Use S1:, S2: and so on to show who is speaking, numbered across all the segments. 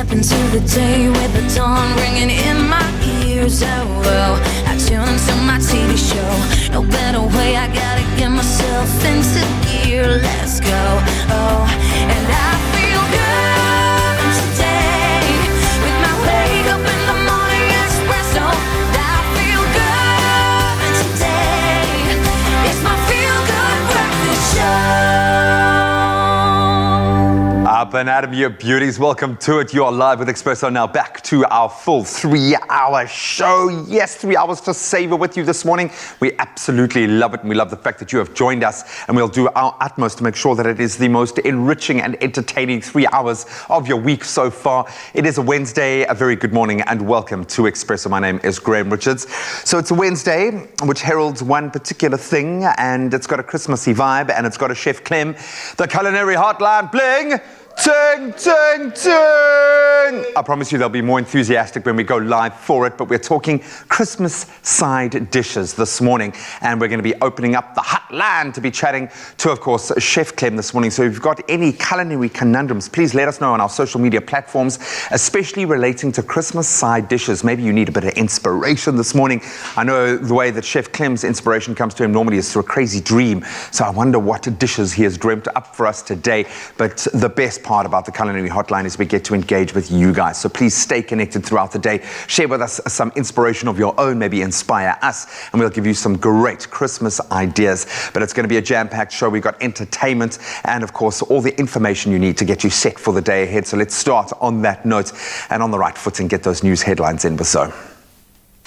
S1: Step into the day with the dawn ringing in my ears. Oh, I tune into my TV show. No better way, I gotta get myself into gear. Let's go. Oh, and I feel good today with my wake up in the morning espresso. I feel good today. It's my feel good breakfast show.
S2: Up and out of your beauties, welcome to it. You are live with Expresso now, back to our full 3-hour show. Yes, 3 hours to savor with you this morning. We absolutely love it, and we love the fact that you have joined us, and we'll do our utmost to make sure that it is the most enriching and entertaining 3 hours of your week so far. It is a Wednesday. A very good morning and welcome to Expresso. My name is Graham Richards. So it's a Wednesday which heralds one particular thing, and it's got a Christmassy vibe, and it's got a Chef Clem, the Culinary hotline bling. Ting, ting, ting! I promise you they'll be more enthusiastic when we go live for it, but we're talking Christmas side dishes this morning, and we're going to be opening up the hotline to be chatting to, of course, Chef Clem this morning. So if you've got any culinary conundrums, please let us know on our social media platforms, especially relating to Christmas side dishes. Maybe you need a bit of inspiration this morning. I know the way that Chef Clem's inspiration comes to him normally is through a crazy dream, so I wonder what dishes he has dreamt up for us today. But the best part about the Culinary hotline is we get to engage with you guys. So please stay connected throughout the day. Share with us some inspiration of your own, maybe inspire us, and we'll give you some great Christmas ideas. But it's going to be a jam-packed show. We've got entertainment and, of course, all the information you need to get you set for the day ahead. So let's start on that note and on the right foot and get those news headlines in with so.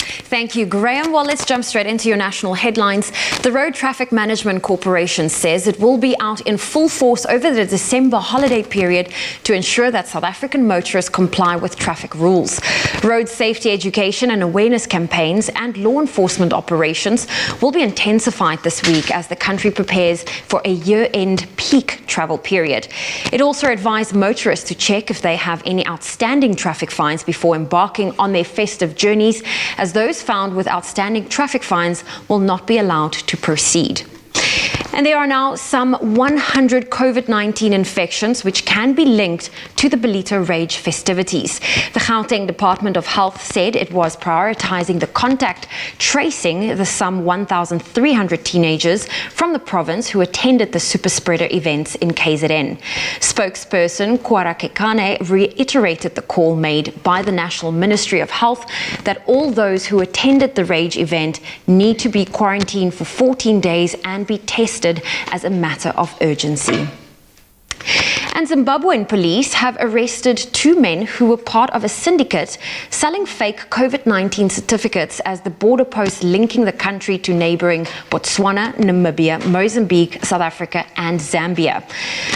S3: Thank you, Graham. Well, let's jump straight into your national headlines. The Road Traffic Management Corporation says it will be out in full force over the December holiday period to ensure that South African motorists comply with traffic rules. Road safety education and awareness campaigns and law enforcement operations will be intensified this week as the country prepares for a year-end peak travel period. It also advised motorists to check if they have any outstanding traffic fines before embarking on their festive journeys, as those found with outstanding traffic fines will not be allowed to proceed. And there are now some 100 COVID-19 infections which can be linked to the Belito Rage festivities. The Gauteng Department of Health said it was prioritizing the contact tracing the some 1,300 teenagers from the province who attended the super spreader events in KZN. Spokesperson Kwara Kekane reiterated the call made by the National Ministry of Health that all those who attended the Rage event need to be quarantined for 14 days and be tested as a matter of urgency. And Zimbabwean police have arrested 2 men who were part of a syndicate selling fake COVID-19 certificates as the border post linking the country to neighboring Botswana, Namibia, Mozambique, South Africa and Zambia.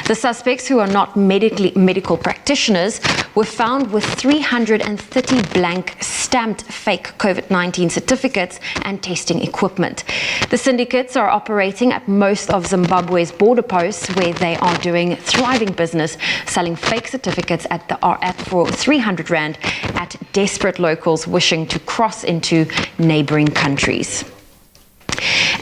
S3: The suspects, who are not medical practitioners, were found with 330 blank stamped fake COVID-19 certificates and testing equipment. The syndicates are operating at most of Zimbabwe's border posts, where they are doing thriving business, selling fake certificates for 300 Rand at desperate locals wishing to cross into neighboring countries.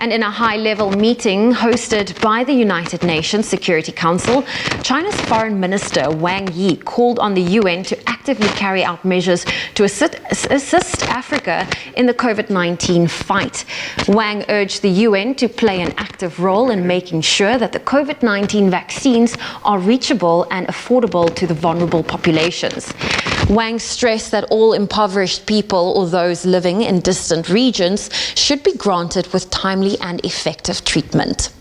S3: And in a high-level meeting hosted by the United Nations Security Council, China's Foreign Minister Wang Yi called on the UN to actively carry out measures to assist Africa in the COVID-19 fight. Wang urged the UN to play an active role in making sure that the COVID-19 vaccines are reachable and affordable to the vulnerable populations. Wang stressed that all impoverished people or those living in distant regions should be granted with timely and effective treatment.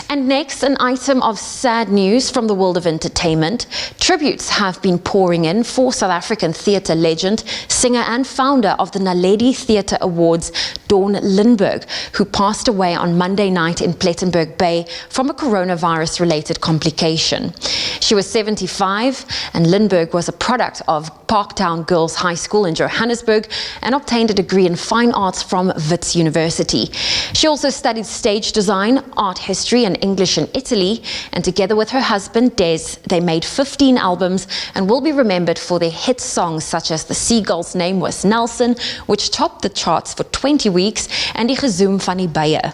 S3: And next, an item of sad news from the world of entertainment. Tributes have been pouring in for South African theatre legend, singer and founder of the Naledi Theatre Awards, Dawn Lindberg, who passed away on Monday night in Plettenberg Bay from a coronavirus-related complication. She was 75, and Lindberg was a product of Parktown Girls High School in Johannesburg and obtained a degree in fine arts from Wits University. She also studied stage design, art history and English in Italy, and together with her husband Des, they made 15 albums and will be remembered for their hit songs such as The Seagull's Name Was Nelson, which topped the charts for 20 weeks, and Die Gezoem van die Beye.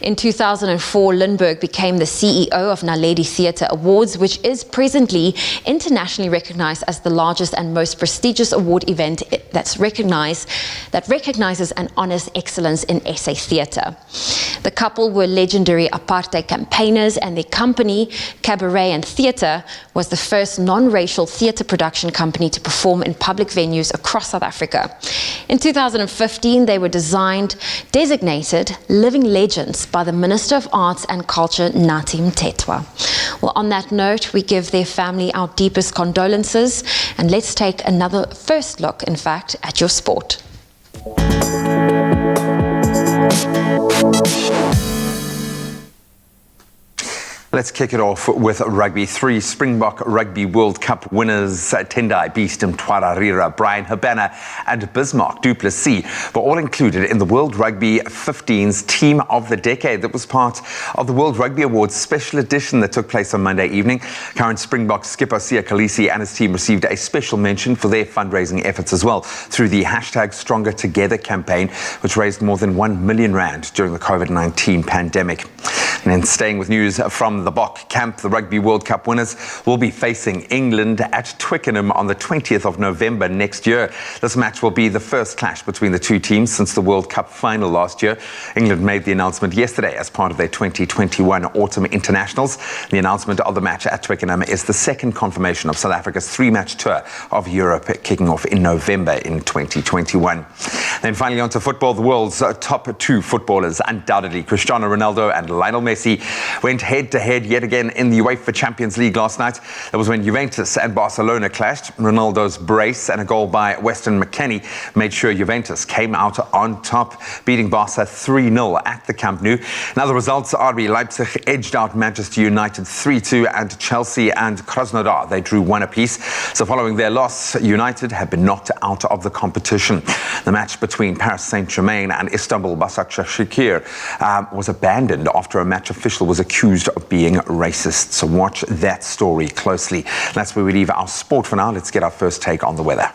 S3: In 2004, Lindbergh became the CEO of Naledi Theatre Awards, which is presently internationally recognized as the largest and most prestigious award event that recognizes and honors excellence in SA theatre. The couple were legendary apartheid campaigners, and their company, Cabaret and Theatre, was the first non-racial theatre production company to perform in public venues across South Africa. In 2015, they were designated living legends by the Minister of Arts and Culture, Nathi Mthethwa. Well, on that note, we give their family our deepest condolences, and let's take another first look, in fact, at your sport.
S2: Let's kick it off with rugby. 3 Springbok Rugby World Cup winners, Tendai Beast, Mtwararira, Brian Habana and Bismarck du Plessis were all included in the World Rugby 15's Team of the Decade. That was part of the World Rugby Awards special edition that took place on Monday evening. Current Springbok skipper Siya Kolisi and his team received a special mention for their fundraising efforts as well through the #Stronger Together campaign, which raised more than R1 million during the COVID-19 pandemic. And then staying with news from the Bok camp, the Rugby World Cup winners will be facing England at Twickenham on the 20th of November next year. This match will be the first clash between the two teams since the World Cup final last year. England made the announcement yesterday as part of their 2021 autumn internationals. The announcement of the match at Twickenham is the second confirmation of South Africa's 3-match tour of Europe kicking off in November in 2021. Then finally onto football, the world's top 2 footballers, undoubtedly Cristiano Ronaldo and Lionel Messi, went head-to-head yet again in the UEFA Champions League last night. That was when Juventus and Barcelona clashed. Ronaldo's brace and a goal by Weston McKennie made sure Juventus came out on top, beating Barca 3-0 at the Camp Nou. Now the results, RB Leipzig edged out Manchester United 3-2, and Chelsea and Krasnodar, they drew 1 apiece. So following their loss, United have been knocked out of the competition. The match between Paris Saint-Germain and Istanbul Başakşehir was abandoned after a match official was accused of being racist. So watch that story closely. That's where we leave our sport for now. Let's get our first take on the weather.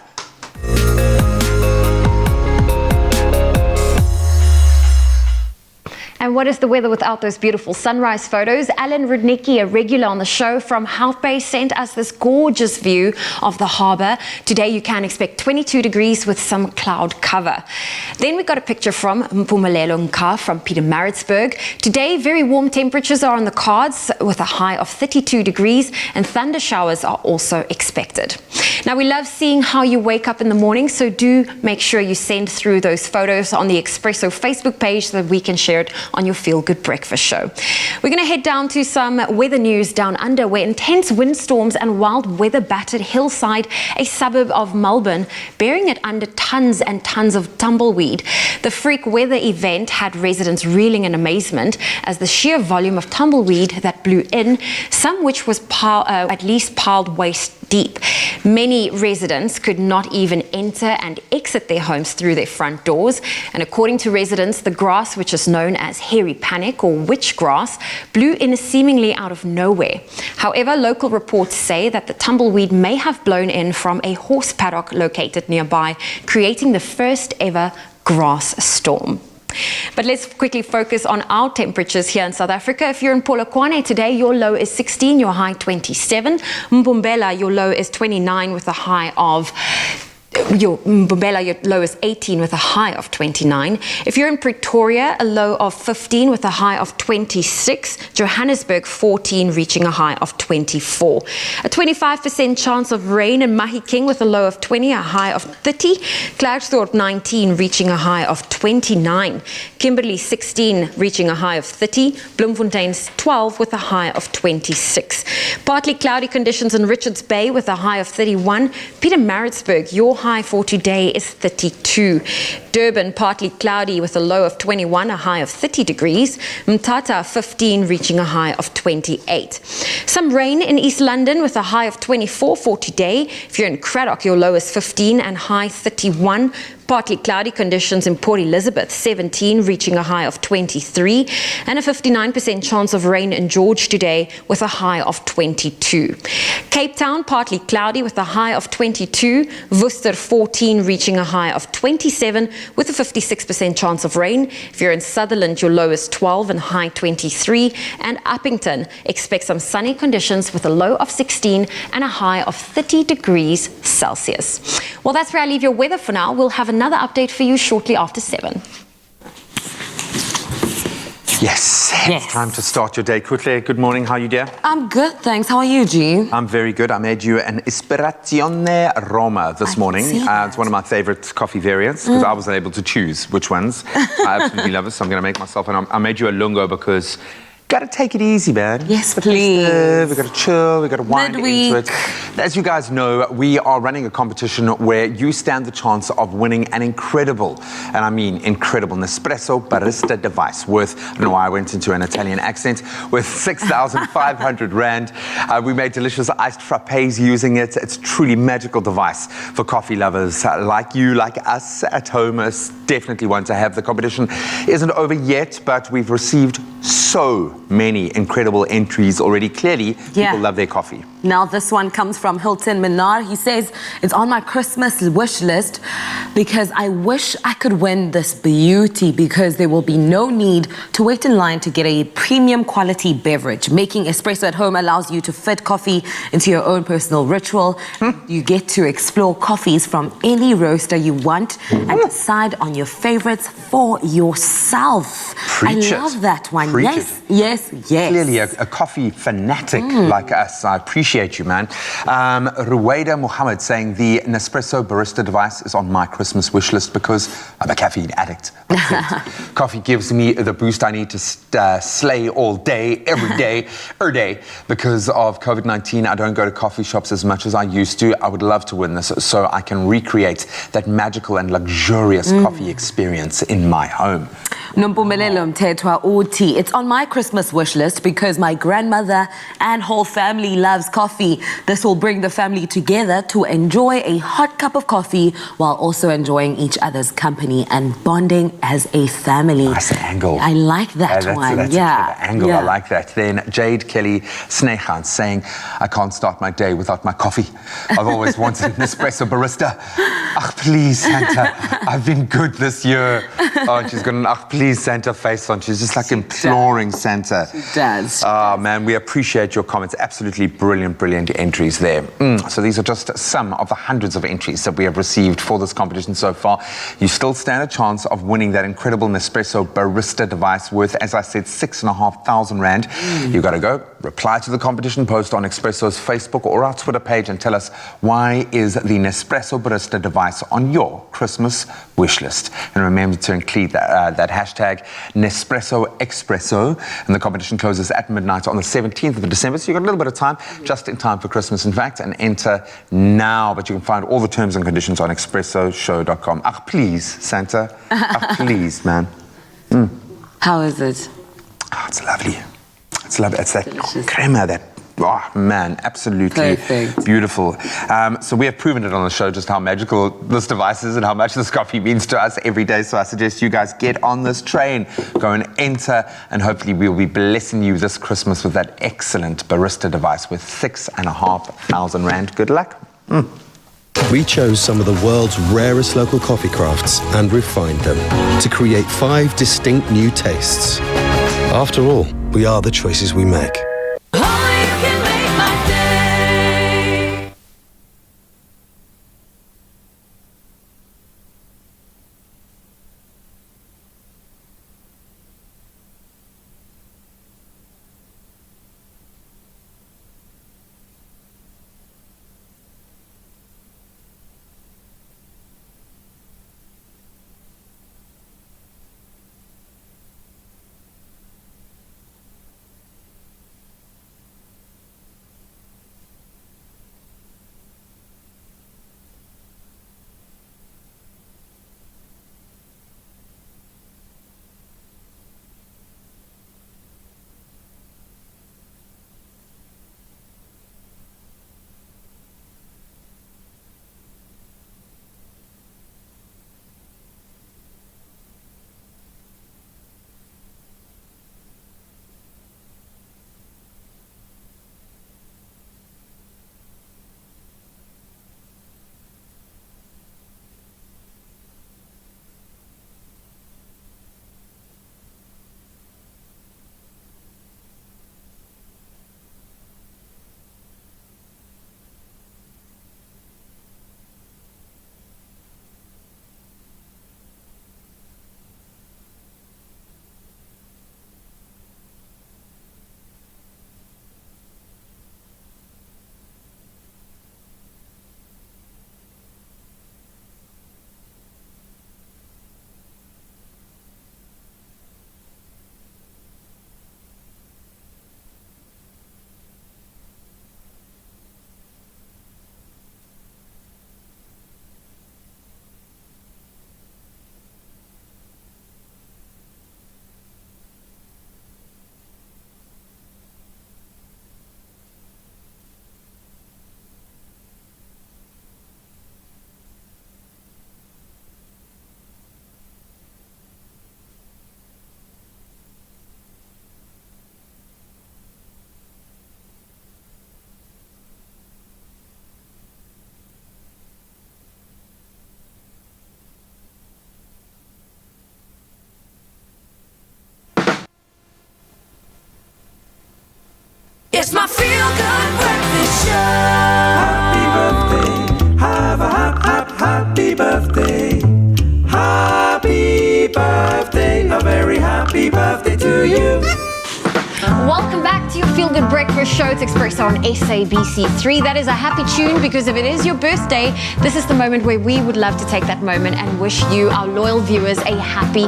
S3: And what is the weather without those beautiful sunrise photos? Alan Rudnicki, a regular on the show from Hout Bay, sent us this gorgeous view of the harbour. Today you can expect 22 degrees with some cloud cover. Then we got a picture from Mpumalelo Nka from Pietermaritzburg. Today very warm temperatures are on the cards with a high of 32 degrees, and thunder showers are also expected. Now we love seeing how you wake up in the morning, so do make sure you send through those photos on the Expresso Facebook page so that we can share it on your Feel Good Breakfast show. We're going to head down to some weather news down under, where intense windstorms and wild weather battered Hillside, a suburb of Melbourne, burying it under tons and tons of tumbleweed. The freak weather event had residents reeling in amazement as the sheer volume of tumbleweed that blew in, some which was at least piled waist deep. Many residents could not even enter and exit their homes through their front doors. And according to residents, the grass, which is known as hairy panic or witch grass, blew in seemingly out of nowhere. However, local reports say that the tumbleweed may have blown in from a horse paddock located nearby, creating the first ever grass storm. But let's quickly focus on our temperatures here in South Africa. If you're in Polokwane today, your low is 16, your high 27. Mpumbela, your low is 29 with a high of your low is 18 with a high of 29. If you're in Pretoria, a low of 15 with a high of 26. Johannesburg 14 reaching a high of 24. A 25% chance of rain in Mahikeng with a low of 20, a high of 30. Klerksdorp 19 reaching a high of 29. Kimberley 16 reaching a high of 30. Bloemfontein 12 with a high of 26. Partly cloudy conditions in Richards Bay with a high of 31. Pietermaritzburg, your high for today is 32. Durban, partly cloudy with a low of 21, a high of 30 degrees. Mthatha 15 reaching a high of 28. Some rain in East London with a high of 24 for today. If you're in Cradock, your low is 15 and high 31. Partly cloudy conditions in Port Elizabeth, 17, reaching a high of 23, and a 59% chance of rain in George today with a high of 22. Cape Town, partly cloudy with a high of 22, Worcester 14, reaching a high of 27 with a 56% chance of rain. If you're in Sutherland, your low is 12 and high 23, and Uppington, expect some sunny conditions with a low of 16 and a high of 30 degrees Celsius. Well, that's where I leave your weather for now. We'll have another update for you shortly after 7.
S2: Yes, it's time to start your day quickly. Good morning, how are you, dear?
S4: I'm good, thanks. How are you, G?
S2: I'm very good. I made you an Ispirazione Roma this morning. It's one of my favorite coffee variants because I wasn't able to choose which ones. I absolutely love it, so I'm going to make myself. And I made you a lungo because got to take it easy, man.
S4: Yes, please.
S2: We've got to chill, we've got to wind into it. As you guys know, we are running a competition where you stand the chance of winning an incredible, and I mean incredible, Nespresso barista device worth, I don't know why I went into an Italian accent, worth 6,500 Rand. We made delicious iced frappes using it. It's a truly magical device for coffee lovers like you, like us at home. It's definitely one to have. The competition isn't over yet, but we've received so many incredible entries already. Clearly, people love their coffee.
S4: Now this one comes from Hilton Minar. He says, it's on my Christmas wish list because I wish I could win this beauty because there will be no need to wait in line to get a premium quality beverage. Making espresso at home allows you to fit coffee into your own personal ritual. You get to explore coffees from any roaster you want and decide on your favorites for yourself. I love that one. Yes.
S2: Clearly a coffee fanatic like us. I appreciate you, man. Ruwaida Muhammad saying the Nespresso barista device is on my Christmas wish list because I'm a caffeine addict. Coffee gives me the boost I need to slay all day, every day. Because of COVID-19, I don't go to coffee shops as much as I used to. I would love to win this so I can recreate that magical and luxurious coffee experience in my home.
S4: Nompumelelo Mthethwa uthi, it's on my Christmas wish list because my grandmother and whole family loves coffee. This will bring the family together to enjoy a hot cup of coffee while also enjoying each other's company and bonding as a family.
S2: Nice angle.
S4: I like that one.
S2: That's a clever angle. I like that. Then Jade Kelly Snehans saying, I can't start my day without my coffee. I've always wanted an espresso barista. Ach, please, Santa. I've been good this year. Oh, and she's got an ach, please, Santa face on. She's just like imploring Santa.
S4: She does.
S2: Oh, man, we appreciate your comments. Absolutely brilliant entries there. So these are just some of the hundreds of entries that we have received for this competition so far. You still stand a chance of winning that incredible Nespresso barista device worth, as I said, 6,500 Rand. You got to go, reply to the competition post on Expresso's Facebook or our Twitter page and tell us why is the Nespresso barista device on your Christmas wish list. And remember to include that hashtag Nespresso Expresso. And the competition closes at midnight on the 17th of December. So you've got a little bit of time, just in time for Christmas, in fact, and enter now. But you can find all the terms and conditions on expressoshow.com. Ach, please, Santa. Ach, please, man.
S4: How is it?
S2: Oh, it's lovely. It's lovely. It's that crema, that, oh man, absolutely beautiful. So we have proven it on the show just how magical this device is and how much this coffee means to us every day. So I suggest you guys get on this train, go and enter, and hopefully we'll be blessing you this Christmas with that excellent barista device with 6,500 Rand. Good luck.
S5: We chose some of the world's rarest local coffee crafts and refined them to create 5 distinct new tastes. After all, we are the choices we make.
S1: It's my feel-good breakfast show.
S6: Happy birthday, have a happy birthday. Happy birthday, a very happy birthday to you.
S3: Welcome back to your Feel Good Breakfast Show. It's Expresso on SABC3. That is a happy tune because if it is your birthday, this is the moment where we would love to take that moment and wish you, our loyal viewers, a happy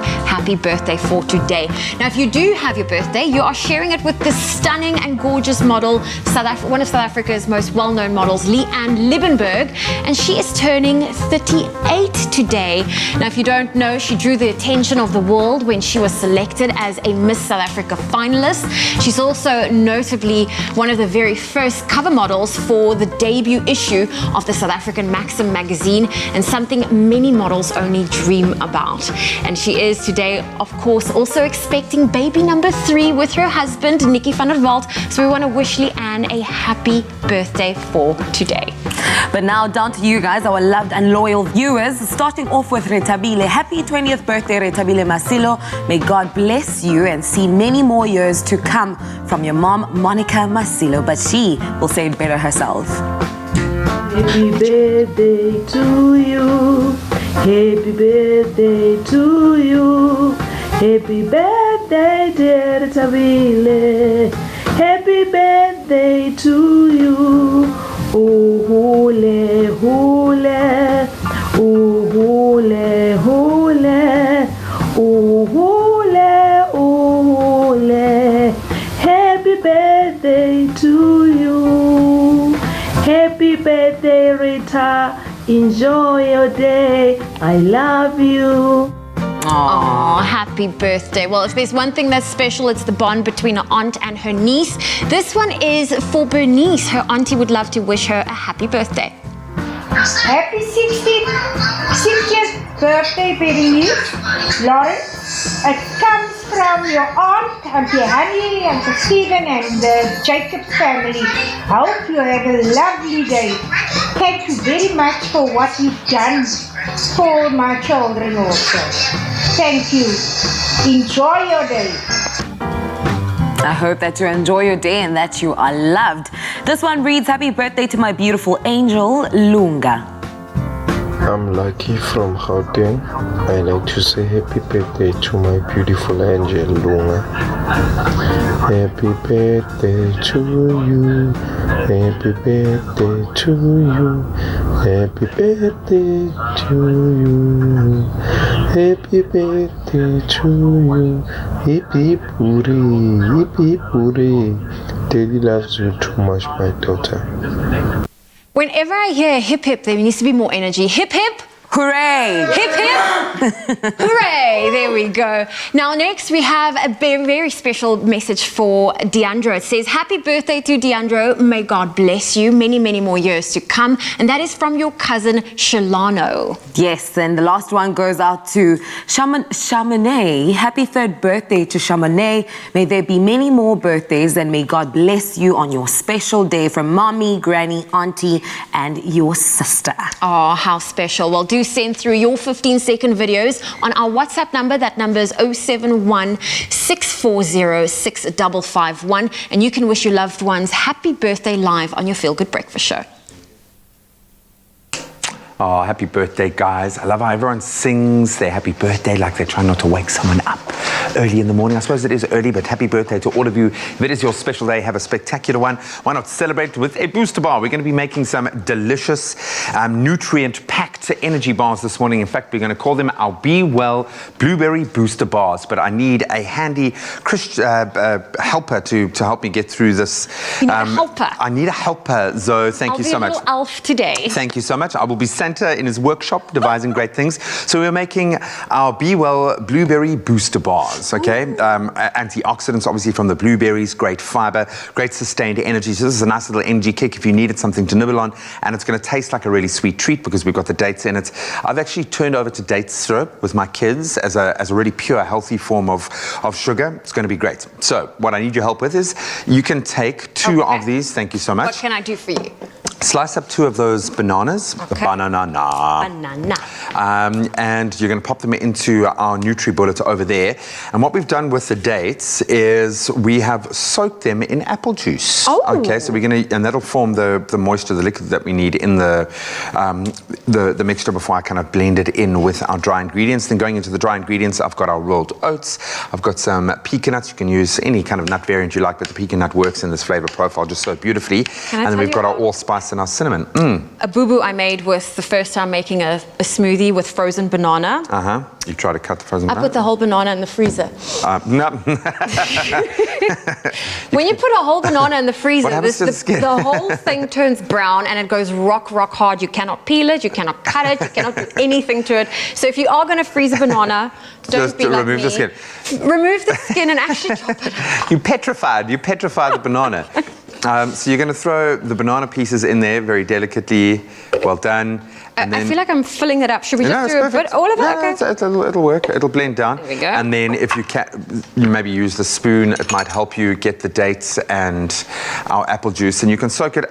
S3: birthday for today. Now, if you do have your birthday, you are sharing it with this stunning and gorgeous model, one of South Africa's most well-known models, Leanne Liebenberg, and she is turning 38 today. Now, if you don't know, she drew the attention of the world when she was selected as a Miss South Africa finalist. She's also notably one of the very first cover models for the debut issue of the South African Maxim magazine, and something many models only dream about. And she is today, of course, also expecting baby number 3 with her husband, Nikki van der Walt. So we want to wish Leanne a happy birthday for today.
S4: But now down to you guys, our loved and loyal viewers. Starting off with Retabile. Happy 20th birthday, Retabile Masilo. May God bless you and see many more years to come from your mom, Monica Masilo. But she will say it better herself.
S7: Happy birthday to you. Happy birthday to you. Happy birthday, dear Retabile. Happy birthday to you. Oh, hule, hule, oh, hule, hule, oh, hule, oh, hule. Happy birthday to you. Happy birthday, Rita. Enjoy your day. I love you.
S3: Oh, happy birthday. Well, if there's one thing that's special, it's the bond between her aunt and her niece. This one is for Bernice. Her auntie would love to wish her a happy birthday.
S8: Happy 60th birthday, Bernice. Lawrence, it comes from your aunt, Auntie Honey, Uncle Stephen, and the Jacobs family. I hope you had a lovely day. Thank you very much for what you've done for my children also. Thank you. Enjoy your day.
S4: I hope that you enjoy your day and that you are loved. This one reads, happy birthday to my beautiful angel, Lunga.
S9: I'm Lucky from Gauteng. I like to say happy birthday to my beautiful angel, Lunga. Happy birthday to you. Happy birthday to you. Happy birthday to you. Happy birthday to you. Hip hip hooray, hip hip hooray. Daddy loves you too much, my daughter.
S3: Whenever I hear hip hip, there needs to be more energy. Hip hip!
S4: Hooray!
S3: Hip hip! Hooray! There we go. Now next we have a very, very special message for Deandro. It says, happy birthday to Deandro. May God bless you. Many, many more years to come. And that is from your cousin, Shalano.
S4: Yes, and the last one goes out to Chamonix. Happy 3rd birthday to Chamonix. May there be many more birthdays, and may God bless you on your special day from mommy, granny, auntie, and your sister.
S3: Oh, how special. Well, do send through your 15-second videos on our WhatsApp number. That number is 071 640 6551. And you can wish your loved ones happy birthday live on your Feel Good Breakfast Show.
S2: Oh, happy birthday, guys. I love how everyone sings their happy birthday like they're trying not to wake someone up early in the morning. I suppose it is early, but happy birthday to all of you. If it is your special day, have a spectacular one. Why not celebrate with a booster bar? We're going to be making some delicious, nutrient-packed energy bars this morning. In fact, we're going to call them our Be Well Blueberry Booster Bars. But I need a handy helper to help me get through this.
S3: You need a helper?
S2: I need a helper, Zoe. Thank you so much.
S3: I'll be a little elf today.
S2: Thank you so much. I will be Santa in his workshop devising great things. So we're making our Be Well Blueberry Booster Bars, okay? Antioxidants, obviously, from the blueberries, great fiber, great sustained energy. So this is a nice little energy kick if you needed something to nibble on, and it's going to taste like a really sweet treat because we've got the dates in it. I've actually turned over to date syrup with my kids as a really pure, healthy form of sugar. It's going to be great. So what I need your help with is you can take two of these. Thank you so much.
S3: What can I do for you?
S2: Slice up 2 of those bananas, the banana. And you're going to pop them into our NutriBullet over there. And what we've done with the dates is we have soaked them in apple juice.
S3: Oh.
S2: Okay, so we're going to, and that'll form the moisture, the liquid that we need in the mixture before I kind of blend it in with our dry ingredients. Then going into the dry ingredients, I've got our rolled oats. I've got some pecan nuts. You can use any kind of nut variant you like, but the pecan nut works in this flavor profile just so beautifully. And then we've got our allspice and our cinnamon.
S3: A boo-boo I made with the first time making a smoothie with frozen banana.
S2: You try to cut the frozen
S3: I
S2: banana?
S3: put the whole banana in the freezer.
S2: No.
S3: When you put a whole banana in the freezer,
S2: What happens to the skin?
S3: the whole thing turns brown and it goes rock hard. You cannot peel it, you cannot cut it, you cannot do anything to it. So if you are going to freeze a banana, don't
S2: Just
S3: be like
S2: remove
S3: me.
S2: the skin.
S3: Remove the skin and actually chop it up.
S2: You petrify the banana. So you're going to throw the banana pieces in there very delicately. Well done. And
S3: I feel like I'm filling it up. Should we just do a bit? All of it?
S2: Yeah,
S3: Okay.
S2: it'll work. It'll blend down.
S3: There we go.
S2: And then if you can, you maybe use the spoon. It might help you get the dates and our apple juice. And you can soak it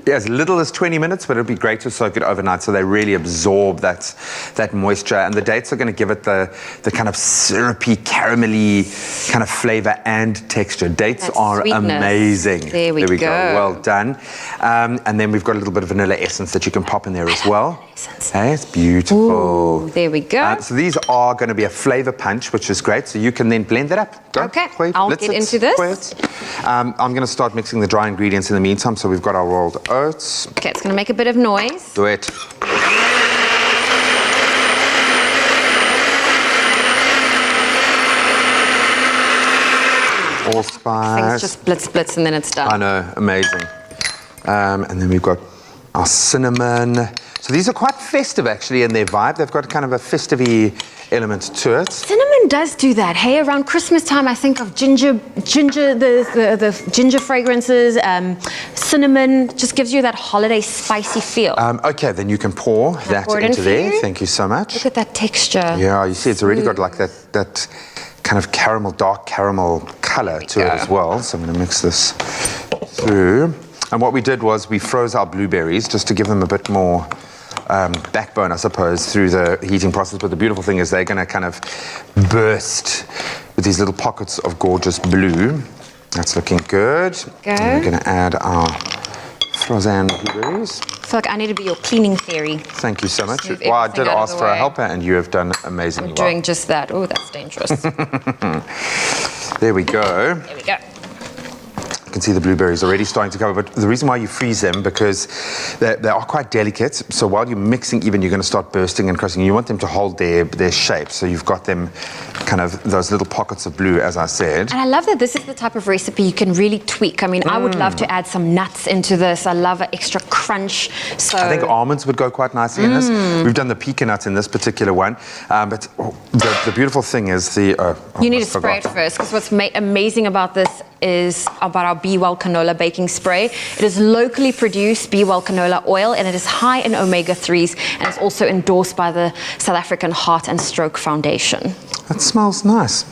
S2: as little as 20 minutes, but it'll be great to soak it overnight so they really absorb that moisture. And the dates are going to give it the kind of syrupy, caramelly kind of flavor and texture. Dates
S3: That
S2: are
S3: sweetness.
S2: amazing.
S3: There we go.
S2: Well done. And then we've got a little bit of vanilla essence that you can pop in there as well. Hey, it's beautiful.
S3: Ooh, there we go.
S2: So these are going to be a flavor punch, which is great. So you can then blend that up. Go.
S3: Okay,
S2: Wait,
S3: I'll
S2: let's
S3: get into this.
S2: Wait. I'm going to start mixing the dry ingredients in the meantime. So we've got our rolled oats.
S3: Okay, it's going to make a bit of noise.
S2: Do it. Allspice.
S3: Things just splits and then it's done.
S2: I know, amazing. And then we've got our cinnamon. So these are quite festive actually in their vibe. They've got kind of a festive-y element to it.
S3: Cinnamon does do that. Hey, around Christmas time, I think of ginger, the ginger fragrances. Cinnamon just gives you that holiday spicy feel.
S2: Okay, then you can pour that
S3: pour it
S2: into
S3: in for
S2: there.
S3: you?
S2: Thank you so much.
S3: Look at that texture.
S2: Yeah, you see it's already got like that kind of caramel, dark caramel color to it as well. So I'm going to mix this through. And what we did was we froze our blueberries just to give them a bit more backbone, I suppose, through the heating process. But the beautiful thing is they're going to kind of burst with these little pockets of gorgeous blue. That's looking good. And we're going to add our frozen blueberries.
S3: I feel like I need to be your cleaning fairy.
S2: Tthink you so much.
S3: Move
S2: Well, I
S3: everything
S2: did
S3: out of
S2: ask
S3: the
S2: for a
S3: way.
S2: helper and you have done amazingly
S3: I'm
S2: well.
S3: doing just that. Oh, that's dangerous.
S2: There we go.
S3: There we go.
S2: You can see the blueberries already starting to cover, but the reason why you freeze them, because they are quite delicate, so while you're mixing even, you're going to start bursting and crusting. You want them to hold their shape, so you've got them kind of those little pockets of blue, as I said.
S3: And I love that this is the type of recipe you can really tweak. I mean, I would love to add some nuts into this. I love an extra crunch. So
S2: I think almonds would go quite nicely in this. We've done the pecan nuts in this particular one, but the beautiful thing is
S3: you need to spray it first, because what's amazing about this is about our Be Well canola baking spray. It is locally produced Be Well canola oil, and it is high in omega-3s, and it's also endorsed by the South African Heart and Stroke Foundation.
S2: That smells nice.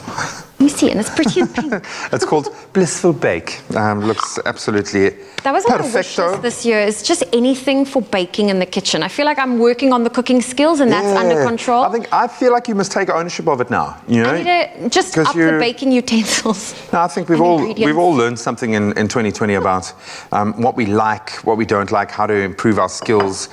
S3: You see, and it's pretty and pink.
S2: It's called Blissful Bake. Looks absolutely
S3: That was on my wish list this year, is just anything for baking in the kitchen. I feel like I'm working on the cooking skills, and that's under control.
S2: I feel like you must take ownership of it now. You know,
S3: I need to just up the baking utensils.
S2: No, I think we've all learned something in 2020 about what we like, what we don't like, how to improve our skills.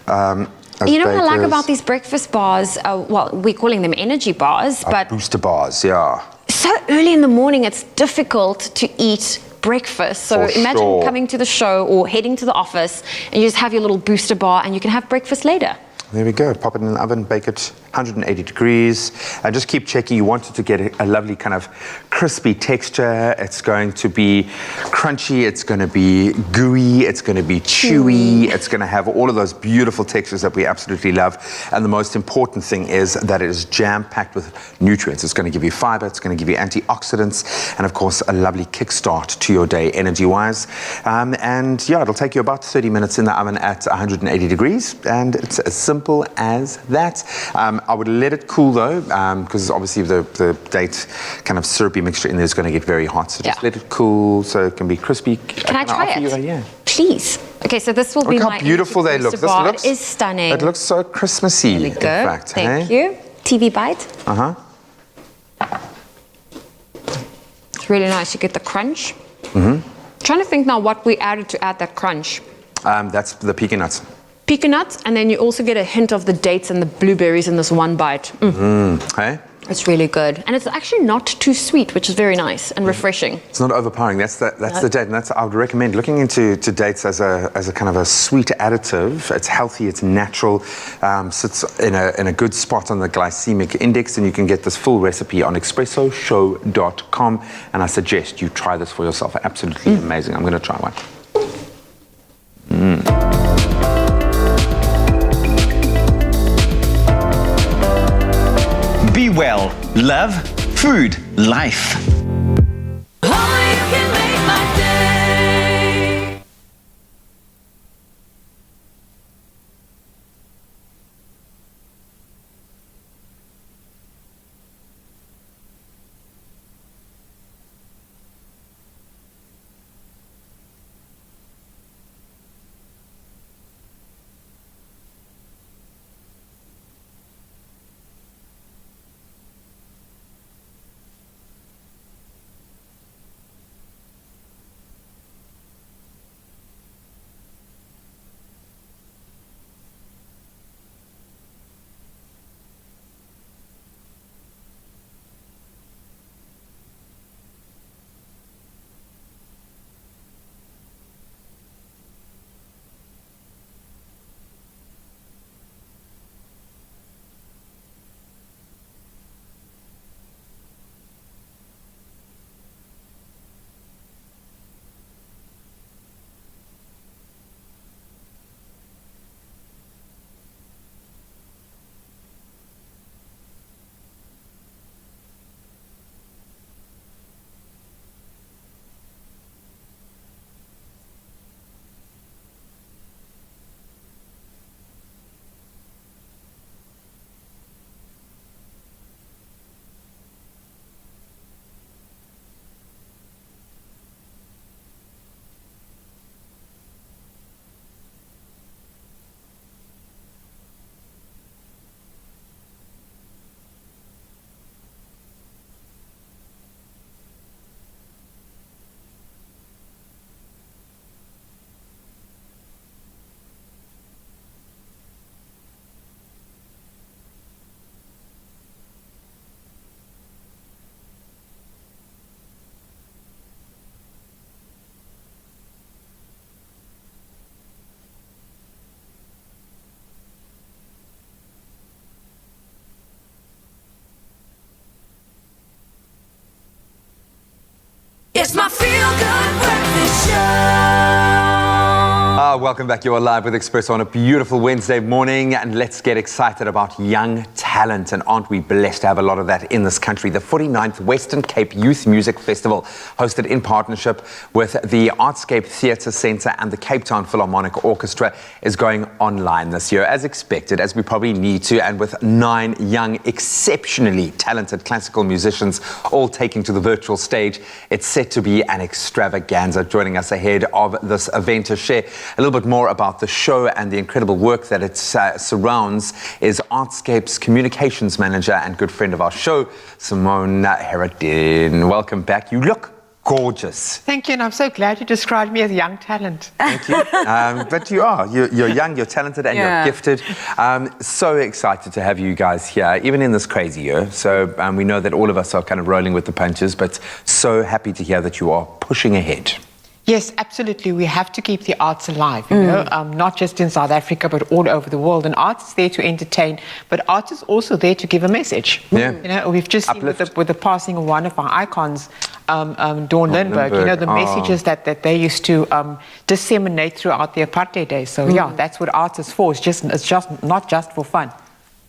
S3: You know what I like about these breakfast bars? Well, we're calling them energy bars, but
S2: booster bars, yeah.
S3: So early in the morning, it's difficult to eat breakfast. So imagine coming to the show or heading to the office and you just have your little booster bar and you can have breakfast later.
S2: There we go. Pop it in the oven, bake it 180 degrees, and just keep checking. You want it to get a lovely kind of crispy texture. It's going to be crunchy. It's going to be gooey. It's going to be chewy. It's going to have all of those beautiful textures that we absolutely love. And the most important thing is that it is jam-packed with nutrients. It's going to give you fiber. It's going to give you antioxidants, and of course, a lovely kickstart to your day energy-wise. And yeah, it'll take you about 30 minutes in the oven at 180 degrees, and it's as simple as that. I would let it cool though, because obviously the date kind of syrupy mixture in there is going to get very hot. So just let it cool so it can be crispy.
S3: Can I try it?
S2: Yeah.
S3: Please. Okay, so this will be
S2: Look
S3: my
S2: how beautiful they look.
S3: Electric
S2: This
S3: bar.
S2: looks,
S3: It is stunning.
S2: It looks so Christmassy,
S3: There we
S2: in
S3: go.
S2: fact.
S3: Thank
S2: hey?
S3: you. TV bite.
S2: Uh-huh.
S3: It's really nice. You get the crunch.
S2: Mm-hmm.
S3: Trying to think now what we added to add that crunch.
S2: That's the pecan nuts.
S3: Pecan nuts, and then you also get a hint of the dates and the blueberries in this one bite.
S2: Hey?
S3: It's really good. And it's actually not too sweet, which is very nice and refreshing.
S2: It's not overpowering. That's the date, and that's I would recommend looking into dates as a kind of a sweet additive. It's healthy, it's natural, sits in a good spot on the glycemic index, and you can get this full recipe on expressoshow.com. And I suggest you try this for yourself. Absolutely amazing. I'm going to try one.
S10: Be well, love, food, life.
S1: Only you can make my day. It's my feel-good breakfast show.
S2: Welcome back. You are live with Expresso on a beautiful Wednesday morning, and let's get excited about young talent. And aren't we blessed to have a lot of that in this country? The 49th Western Cape Youth Music Festival, hosted in partnership with the Artscape Theatre Centre and the Cape Town Philharmonic Orchestra, is going online this year, as expected, as we probably need to, and with 9 young, exceptionally talented classical musicians all taking to the virtual stage. It's set to be an extravaganza. Joining us ahead of this event to share a little bit more about the show and the incredible work that it surrounds is Artscape's communications manager and good friend of our show, Simone Herodin. Welcome back. You look gorgeous.
S11: Thank you, and I'm so glad you described me as young talent.
S2: Thank you. But you are. You're young, you're talented, and you're gifted. So excited to have you guys here, even in this crazy year. So we know that all of us are kind of rolling with the punches, but so happy to hear that you are pushing ahead.
S11: Yes, absolutely. We have to keep the arts alive, you know, not just in South Africa, but all over the world. And art is there to entertain, but art is also there to give a message.
S2: Yeah.
S11: You know, we've just seen with the passing of one of our icons, Dawn Lindbergh, you know, the messages that they used to disseminate throughout the apartheid days. So yeah, that's what art is for. It's just not just for fun.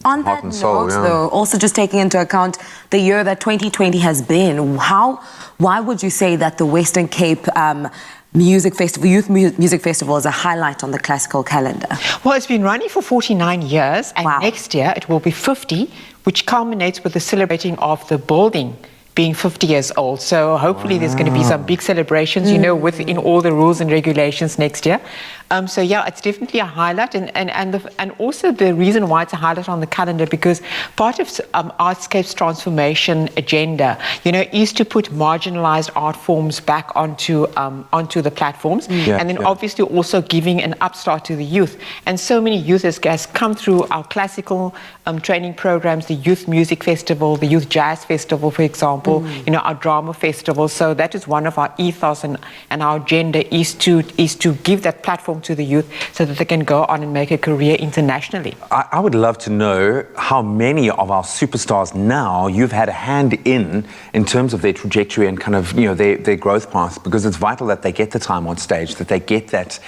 S4: On that note, though, also just taking into account the year that 2020 has been, why would you say that the Western Cape Music Festival, Youth Music Festival, is a highlight on the classical calendar?
S11: Well, it's been running for 49 years, and next year it will be 50, which culminates with the celebrating of the building being 50 years old. So hopefully there's going to be some big celebrations, you know, within all the rules and regulations next year. So yeah, it's definitely a highlight, and also the reason why it's a highlight on the calendar, because part of Artscape's transformation agenda, you know, is to put marginalized art forms back onto the platforms, and then obviously also giving an upstart to the youth. And so many youth has come through our classical training programs, the Youth Music Festival, the Youth Jazz Festival, for example, you know, our drama festival. So that is one of our ethos and our agenda is to give that platform to the youth so that they can go on and make a career internationally.
S2: I would love to know how many of our superstars now you've had a hand in terms of their trajectory and kind of, you know, their growth path, because it's vital that they get the time on stage, that they get that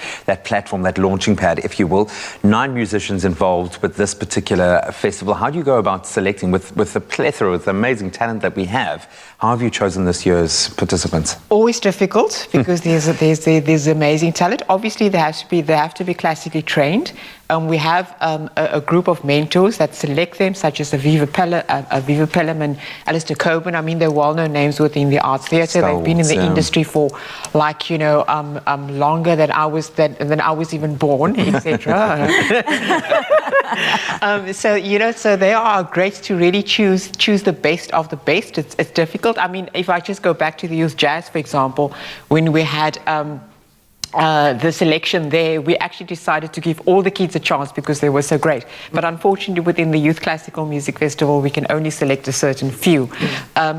S2: platform, that launching pad, if you will. 9 musicians involved with this particular festival. How do you go about selecting with the plethora, with the amazing talent that we have? How have you chosen this year's participants?
S11: Always difficult because there's amazing talent. Obviously, they have to be classically trained. We have a group of mentors that select them, such as Aviva Pelham and Alistair Coburn. I mean, they're well-known names within the arts theatre. They've been in the industry for, like, you know, longer than I was even born, etc. So you know, so they are great to really choose the best of the best. It's difficult. I mean, if I just go back to the Youth Jazz, for example, when we had the selection there, we actually decided to give all the kids a chance because they were so great. But unfortunately, within the Youth Classical Music Festival, we can only select a certain few.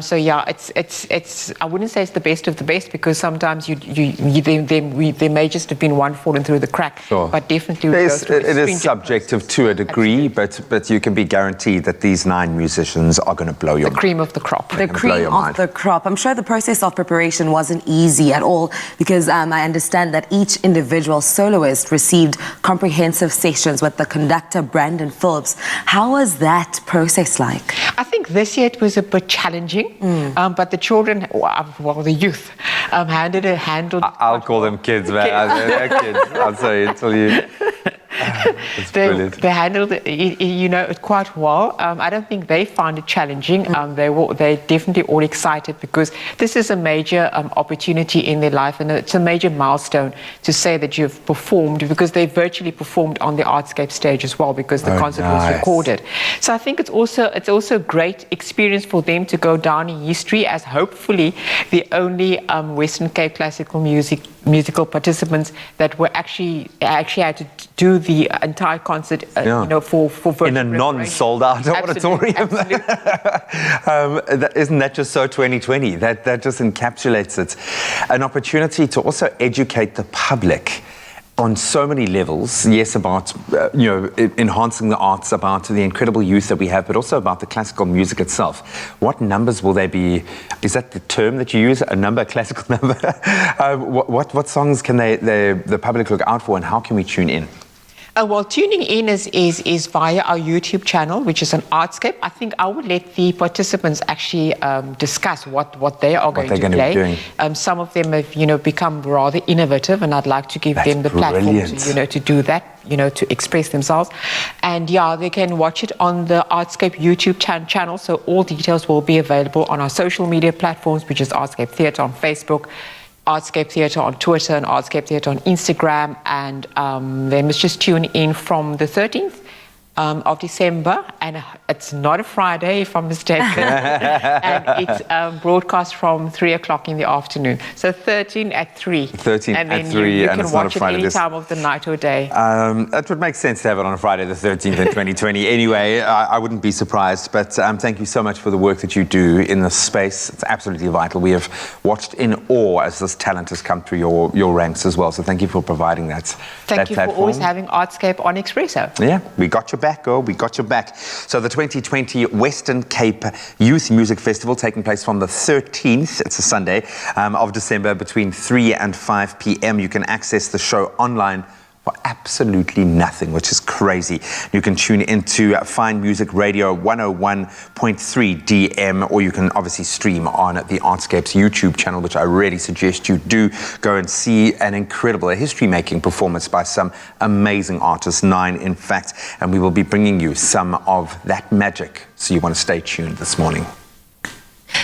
S11: So yeah, it's I wouldn't say it's the best of the best, because sometimes there may just have been one falling through the crack.
S2: Sure.
S11: But definitely,
S2: it is subjective to a degree, but you can be guaranteed that these 9 musicians are going to blow your mind.
S11: The cream of the crop.
S4: The cream of the crop. I'm sure the process of preparation wasn't easy at all, because I understand that each individual soloist received comprehensive sessions with the conductor Brandon Phillips. How was that process like?
S11: I think this year it was a bit challenging, but the children, well, the youth, handled.
S2: I'll call them kids, man. They're kids. I'll say it till you.
S11: They handled it, you know, quite well. I don't think they found it challenging. They're definitely all excited, because this is a major opportunity in their life, and it's a major milestone to say that you've performed, because they virtually performed on the Artscape stage as well, because the concert was recorded. So I think it's also a great experience for them to go down in history as hopefully the only Western Cape classical musical participants that were actually had to do the entire concert, you know, for virtual
S2: in a non-sold-out auditorium. Isn't that just so 2020? That just encapsulates it. An opportunity to also educate the public on so many levels, yes, about you know, enhancing the arts, about the incredible youth that we have, but also about the classical music itself. What numbers will they be? Is that the term that you use? A number, a classical number? What songs can the public look out for, and how can we tune in?
S11: Well, tuning in is via our YouTube channel, which is on Artscape. I think I would let the participants actually discuss what they are going to play. Some of them have, you know, become rather innovative, and I'd like to give them the platform to, you know, to do that, you know, to express themselves. And yeah, they can watch it on the Artscape YouTube channel. So all details will be available on our social media platforms, which is Artscape Theatre on Facebook, Artscape Theatre on Twitter, and Artscape Theatre on Instagram. And they must just tune in from the 13th of December, and it's not a Friday, if I'm mistaken. And it's broadcast from 3 o'clock in the afternoon. So 13 at 3.
S2: 13
S11: and then
S2: at 3,
S11: you
S2: and
S11: can
S2: it's not a
S11: watch it
S2: Friday.
S11: any time of the night or day.
S2: It would make sense to have it on a Friday the 13th in 2020. Anyway, I wouldn't be surprised, but thank you so much for the work that you do in this space. It's absolutely vital. We have watched in awe as this talent has come through your ranks as well. So thank you for providing that.
S11: Thank you
S2: platform.
S11: for always having Artscape on Expresso.
S2: Yeah, we got your back, girl. We got your back. So the 2020 Western Cape Youth Music Festival taking place from the 13th, it's a Sunday, of December between 3 and 5 p.m. You can access the show online for absolutely nothing, which is crazy. You can tune into Fine Music Radio 101.3 DM, or you can obviously stream on the Artscape's YouTube channel, which I really suggest you do go and see. An incredible, a history-making performance by some amazing artists, 9 in fact, and we will be bringing you some of that magic. So you want to stay tuned this morning.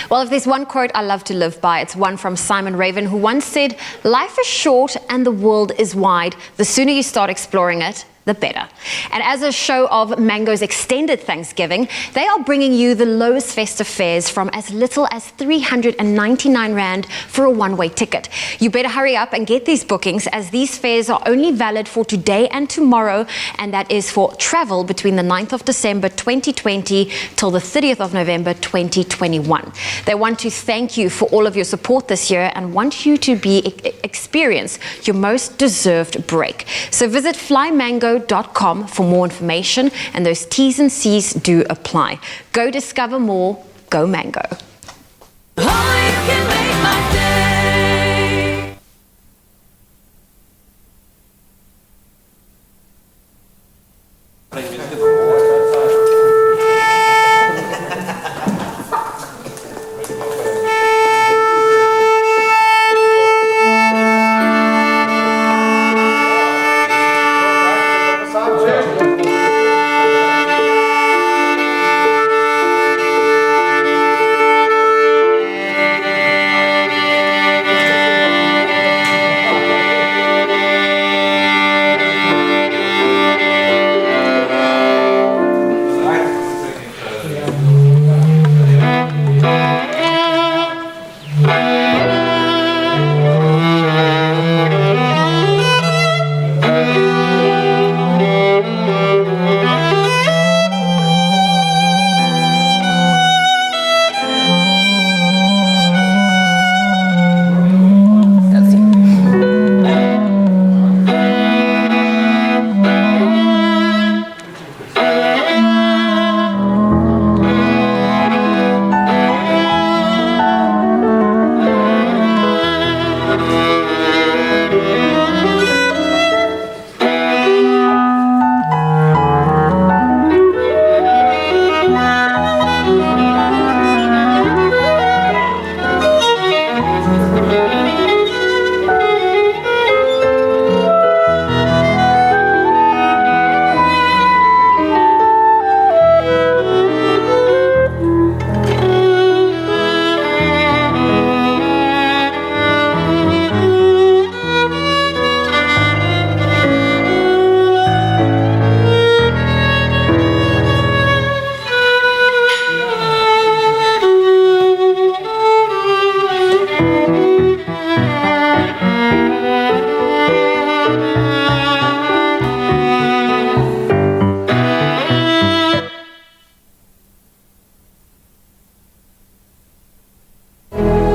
S3: Well, if there's one quote I love to live by, it's one from Simon Raven, who once said, "Life is short and the world is wide. The sooner you start exploring it, the better." And as a show of Mango's extended Thanksgiving, they are bringing you the lowest festive fares from as little as 399 Rand for a one-way ticket. You better hurry up and get these bookings, as these fares are only valid for today and tomorrow, and that is for travel between the 9th of December 2020 till the 30th of November 2021. They want to thank you for all of your support this year and want you to experience your most deserved break. So visit flymango.com for more information, and those T's and C's do apply. Go discover more. Go Mango.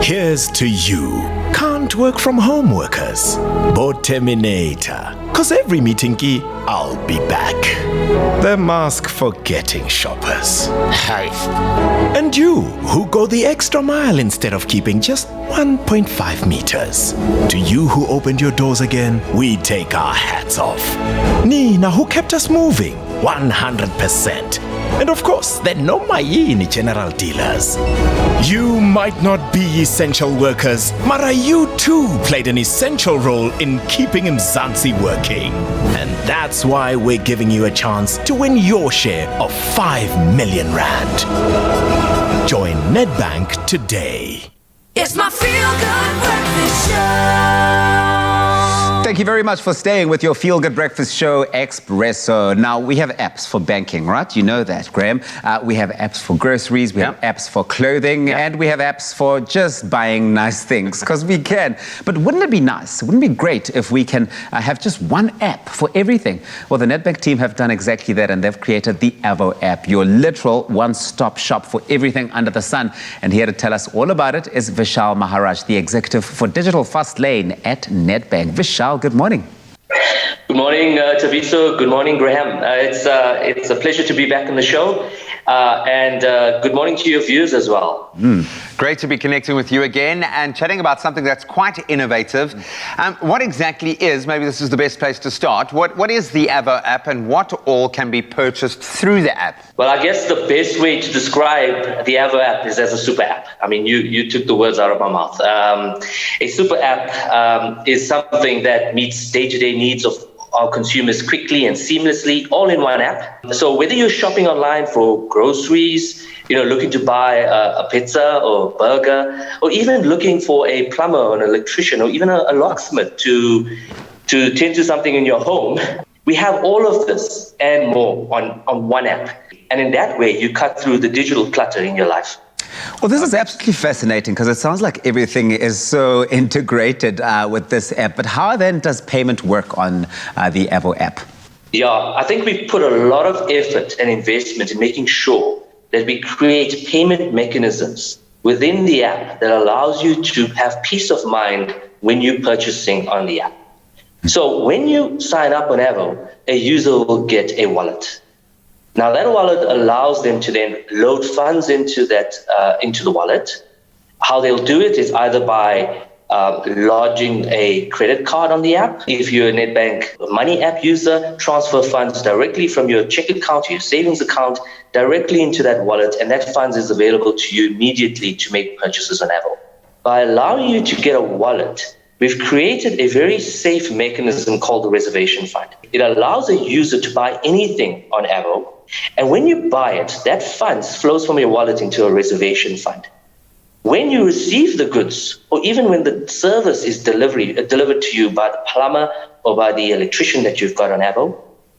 S12: Here's to you, can't work from home workers. Bo Terminator, cause every meeting I'll be back. The mask forgetting shoppers. And you, who go the extra mile instead of keeping just 1.5 meters. To you who opened your doors again, we take our hats off. Nina, who kept us moving, 100%. And of course, there no Mayini general dealers. You might not be essential workers, Mara, you too played an essential role in keeping Mzansi working. And that's why we're giving you a chance to win your share of 5 million Rand. Join Nedbank today.
S1: It's my feel-good breakfast show.
S13: Thank you very much for staying with your feel-good breakfast show, Expresso. Now, we have apps for banking, right? You know that, Graham. We have apps for groceries, we have apps for clothing, and we have apps for just buying nice things, because we can. But wouldn't it be nice, wouldn't it be great if we can have just one app for everything? Well, the Nedbank team have done exactly that, and they've created the Avo app, your literal one-stop shop for everything under the sun. And here to tell us all about it is Vishal Maharaj, the executive for Digital Fast Lane at Nedbank. Vishal, good morning.
S14: Good morning, Taviso. Good morning, Graham. It's a pleasure to be back on the show. And good morning to your viewers as well.
S2: Great to be connecting with you again and chatting about something that's quite innovative. What exactly is, maybe this is the best place to start, what is the Avo app and what all can be purchased through the app?
S14: Well, I guess the best way to describe the Avo app is as a super app. I mean, you took the words out of my mouth. A super app is something that meets day-to-day needs of our consumers quickly and seamlessly, all in one app. So whether you're shopping online for groceries, looking to buy a pizza or a burger, or even looking for a plumber or an electrician or even a locksmith to tend to something in your home, we have all of this and more on one app. And in that way, you cut through the digital clutter in your life.
S13: Well, this is absolutely fascinating because it sounds like everything is so integrated with this app. But how then does payment work on the Avo app?
S14: Yeah, I think we put a lot of effort and investment in making sure that we create payment mechanisms within the app that allows you to have peace of mind when you're purchasing on the app. So when you sign up on Avo, a user will get a wallet. Now that wallet allows them to then load funds into the wallet. How they'll do it is either by lodging a credit card on the app. If you're a Nedbank Money app user, transfer funds directly from your check account to your savings account directly into that wallet, and that funds is available to you immediately to make purchases on Avo. By allowing you to get a wallet, we've created a very safe mechanism called the reservation fund. It allows a user to buy anything on Avo, and when you buy it, that funds flows from your wallet into a reservation fund. When you receive the goods, or even when the service is delivered to you by the plumber or by the electrician that you've got on Avo,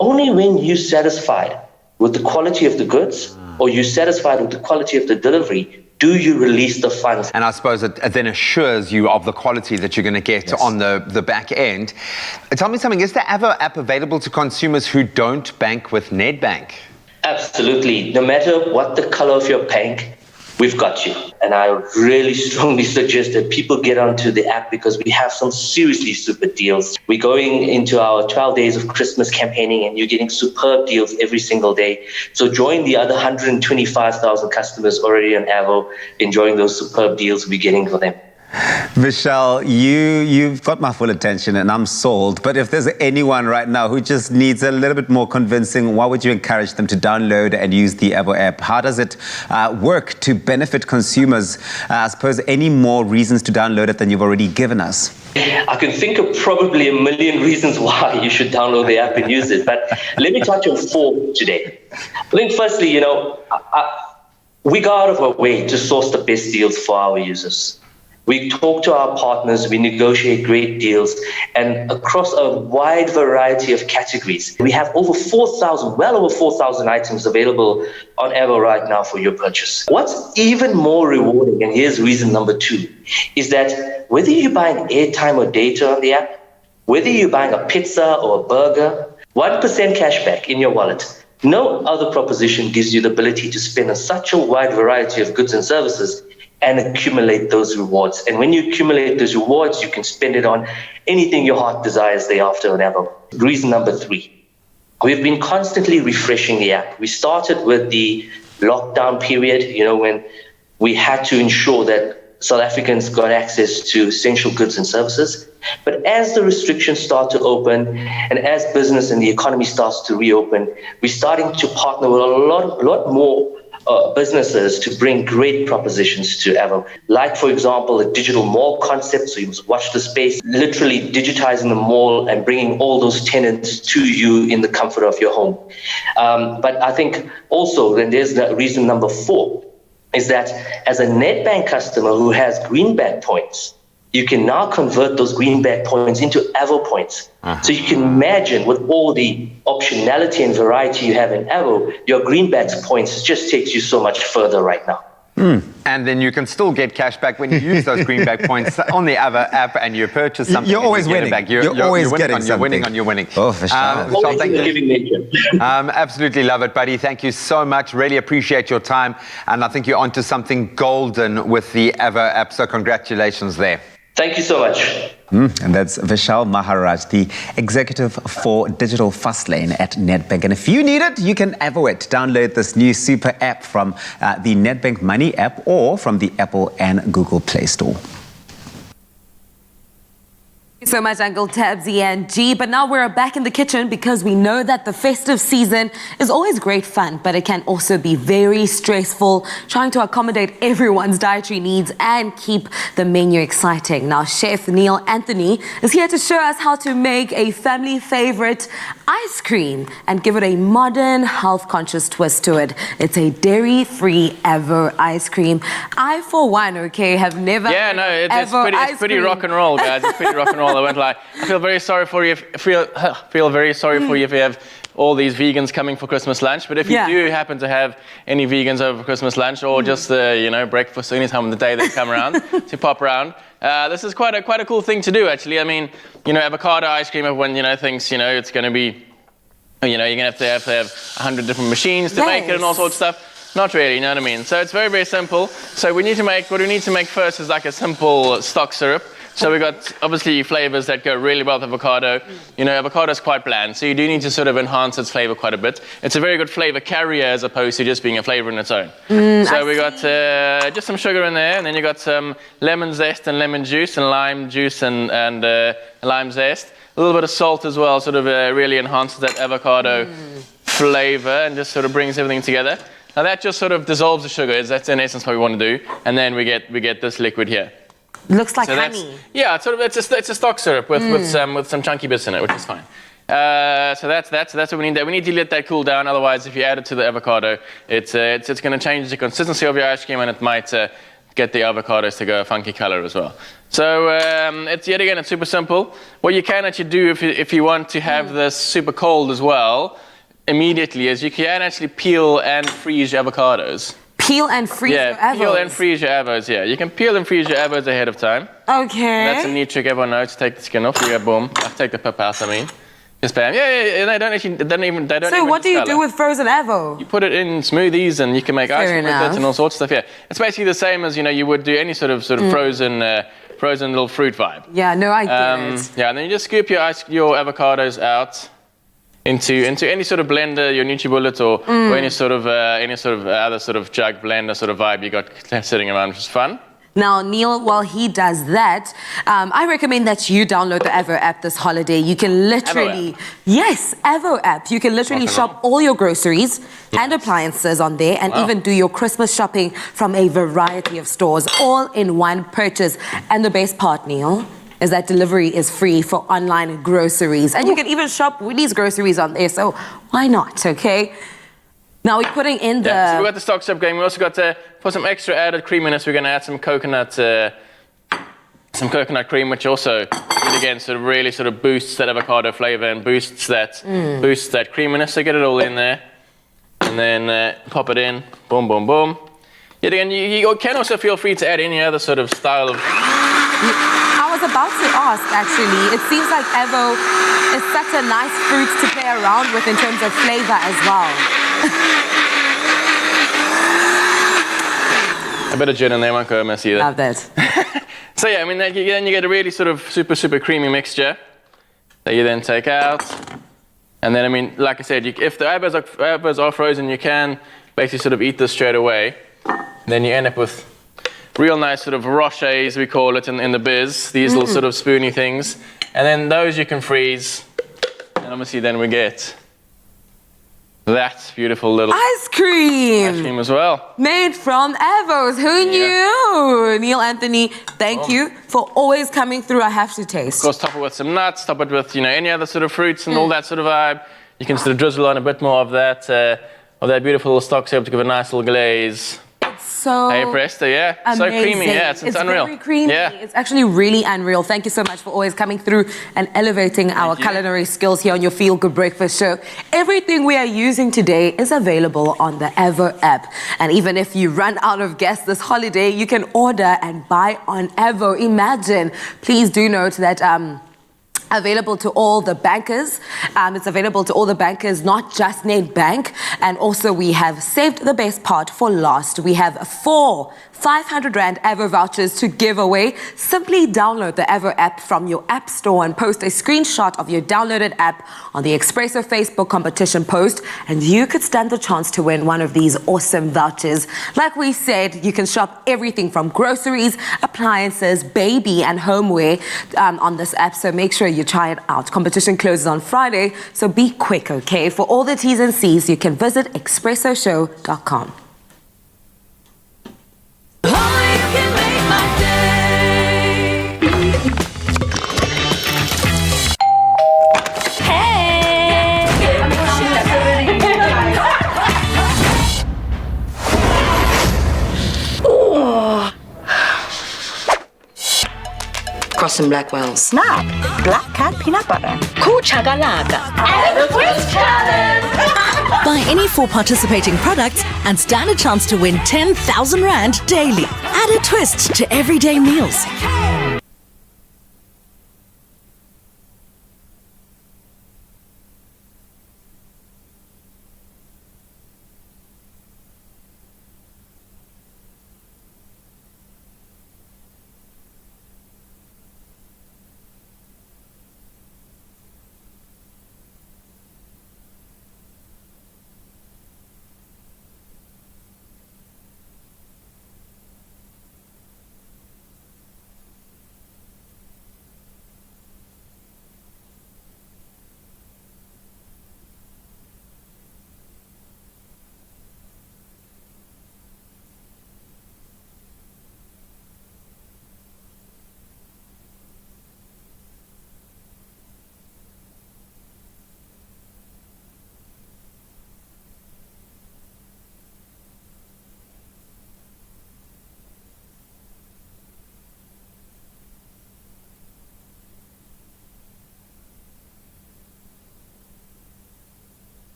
S14: only when you're satisfied with the quality of the goods or you're satisfied with the quality of the delivery do you release the funds.
S2: And I suppose it then assures you of the quality that you're going to get on the back end. Tell me something, is the Avo app available to consumers who don't bank with Nedbank?
S14: Absolutely. No matter what the color of your bank, we've got you. And I really strongly suggest that people get onto the app because we have some seriously super deals. We're going into our 12 days of Christmas campaigning and you're getting superb deals every single day. So join the other 125,000 customers already on Avo, enjoying those superb deals we're getting for them.
S13: Vishal, you've got my full attention and I'm sold. But if there's anyone right now who just needs a little bit more convincing, why would you encourage them to download and use the Avo app? How does it work to benefit consumers? I suppose any more reasons to download it than you've already given us?
S14: I can think of probably a million reasons why you should download the app and use it. But let me touch on 4 today. I think firstly, we go out of our way to source the best deals for our users. We talk to our partners, we negotiate great deals, and across a wide variety of categories. We have well over 4,000 items available on Avo right now for your purchase. What's even more rewarding, and here's reason number 2, is that whether you're buying airtime or data on the app, whether you're buying a pizza or a burger, 1% cashback in your wallet. No other proposition gives you the ability to spend on such a wide variety of goods and services and accumulate those rewards. And when you accumulate those rewards, you can spend it on anything your heart desires thereafter on Avo. Reason number 3, we've been constantly refreshing the app. We started with the lockdown period, when we had to ensure that South Africans got access to essential goods and services. But as the restrictions start to open and as business and the economy starts to reopen, we're starting to partner with a lot more businesses to bring great propositions to Avo. Like, for example, a digital mall concept. So you must watch the space, literally digitizing the mall and bringing all those tenants to you in the comfort of your home. But I think also, then there's the reason number 4, is that as a Nedbank customer who has greenback points, you can now convert those greenback points into Avo points. So you can imagine with all the optionality and variety you have in Avo, your greenbacks points just takes you so much further right now.
S2: And then you can still get cash back when you use those greenback points on the Avo app and you purchase something.
S13: You're always winning.
S2: You're
S13: always getting something.
S2: You're winning.
S13: Oh, for sure.
S14: Always in the giving nature.
S2: Absolutely love it, buddy. Thank you so much. Really appreciate your time. And I think you're onto something golden with the Avo app. So congratulations there.
S14: Thank you so much.
S13: And that's Vishal Maharaj, the executive for Digital Fastlane at Nedbank. And if you need it, you can Avo it. Download this new super app from the Nedbank Money app or from the Apple and Google Play Store.
S4: So much, Uncle Tabsy and G. But now we're back in the kitchen because we know that the festive season is always great fun, but it can also be very stressful trying to accommodate everyone's dietary needs and keep the menu exciting. Now, Chef Neil Anthony is here to show us how to make a family favorite ice cream and give it a modern, health-conscious twist to it. It's a dairy-free Avo ice cream. I, for one, have never
S15: it's pretty rock and roll, guys. It's pretty rock and roll. I won't lie. I feel very sorry for you. Feel very sorry for you if you have all these vegans coming for Christmas lunch. But if you do happen to have any vegans over for Christmas lunch or just breakfast, any time of the day they come around to pop around, this is quite a cool thing to do. Actually, I mean, avocado ice cream. Everyone thinks it's going to be, you're going to have 100 different machines to make it and all sorts of stuff. Not really, you know what I mean? So it's very, very simple. So what we need to make first is like a simple stock syrup. So we got obviously flavors that go really well with avocado. Avocado is quite bland, so you do need to sort of enhance its flavor quite a bit. It's a very good flavor carrier as opposed to just being a flavor in its own. So we got just some sugar in there, and then you got some lemon zest and lemon juice and lime juice and lime zest. A little bit of salt as well, sort of really enhances that avocado flavor and just sort of brings everything together. Now that just sort of dissolves the sugar. That's in essence what we want to do, and then we get this liquid here.
S4: Looks like honey.
S15: Yeah, it's a stock syrup with some chunky bits in it, which is fine. So that's what we need there. We need to let that cool down. Otherwise, if you add it to the avocado, it's going to change the consistency of your ice cream, and it might get the avocados to go a funky color as well. So it's super simple. What you can actually do if you want to have this super cold as well, immediately, is you can actually peel and freeze your avocados.
S4: Peel and freeze your avos?
S15: Peel and freeze your avos, yeah. You can peel and freeze your avos ahead of time.
S4: Okay.
S15: That's a neat trick everyone knows. Take the skin off. You go boom. Take the pip out, Just bam. Yeah. They don't even
S4: So what do you do with frozen avo?
S15: You put it in smoothies and you can make ice cream with it and all sorts of stuff, yeah. It's basically the same as, you would do any sort of frozen little fruit vibe.
S4: Yeah, no, I get it.
S15: Yeah, and then you just scoop your avocados out into any sort of blender, your NutriBullet or any sort of other sort of jug blender sort of vibe you got sitting around, which is fun.
S4: Now, Neil, while he does that, I recommend that you download the Avo app this holiday. You can literally, Avo app. You can literally shop all your groceries and appliances on there, and even do your Christmas shopping from a variety of stores, all in one purchase. And the best part, Neil, is that delivery is free for online groceries. And you can even shop with these groceries on there, so why not, okay? Now we're putting in the...
S15: Yeah, so we got the stock syrup going. We also got, for some extra added creaminess, we're going to add some coconut cream, which also, again, really boosts that avocado flavor and boosts that creaminess. So get it all in there, and then pop it in. Boom, boom, boom. Yet again, you can also feel free to add any other sort of style of...
S4: I was about to ask, actually. It seems like Avo is such a nice fruit to play around with in terms of flavor as well.
S15: A bit of gin in there won't go amiss either.
S4: Love that.
S15: So yeah, I mean, then you get a really sort of super, super creamy mixture that you then take out. And then, I mean, like I said, if the avos are frozen, you can basically sort of eat this straight away. Then you end up with real nice sort of rochers, we call it in the biz, these little sort of spoony things. And then those you can freeze. And obviously then we get that beautiful little
S4: ice cream
S15: as well.
S4: Made from Avos. Who knew? Neil Anthony, thank you for always coming through. I have to taste.
S15: Of course, top it with some nuts, top it with any other sort of fruits and all that sort of vibe. You can sort of drizzle on a bit more of that beautiful little stock syrup to give a nice little glaze.
S4: So
S15: hey presto, yeah.
S4: Amazing.
S15: So creamy, yeah, it's unreal.
S4: Very creamy.
S15: Yeah.
S4: It's actually really unreal. Thank you so much for always coming through and elevating our culinary skills here on your Feel Good Breakfast show. Everything we are using today is available on the Avo app. And even if you run out of gas this holiday, you can order and buy on Avo. Imagine. Please do note that available to all the bankers. It's available to all the bankers, not just Nedbank. And also we have saved the best part for last. We have 4 500 Rand Avo vouchers to give away. Simply download the Avo app from your app store and post a screenshot of your downloaded app on the Expresso Facebook competition post, and you could stand the chance to win one of these awesome vouchers. Like we said, you can shop everything from groceries, appliances, baby and homeware on this app, so make sure you try it out. Competition closes on Friday, so be quick, okay? For all the T's and C's, you can visit expressoshow.com.
S16: Cross and Blackwell. Snap. Black cat peanut butter. Cool chagalaga. And the twist challenge.
S17: Buy any 4 participating products and stand a chance to win 10,000 Rand daily. Add a twist to everyday meals.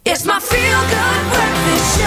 S1: It's my feel-good breakfast show.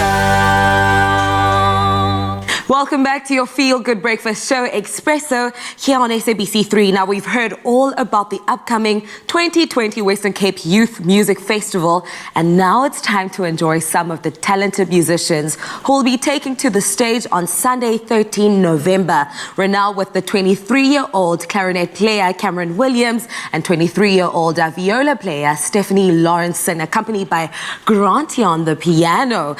S4: Welcome back to your Feel Good Breakfast Show, Expresso, here on SABC3. Now, we've heard all about the upcoming 2020 Western Cape Youth Music Festival, and now it's time to enjoy some of the talented musicians who will be taking to the stage on Sunday, 13 November. We're now with the 23-year-old clarinet player Cameron Williams and 23-year-old viola player Stephanie Lawrenson, accompanied by Granty on the piano.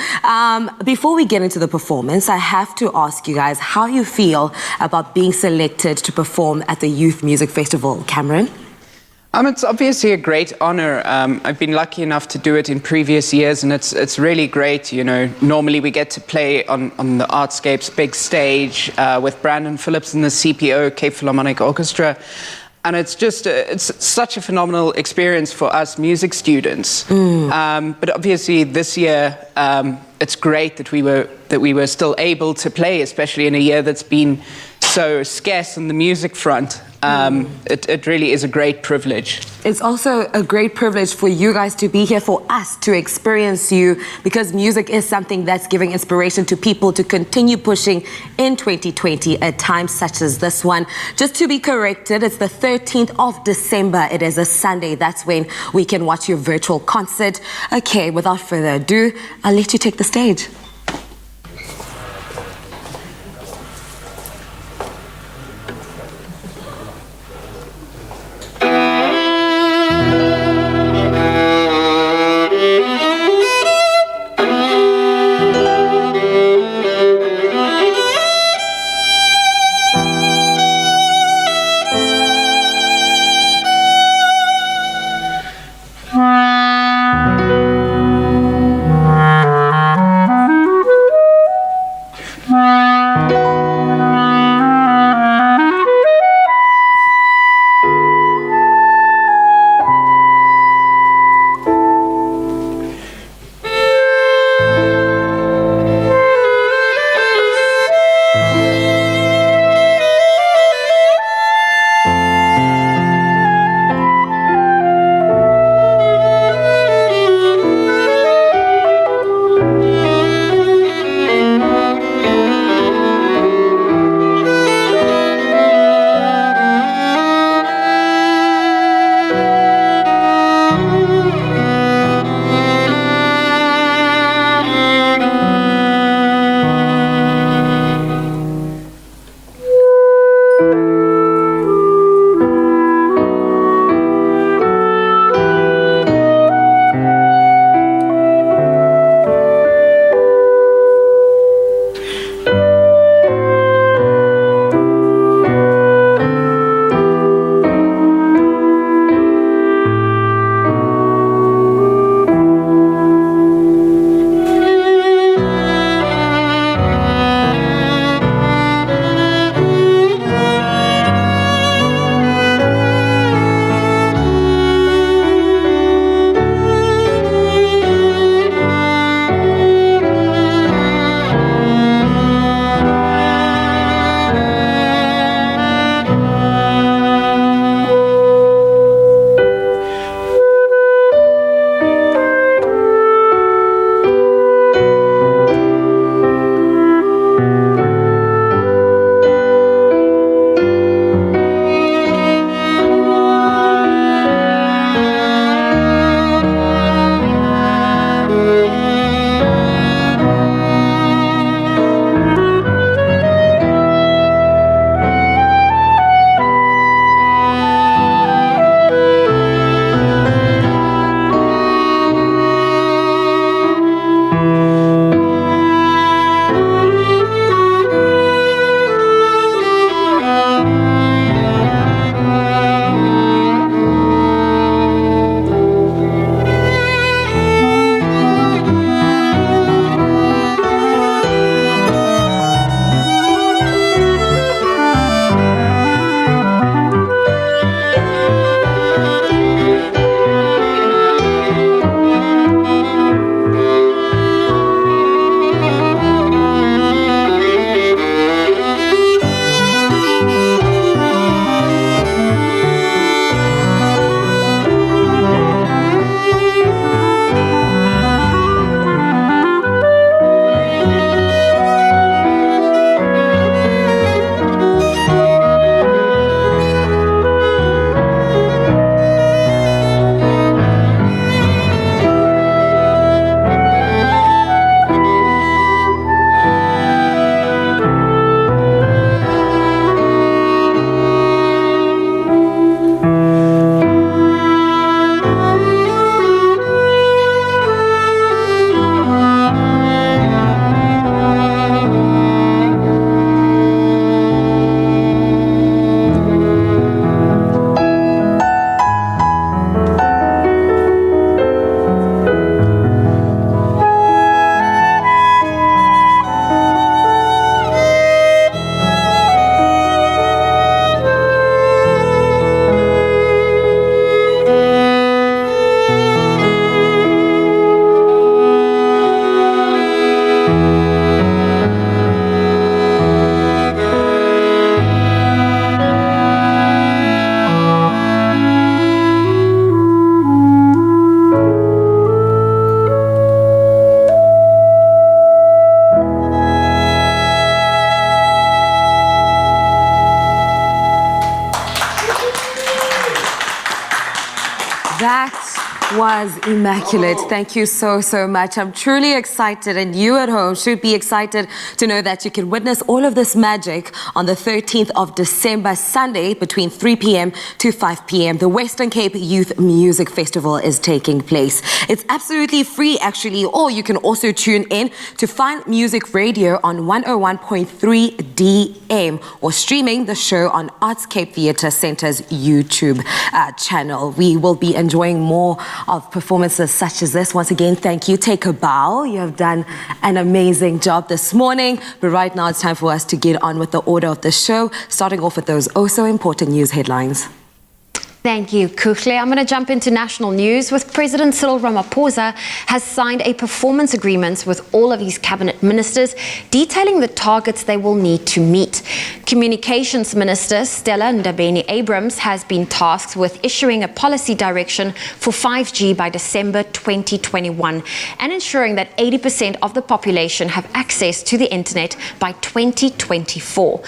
S4: Before we get into the performance, I have to ask you guys how you feel about being selected to perform at the Youth Music Festival. Cameron?
S18: It's obviously a great honor. I've been lucky enough to do it in previous years, and it's really great. You know, normally we get to play on the Artscape's big stage with Brandon Phillips and the CPO, Cape Philharmonic Orchestra. And it's just, it's such a phenomenal experience for us music students. But obviously this year, it's great that we were still able to play, especially in a year that's been so scarce on the music front. It really is a great privilege.
S4: It's also a great privilege for you guys to be here, for us to experience you, because music is something that's giving inspiration to people to continue pushing in 2020 at times such as this one. Just to be corrected, it's the 13th of December. It is a Sunday. That's when we can watch your virtual concert. Okay, without further ado, I'll let you take the stage. That was immaculate. Thank you so, so much. I'm truly excited, and you at home should be excited to know that you can witness all of this magic on the 13th of December, Sunday, between 3 p.m. to 5 p.m. The Western Cape Youth Music Festival is taking place. It's absolutely free, actually, or you can also tune in to Fine Music Radio on 101.3 DM or streaming the show on Artscape Theatre Centre's YouTube channel. We will be enjoying more of performances such as this. Once again, thank you. Take a bow. You have done an amazing job this morning. But right now it's time for us to get on with the order of the show, starting off with those oh so important news headlines.
S3: Thank you, Kuhle. I'm going to jump into national news with President Cyril Ramaphosa has signed a performance agreement with all of his cabinet ministers detailing the targets they will need to meet. Communications Minister Stella Ndabeni-Abrahams has been tasked with issuing a policy direction for 5G by December 2021 and ensuring that 80% of the population have access to the internet by 2024.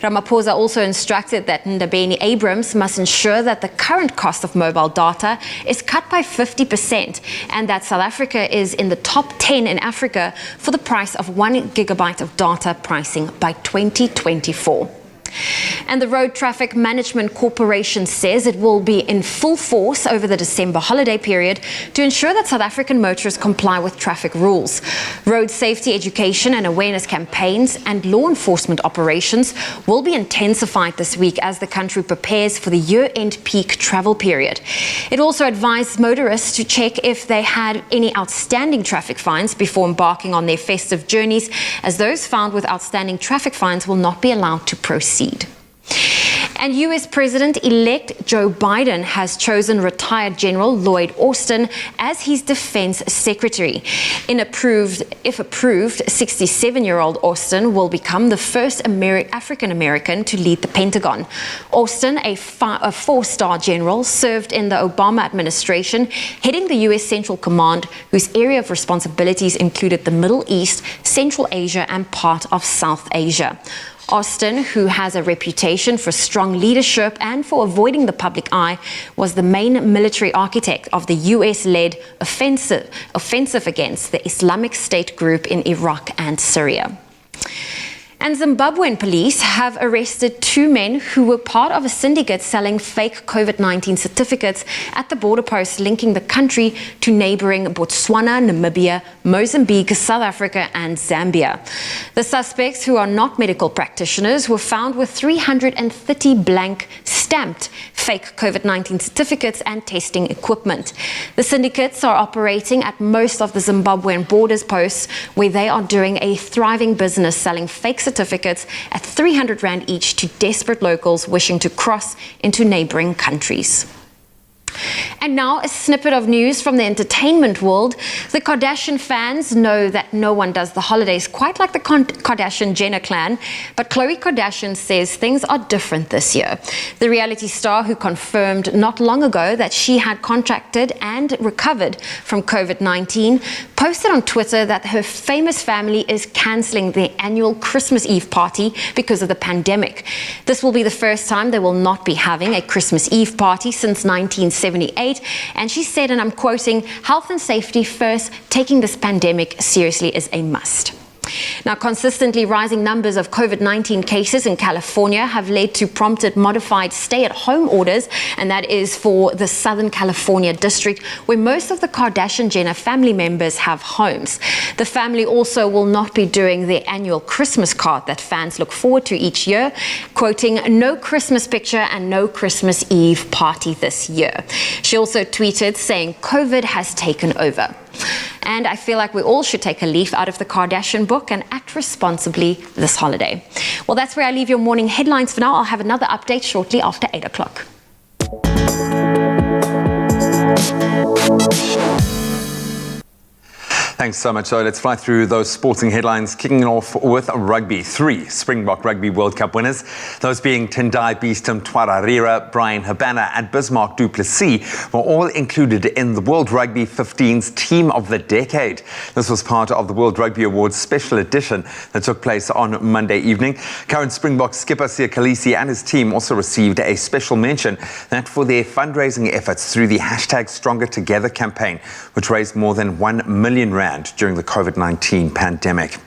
S3: Ramaphosa also instructed that Ndabeni-Abrahams must ensure that the current cost of mobile data is cut by 50% and that South Africa is in the top 10 in Africa for the price of 1 gigabyte of data pricing by 2024. And the Road Traffic Management Corporation says it will be in full force over the December holiday period to ensure that South African motorists comply with traffic rules. Road safety education and awareness campaigns and law enforcement operations will be intensified this week as the country prepares for the year-end peak travel period. It also advised motorists to check if they had any outstanding traffic fines before embarking on their festive journeys, as those found with outstanding traffic fines will not be allowed to proceed. And U.S. President-elect Joe Biden has chosen retired General Lloyd Austin as his defense secretary. If approved, 67-year-old Austin will become the first African-American to lead the Pentagon. Austin, a four-star general, served in the Obama administration, heading the U.S. Central Command, whose area of responsibilities included the Middle East, Central Asia, and part of South Asia. Austin, who has a reputation for strong leadership and for avoiding the public eye, was the main military architect of the US-led offensive against the Islamic State group in Iraq and Syria. And Zimbabwean police have arrested 2 men who were part of a syndicate selling fake COVID-19 certificates at the border post linking the country to neighboring Botswana, Namibia, Mozambique, South Africa, and Zambia. The suspects, who are not medical practitioners, were found with 330 blank stamped fake COVID-19 certificates and testing equipment. The syndicates are operating at most of the Zimbabwean borders posts, where they are doing a thriving business selling fake certificates at 300 Rand each to desperate locals wishing to cross into neighboring countries. And now a snippet of news from the entertainment world. The Kardashian fans know that no one does the holidays quite like the Kardashian-Jenner clan, but Khloe Kardashian says things are different this year. The reality star, who confirmed not long ago that she had contracted and recovered from COVID-19, posted on Twitter that her famous family is cancelling their annual Christmas Eve party because of the pandemic. This will be the first time they will not be having a Christmas Eve party since 1978, and she said, and I'm quoting, "Health and safety first, taking this pandemic seriously is a must." Now, consistently rising numbers of COVID-19 cases in California have led to prompted modified stay-at-home orders, and that is for the Southern California district, where most of the Kardashian-Jenner family members have homes. The family also will not be doing their annual Christmas card that fans look forward to each year, quoting, "No Christmas picture and no Christmas Eve party this year." She also tweeted saying, "COVID has taken over." And I feel like we all should take a leaf out of the Kardashian book and act responsibly this holiday. Well, that's where I leave your morning headlines for now. I'll have another update shortly after 8 o'clock.
S2: Thanks so much. So let's fly through those sporting headlines, kicking off with rugby. 3 Springbok Rugby World Cup winners, those being Tendai Beeston Twararira, Brian Habana and Bismarck du Plessis, were all included in the World Rugby 15's Team of the Decade. This was part of the World Rugby Awards special edition that took place on Monday evening. Current Springbok skipper Siya Kolisi and his team also received a special mention that for their fundraising efforts through the #StrongerTogether campaign, which raised more than R1 million during the COVID-19 pandemic.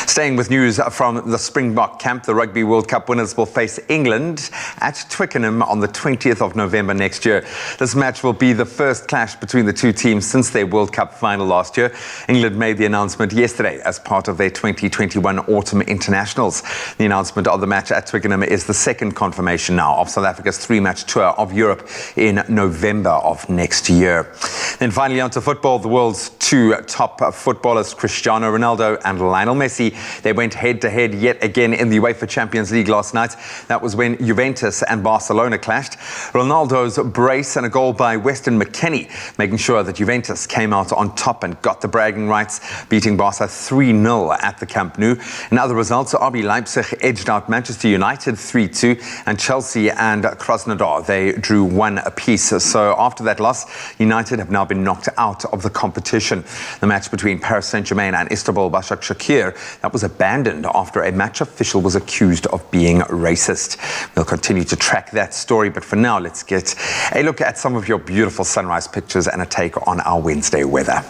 S2: Staying with news from the Springbok camp, the Rugby World Cup winners will face England at Twickenham on the 20th of November next year. This match will be the first clash between the two teams since their World Cup final last year. England made the announcement yesterday as part of their 2021 Autumn Internationals. The announcement of the match at Twickenham is the second confirmation now of South Africa's 3-match tour of Europe in November of next year. Then finally onto football, the world's 2 top footballers, Cristiano Ronaldo and Lionel Messi, they went head-to-head yet again in the UEFA Champions League last night. That was when Juventus and Barcelona clashed. Ronaldo's brace and a goal by Weston McKennie, making sure that Juventus came out on top and got the bragging rights, beating Barca 3-0 at the Camp Nou. In other results, RB Leipzig edged out Manchester United 3-2, and Chelsea and Krasnodar, they drew 1 apiece. So after that loss, United have now been knocked out of the competition. The match between Paris Saint-Germain and Istanbul Başakşehir, that was abandoned after a match official was accused of being racist. We'll continue to track that story, but for now, let's get a look at some of your beautiful sunrise pictures and a take on our Wednesday weather.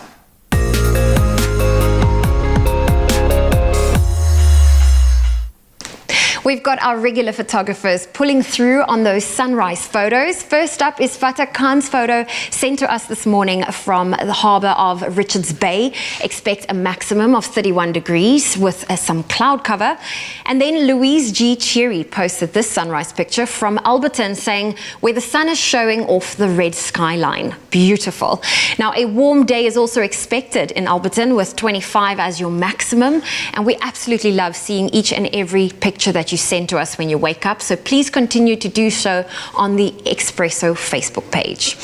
S3: We've got our regular photographers pulling through on those sunrise photos. First up is Fatah Khan's photo sent to us this morning from the harbour of Richards Bay. Expect a maximum of 31 degrees with some cloud cover. And then Louise G. Cherry posted this sunrise picture from Alberton saying, where the sun is showing off the red skyline. Beautiful. Now, a warm day is also expected in Alberton with 25 as your maximum. And we absolutely love seeing each and every picture that you send to us when you wake up, so please continue to do so on the Expresso Facebook page.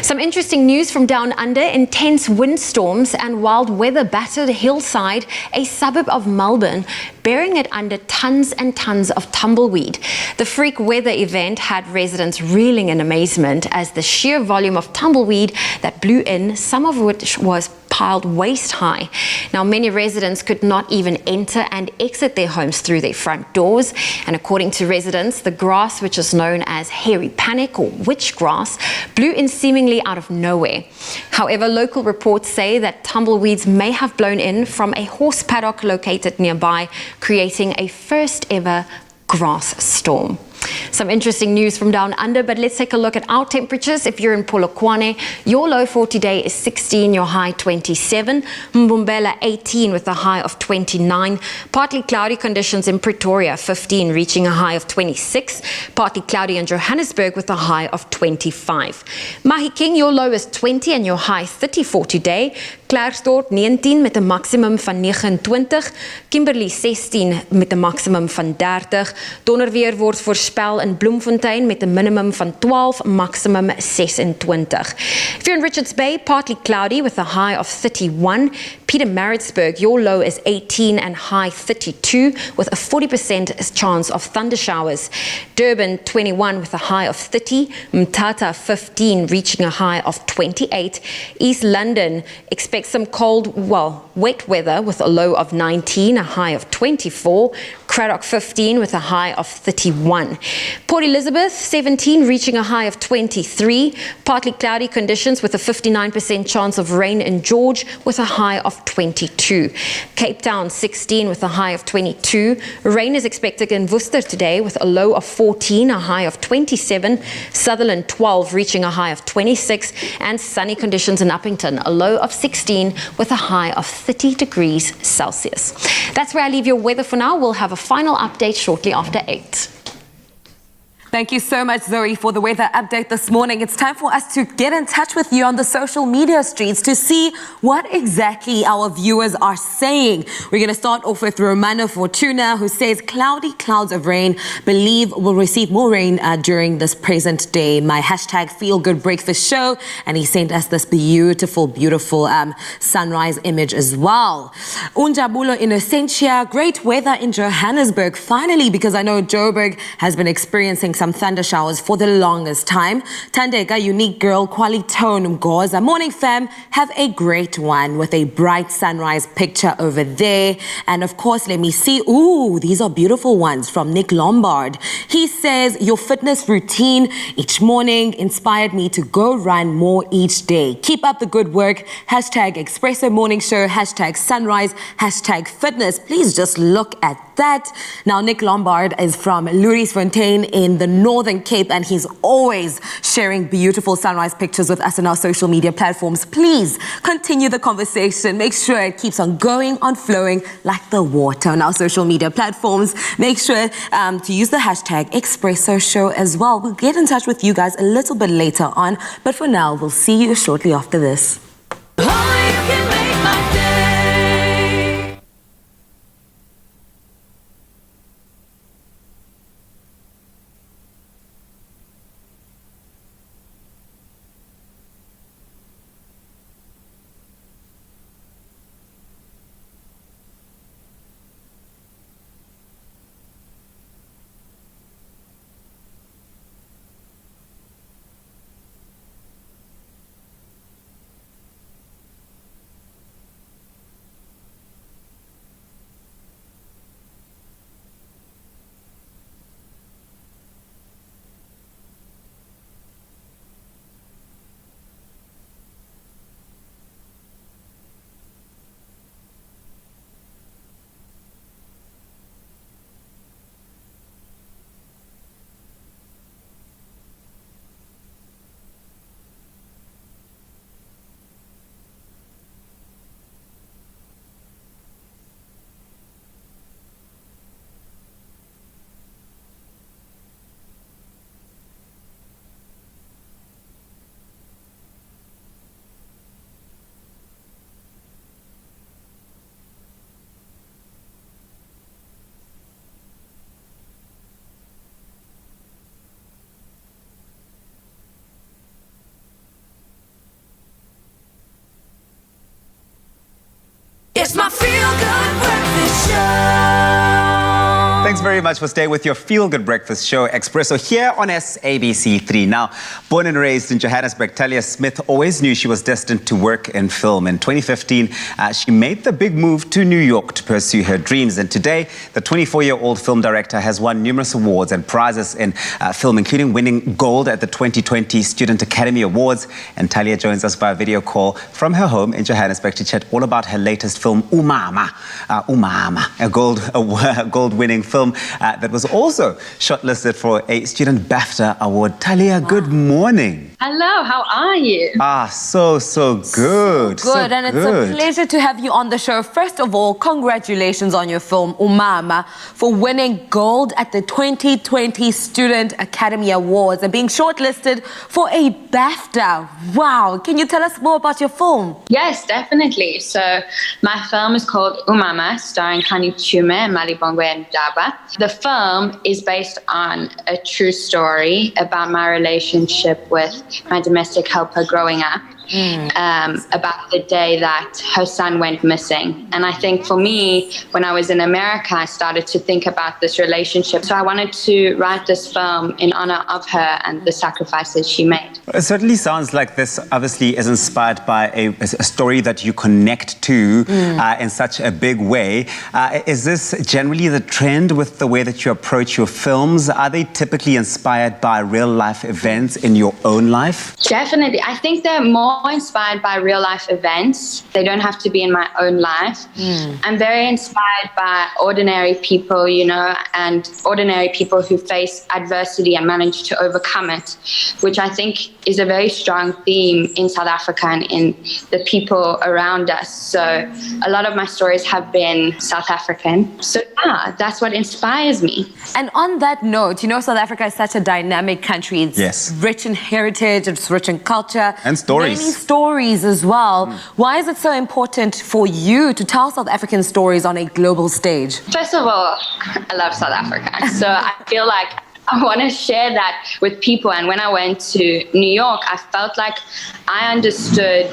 S3: Some interesting news from down under. Intense windstorms and wild weather battered Hillside, a suburb of Melbourne, burying it under tons and tons of tumbleweed. The freak weather event had residents reeling in amazement as the sheer volume of tumbleweed that blew in, some of which was piled waist high. Now, many residents could not even enter and exit their homes through their front doors. And according to residents, the grass, which is known as hairy panic or witch grass, blew in seemingly out of nowhere. However, local reports say that tumbleweeds may have blown in from a horse paddock located nearby, creating a first ever grass storm. Some interesting news from down under, but let's take a look at our temperatures. If you're in Polokwane, your low for today is 16, your high 27. Mbombela 18 with a high of 29. Partly cloudy conditions in Pretoria, 15 reaching a high of 26. Partly cloudy in Johannesburg with a high of 25. Mahikeng, your low is 20 and your high 34 today. Klerksdorp 19 met 'n maximum van 29. Kimberley 16 met 'n maximum van 30. Donderweer word voorspel in Bloemfontein met 'n minimum van 12, maximum 26. If you're in Richards Bay, partly cloudy with a high of 31. Pietermaritzburg, your low is 18 and high 32 with a 40% chance of thunder showers. Durban 21 with a high of 30. Mthatha 15 reaching a high of 28. East London expects some cold, wet weather with a low of 19, a high of 24. Cradock 15 with a high of 31. Port Elizabeth 17 reaching a high of 23. Partly cloudy conditions with a 59% chance of rain in George with a high of 22. Cape Town 16 with a high of 22. Rain is expected in Worcester today with a low of 14, a high of 27. Sutherland 12 reaching a high of 26. And sunny conditions in Uppington, a low of 16 with a high of 30 degrees Celsius. That's where I leave your weather for now. We'll have a final update shortly after 8.
S4: Thank you so much, Zoe, for the weather update this morning. It's time for us to get in touch with you on the social media streets to see what exactly our viewers are saying. We're going to start off with Romano Fortuna, who says, cloudy clouds of rain, believe we'll receive more rain during this present day. My hashtag feel good breakfast show. And he sent us this beautiful, beautiful sunrise image as well. Unjabulo Innocentia, great weather in Johannesburg. Finally, because I know Joburg has been experiencing some thunder showers for the longest time. Tandeka, unique girl, Kwali Tone Goza. Morning fam, have a great one with a bright sunrise picture over there. And of course, let me see. Ooh, these are beautiful ones from Nick Lombard. He says, your fitness routine each morning inspired me to go run more each day. Keep up the good work. Hashtag Expresso Morning Show, hashtag sunrise, hashtag fitness. Please just look at that. Now, Nick Lombard is from Louisfontein in the Northern Cape, and he's always sharing beautiful sunrise pictures with us on our social media platforms. Please continue the conversation. Make sure it keeps on going, on flowing like the water on our social media platforms. Make sure to use the hashtag Expresso Show as well. We'll get in touch with you guys a little bit later on, but for now, we'll see you shortly after this.
S1: It's my feel-good breakfast show.
S13: Thanks very much for staying with your feel-good breakfast show, Expresso, here on SABC3. Now, born and raised in Johannesburg, Talia Smith always knew she was destined to work in film. In 2015, she made the big move to New York to pursue her dreams. And today, the 24-year-old film director has won numerous awards and prizes in film, including winning gold at the 2020 Student Academy Awards. And Talia joins us via video call from her home in Johannesburg to chat all about her latest film, Umama, a gold-winning film that was also shortlisted for a Student BAFTA Award. Talia, good morning.
S19: Hello, how are you?
S13: So good.
S4: So good, and it's a pleasure to have you on the show. First of all, congratulations on your film, Umama, for winning gold at the 2020 Student Academy Awards and being shortlisted for a BAFTA. Wow, can you tell us more about your film?
S19: Yes, definitely. So my film is called Umama, starring Kani Chume, Malibongwe and Daba. The film is based on a true story about my relationship with my domestic helper growing up. About the day that her son went missing. And I think for me, when I was in America, I started to think about this relationship. So I wanted to write this film in honor of her and the sacrifices she made.
S13: It certainly sounds like this obviously is inspired by a story that you connect to in such a big way. Is this generally the trend with the way that you approach your films? Are they typically inspired by real life events in your own life?
S19: Definitely. I think they're more more inspired by real life events. They don't have to be in my own life. I'm very inspired by ordinary people, you know, and ordinary people who face adversity and manage to overcome it, which I think is a very strong theme in South Africa and in the people around us. So a lot of my stories have been South African. So yeah, that's what inspires me.
S4: And on that note, you know, South Africa is such a dynamic country. It's rich in heritage, it's rich in culture.
S13: And stories.
S4: Many stories as well. Why is it so important for you to tell South African stories on a global stage?
S19: First of all, I love South Africa. So I feel like I want to share that with people. And when I went to New York, I felt like I understood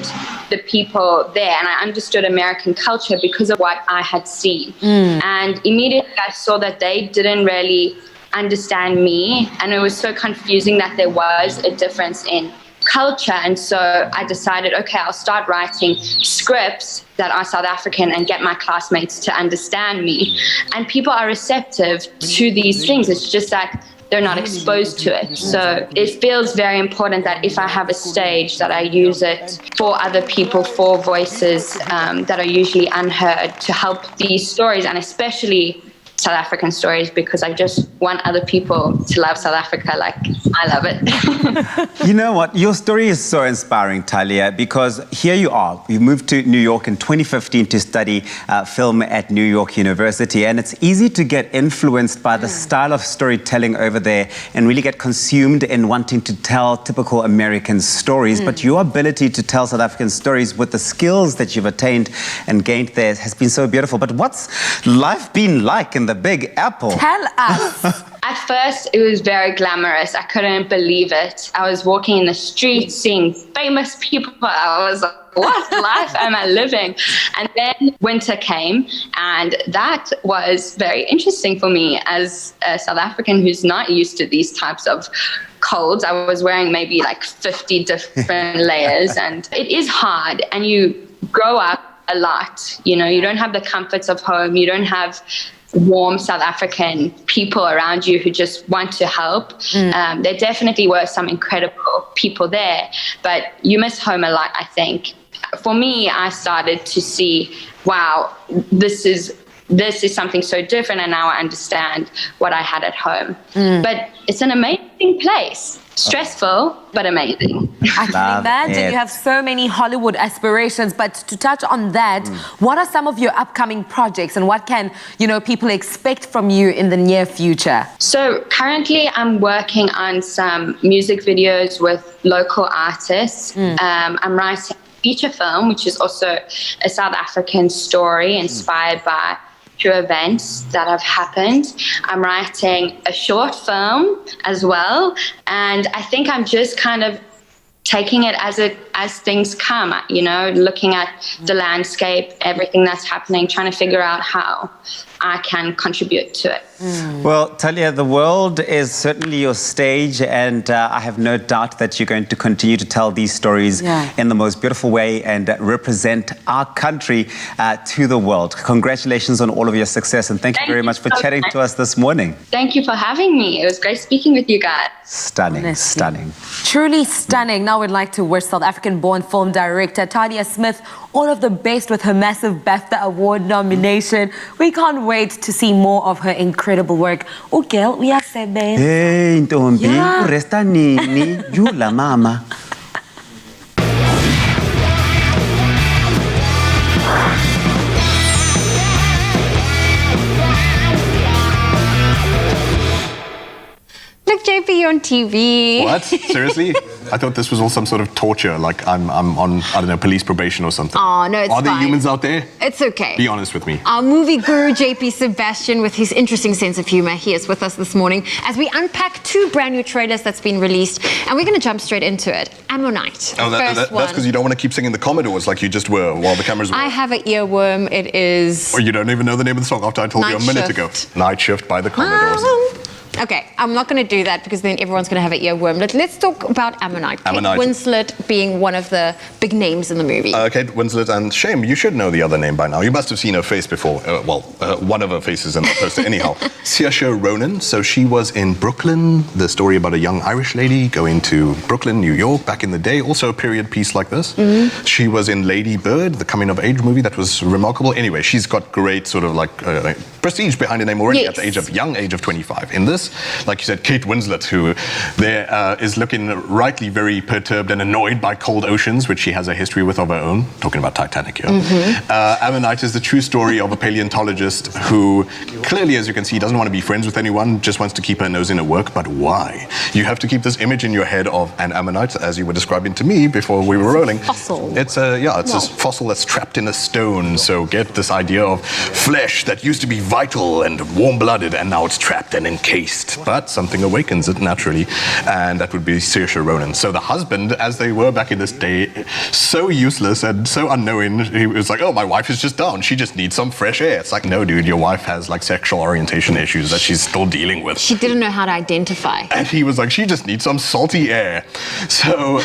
S19: the people there and I understood American culture because of what I had seen. And immediately I saw that they didn't really understand me. And it was so confusing that there was a difference in culture. And so I decided, okay, I'll start writing scripts that are South African and get my classmates to understand me. And people are receptive to these things. It's just that they're not exposed to it. So it feels very important that if I have a stage, that I use it for other people, for voices that are usually unheard, to help these stories, and especially South African stories, because I just want other people to love South Africa like I love it.
S13: You know what? Your story is so inspiring, Talia, because here you are. You moved to New York in 2015 to study film at New York University, and it's easy to get influenced by the style of storytelling over there and really get consumed in wanting to tell typical American stories. But your ability to tell South African stories with the skills that you've attained and gained there has been so beautiful. But what's life been like in the Big Apple?
S4: Tell us.
S19: At first, it was very glamorous. I couldn't believe it. I was walking in the streets, seeing famous people. I was like, what life am I living? And then winter came, and that was very interesting for me as a South African who's not used to these types of colds. I was wearing maybe like 50 different layers, and it is hard, and you grow up a lot. You know, you don't have the comforts of home. You don't have warm South African people around you who just want to help. There definitely were some incredible people there, but you miss home a lot, I think. For me, I started to see, wow, this is something so different, and now I understand what I had at home. But it's an amazing place. Stressful, but amazing.
S4: I can imagine you have so many Hollywood aspirations, but to touch on that, what are some of your upcoming projects and what can, you know, people expect from you in the near future?
S19: So currently I'm working on some music videos with local artists. I'm writing a feature film, which is also a South African story inspired by true events that have happened. I'm writing a short film as well, and I think I'm just kind of taking it as things come, you know, looking at the landscape, everything that's happening, trying to figure out how I can contribute to it.
S13: Well, Talia, the world is certainly your stage, and I have no doubt that you're going to continue to tell these stories in the most beautiful way and represent our country to the world. Congratulations on all of your success, and thank you very much for chatting to us this morning.
S19: Thank you for having me. It was great speaking with you guys.
S13: Stunning, honestly. Stunning.
S4: Truly stunning. Now we'd like to wish South African-born film director Talia Smith all of the best with her massive BAFTA Award nomination. We can't wait to see more of her incredible work. Oh, girl, we are seven.
S13: Hey, Ntombi, resta nini, yula mama.
S3: Look, JP, you're on TV.
S20: What? Seriously? I thought this was all some sort of torture, like I'm on, I don't know, police probation or something.
S3: Oh, no, it's
S20: Are there
S3: fine.
S20: humans out there?
S3: It's okay.
S20: Be honest with me.
S3: Our movie guru, JP Sebastian, with his interesting sense of humor, he is with us this morning as we unpack 2 brand new trailers that's been released, and we're going to jump straight into it. Ammonite.
S20: Oh, that's because you don't want to keep singing the Commodores like you just were while the cameras were
S3: I
S20: off.
S3: have an earworm. It is...
S20: Or you don't even know the name of the song after I told you a minute ago. Night Shift by the Commodores.
S3: Okay, I'm not going to do that because then everyone's going to have an earworm. Let's talk about Ammonite.
S20: Ammonite.
S3: Kate Winslet being one of the big names in the movie.
S20: Kate Winslet, and shame, you should know the other name by now. You must have seen her face before. One of her faces in the poster. Anyhow, Saoirse Ronan. So she was in Brooklyn, the story about a young Irish lady going to Brooklyn, New York, back in the day. Also a period piece like this.
S3: Mm-hmm.
S20: She was in Lady Bird, the coming-of-age movie that was remarkable. Anyway, she's got great sort of like prestige behind her name already at the young age of 25. In this, like you said, Kate Winslet, who there is looking rightly very perturbed and annoyed by cold oceans, which she has a history with of her own. Talking about Titanic here.
S3: Mm-hmm.
S20: Ammonite is the true story of a paleontologist who clearly, as you can see, doesn't want to be friends with anyone, just wants to keep her nose in her work. But why? You have to keep this image in your head of an ammonite, as you were describing to me before we were rolling.
S3: Fossil.
S20: It's a fossil that's trapped in a stone. So get this idea of flesh that used to be vital and warm-blooded, and now it's trapped and encased. But something awakens it naturally, and that would be Saoirse Ronan. So the husband, as they were back in this day, so useless and so unknowing, he was like, oh, my wife is just down. She just needs some fresh air. It's like, no, dude, your wife has like sexual orientation issues that she's still dealing with.
S3: She didn't know how to identify.
S20: And he was like, she just needs some salty air. So,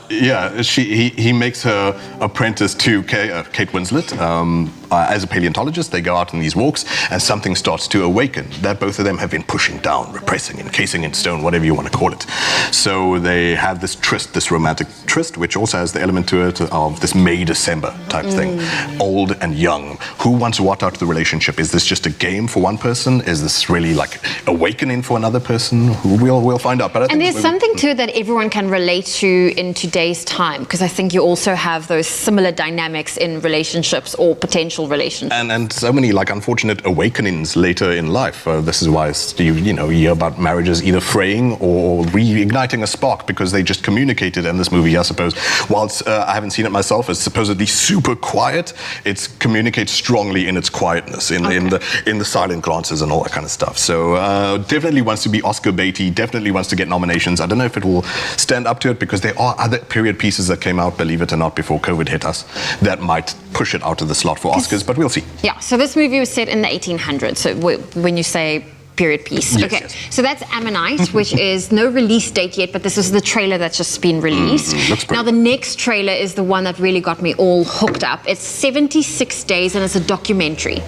S20: he makes her apprentice to Kate Winslet. As a paleontologist, they go out on these walks, and something starts to awaken that both of them have been pushing down, repressing, encasing in stone, whatever you want to call it. So they have this tryst, this romantic tryst, which also has the element to it of this May December type thing, old and young. Who wants what out of the relationship? Is this just a game for one person? Is this really like awakening for another person? We'll find out. But I think
S3: there's something to it that everyone can relate to in today's time, because I think you also have those similar dynamics in relationships or potential relationships.
S20: And so many like unfortunate awakenings later in life. This is why you hear about marriages either fraying or reigniting a spark because they just communicated. And this movie, I suppose, whilst I haven't seen it myself, it's supposedly super quiet. It communicates strongly in its quietness, in the silent glances and all that kind of stuff. So definitely wants to be Oscar baity. Definitely wants to get nominations. I don't know if it will stand up to it because there are other period pieces that came out, believe it or not, before COVID hit us that might push it out of the slot for Oscars, but we'll see.
S3: Yeah, so this movie was set in the 1800s. So when you say period piece.
S20: Yes,
S3: okay,
S20: yes.
S3: so that's Ammonite, which is no release date yet, but this is the trailer that's just been released. Now the next trailer is the one that really got me all hooked up. It's 76 days and it's a documentary.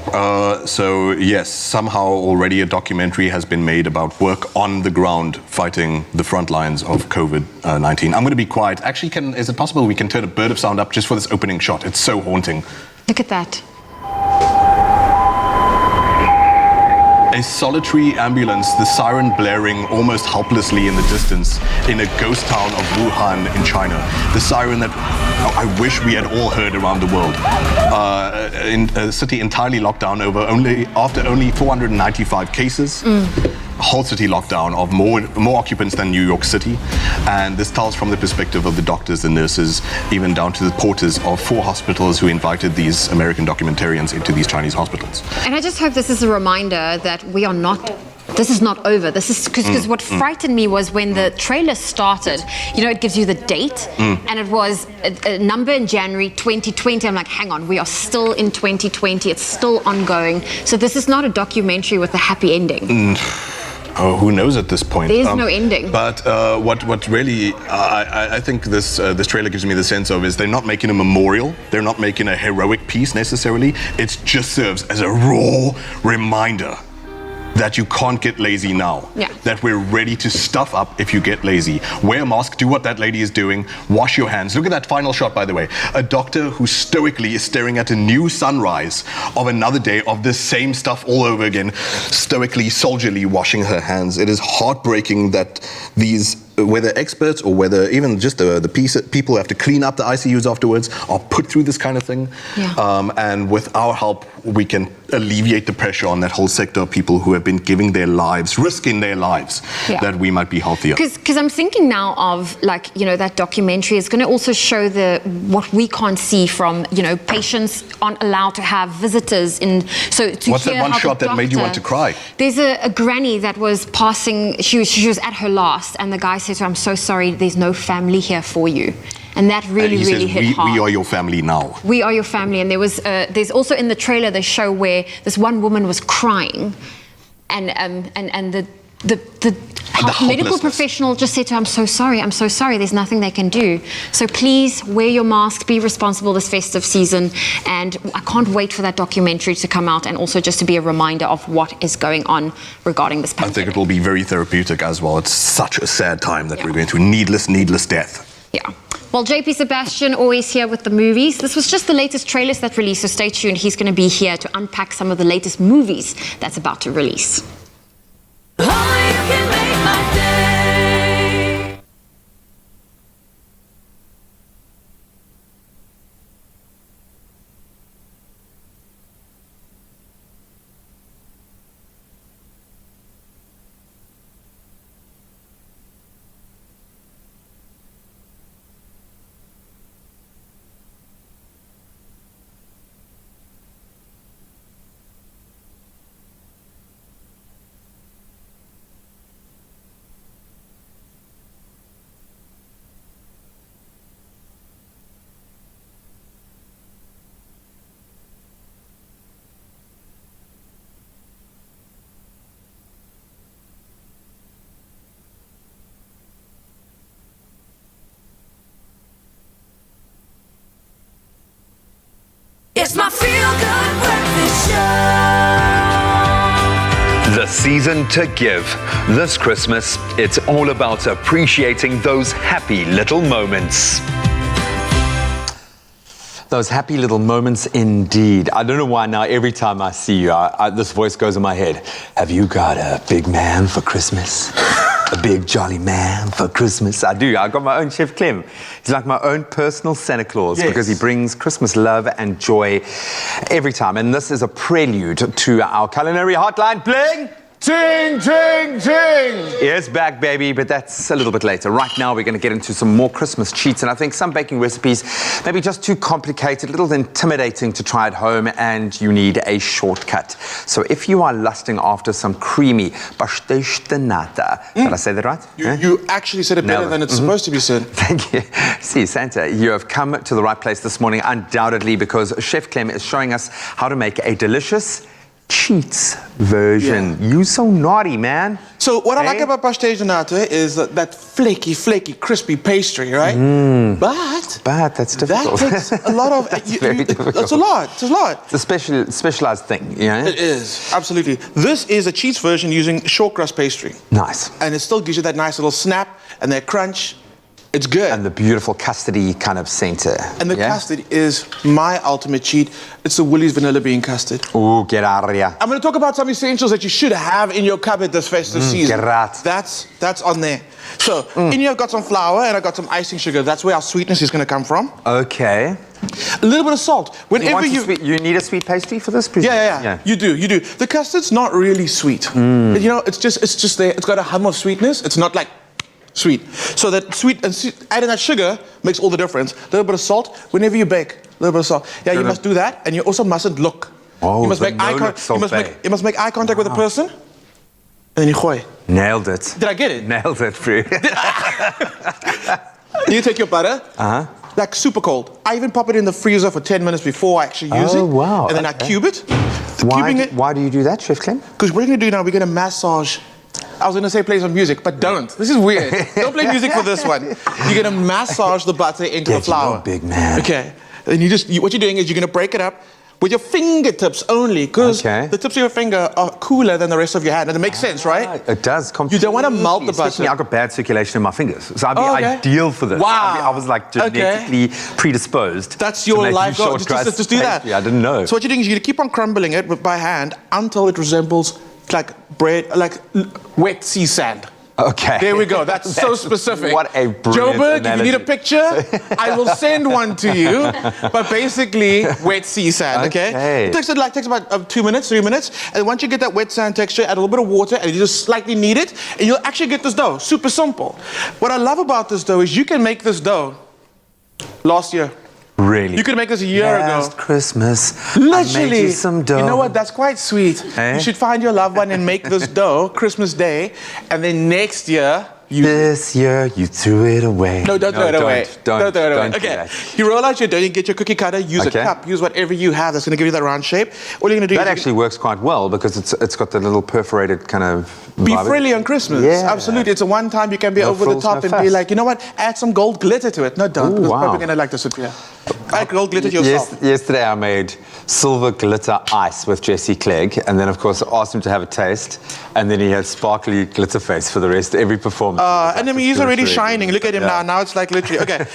S20: So yes, somehow already a documentary has been made about work on the ground fighting the front lines of COVID-19. I'm going to be quiet. Actually, is it possible we can turn a bird of sound up just for this opening shot? It's so haunting.
S3: Look at that.
S20: A solitary ambulance, the siren blaring almost helplessly in the distance in a ghost town of Wuhan in China. The siren that I wish we had all heard around the world. In a city entirely locked down after only 495 cases. Whole city lockdown of more occupants than New York City. And this tells from the perspective of the doctors, the nurses, even down to the porters of 4 hospitals who invited these American documentarians into these Chinese hospitals.
S3: And I just hope this is a reminder that this is not over. This is because what frightened me was when the trailer started, it gives you the date and it was a number in January 2020. I'm like, hang on, we are still in 2020. It's still ongoing. So this is not a documentary with a happy ending.
S20: Oh, who knows at this point?
S3: There's no ending.
S20: But what really I think this trailer gives me the sense of is they're not making a memorial. They're not making a heroic piece necessarily. It just serves as a raw reminder that you can't get lazy now.
S3: Yeah.
S20: That we're ready to stuff up if you get lazy. Wear a mask, do what that lady is doing, wash your hands. Look at that final shot, by the way. A doctor who stoically is staring at a new sunrise of another day of the same stuff all over again, stoically, soldierly washing her hands. It is heartbreaking that these, whether experts or whether even just the people who have to clean up the ICUs afterwards, are put through this kind of thing.
S3: Yeah.
S20: And with our help, we can alleviate the pressure on that whole sector of people who have been giving their lives, risking their lives, that we might be healthier.
S3: Because I'm thinking now of that documentary is going to also show what we can't see from, patients aren't allowed to have visitors in. So to
S20: What's
S3: hear
S20: that one
S3: how
S20: shot that made you want to cry?
S3: There's a granny that was passing. She was at her last, and the guy said to her, "I'm so sorry, there's no family here for you." And that really hit hard.
S20: We are your family now.
S3: We are your family. And there's also in the trailer they show where this one woman was crying, and the medical professional just said to her, I'm so sorry, there's nothing they can do. So please wear your mask, be responsible this festive season, and I can't wait for that documentary to come out and also just to be a reminder of what is going on regarding this pandemic.
S20: I think it will be very therapeutic as well. It's such a sad time that we're going through. Needless death.
S3: Yeah. Well, JP Sebastian, always here with the movies. This was just the latest trailers that released, so stay tuned. He's going to be here to unpack some of the latest movies that's about to release.
S1: It's my feel-good breakfast show.
S2: The season to give. This Christmas, it's all about appreciating those happy little moments. Those happy little moments indeed. I don't know why now every time I see you, this voice goes in my head. Have you got a big man for Christmas? A big jolly man for Christmas. I do. I got my own Chef Clem. He's like my own personal Santa Claus because he brings Christmas love and joy every time. And this is a prelude to our culinary hotline. Bling! Ting, ting, ting! Yes, back, baby, but that's a little bit later. Right now, we're going to get into some more Christmas treats, and I think some baking recipes may be just too complicated, a little intimidating to try at home, and you need a shortcut. So if you are lusting after some creamy pastéis de nata, did I say that right?
S21: You actually said it better than it's supposed to be said.
S2: Thank you. See, Santa, you have come to the right place this morning, undoubtedly, because Chef Clem is showing us how to make a delicious cheats version. You so naughty, man.
S21: So what I like about pastéis de nata is that flaky, crispy pastry, right? But
S2: that's difficult.
S21: That takes a lot of...
S2: That's very difficult.
S21: It's a lot.
S2: It's a specialized thing, you know?
S21: It is, absolutely. This is a cheats version using short crust pastry.
S2: Nice.
S21: And it still gives you that nice little snap and that crunch. It's good.
S2: And the beautiful custardy kind of center.
S21: And the custard is my ultimate cheat. It's the Woolies vanilla bean custard.
S2: Ooh, get out of here.
S21: I'm going to talk about some essentials that you should have in your cupboard this festive season.
S2: Gerat.
S21: That's on there. So, in here I've got some flour and I've got some icing sugar. That's where our sweetness is going to come from.
S2: Okay.
S21: A little bit of salt. Whenever
S2: you need a sweet pastry for this?
S21: Yeah. You do. The custard's not really sweet. You know, it's just there. It's got a hum of sweetness. It's not like sweet. So that sweet and adding that sugar makes all the difference. A little bit of salt whenever you bake. A little bit of salt. Yeah, you must do that, and you also mustn't look.
S2: Oh,
S21: you must make eye contact with the person, and then you gooi.
S2: Nailed it.
S21: Did I get it?
S2: Nailed it, bro.
S21: You take your butter. Like super cold. I even pop it in the freezer for 10 minutes before I actually use it.
S2: Oh, wow.
S21: And then I cube it.
S2: Why do you do that, Chef Clem?
S21: Because what we're going to do now, we're going to massage. I was going to say play some music, but don't. This is weird. Don't play music for this one. You're going to massage the butter into the flour.
S2: Get big man.
S21: Okay. And what you're doing is you're going to break it up with your fingertips only, because the tips of your finger are cooler than the rest of your hand. And it makes sense, right?
S2: It does.
S21: You don't want to melt the butter.
S2: Especially I've got bad circulation in my fingers. So I'd be ideal for this.
S21: Wow.
S2: I was like genetically predisposed.
S21: That's your life goal. Just do that.
S2: I didn't know.
S21: So what you're doing is you're going to keep on crumbling it by hand until it resembles like bread, like wet sea sand.
S2: Okay.
S21: There we go. That's so specific.
S2: What a brilliant
S21: Joburg,
S2: analogy.
S21: if you need a picture, I will send one to you. But basically, wet sea sand, okay? It takes about 2 minutes, 3 minutes. And once you get that wet sand texture, add a little bit of water, and you just slightly knead it, and you'll actually get this dough. Super simple. What I love about this dough is you can make this dough last year.
S2: Really?
S21: You could make this a year ago.
S2: Last Christmas,
S21: Literally.
S2: I made you some dough.
S21: You know what? That's quite sweet. You should find your loved one and make this dough Christmas Day, and then next year
S2: This year you threw it away.
S21: No, don't throw it away. Don't throw it away.
S2: Don't do
S21: Okay.
S2: that.
S21: You roll out your dough, you get your cookie cutter, use a cup, use whatever you have that's going to give you that round shape. All you're going to do
S2: that actually works quite well because it's got the little perforated kind of
S21: Be frilly on Christmas.
S2: Yeah.
S21: Absolutely. It's a one time you can be
S2: No
S21: over the
S2: frills,
S21: top
S2: no
S21: and be
S2: fuss.
S21: like, you know what? Add some gold glitter to it. No, don't.
S2: Ooh,
S21: Because
S2: wow.
S21: probably going to like this. Yeah. Add gold glitter to yourself.
S2: Yesterday I made silver glitter ice with Jesse Clegg, and then of course asked him to have a taste, and then he had sparkly glitter face for the rest, every performance.
S21: And then he's already shining. Look at him
S2: Yeah.
S21: now. Now it's like literally, okay.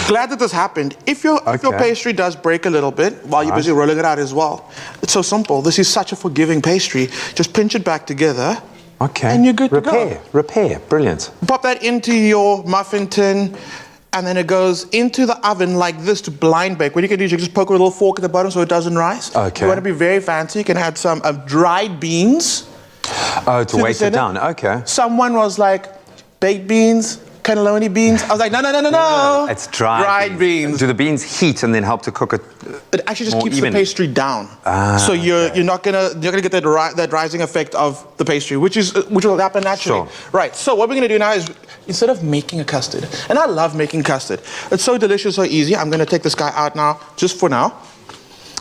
S21: Glad that this happened. If your pastry does break a little bit while you're busy rolling it out as well, it's so simple. This is such a forgiving pastry. Just pinch it back together.
S2: Okay.
S21: And you're good to go.
S2: Repair. Brilliant.
S21: Pop that into your muffin tin, and then it goes into the oven like this to blind bake. What you can do is you can just poke with a little fork at the bottom so it doesn't rise.
S2: Okay.
S21: You want to be very fancy, you can add some dried beans.
S2: Oh, to weight it down. Okay.
S21: Someone was like, baked beans, cannelloni beans. I was like, no.
S2: It's dried
S21: beans.
S2: Do the beans heat and then help to cook it?
S21: It actually just
S2: more
S21: keeps
S2: even?
S21: the pastry down. So you're not gonna get that rising effect of the pastry, which will happen naturally.
S2: Sure.
S21: Right. So what we're gonna do now is instead of making a custard, and I love making custard. It's so delicious, so easy. I'm gonna take this guy out now, just for now.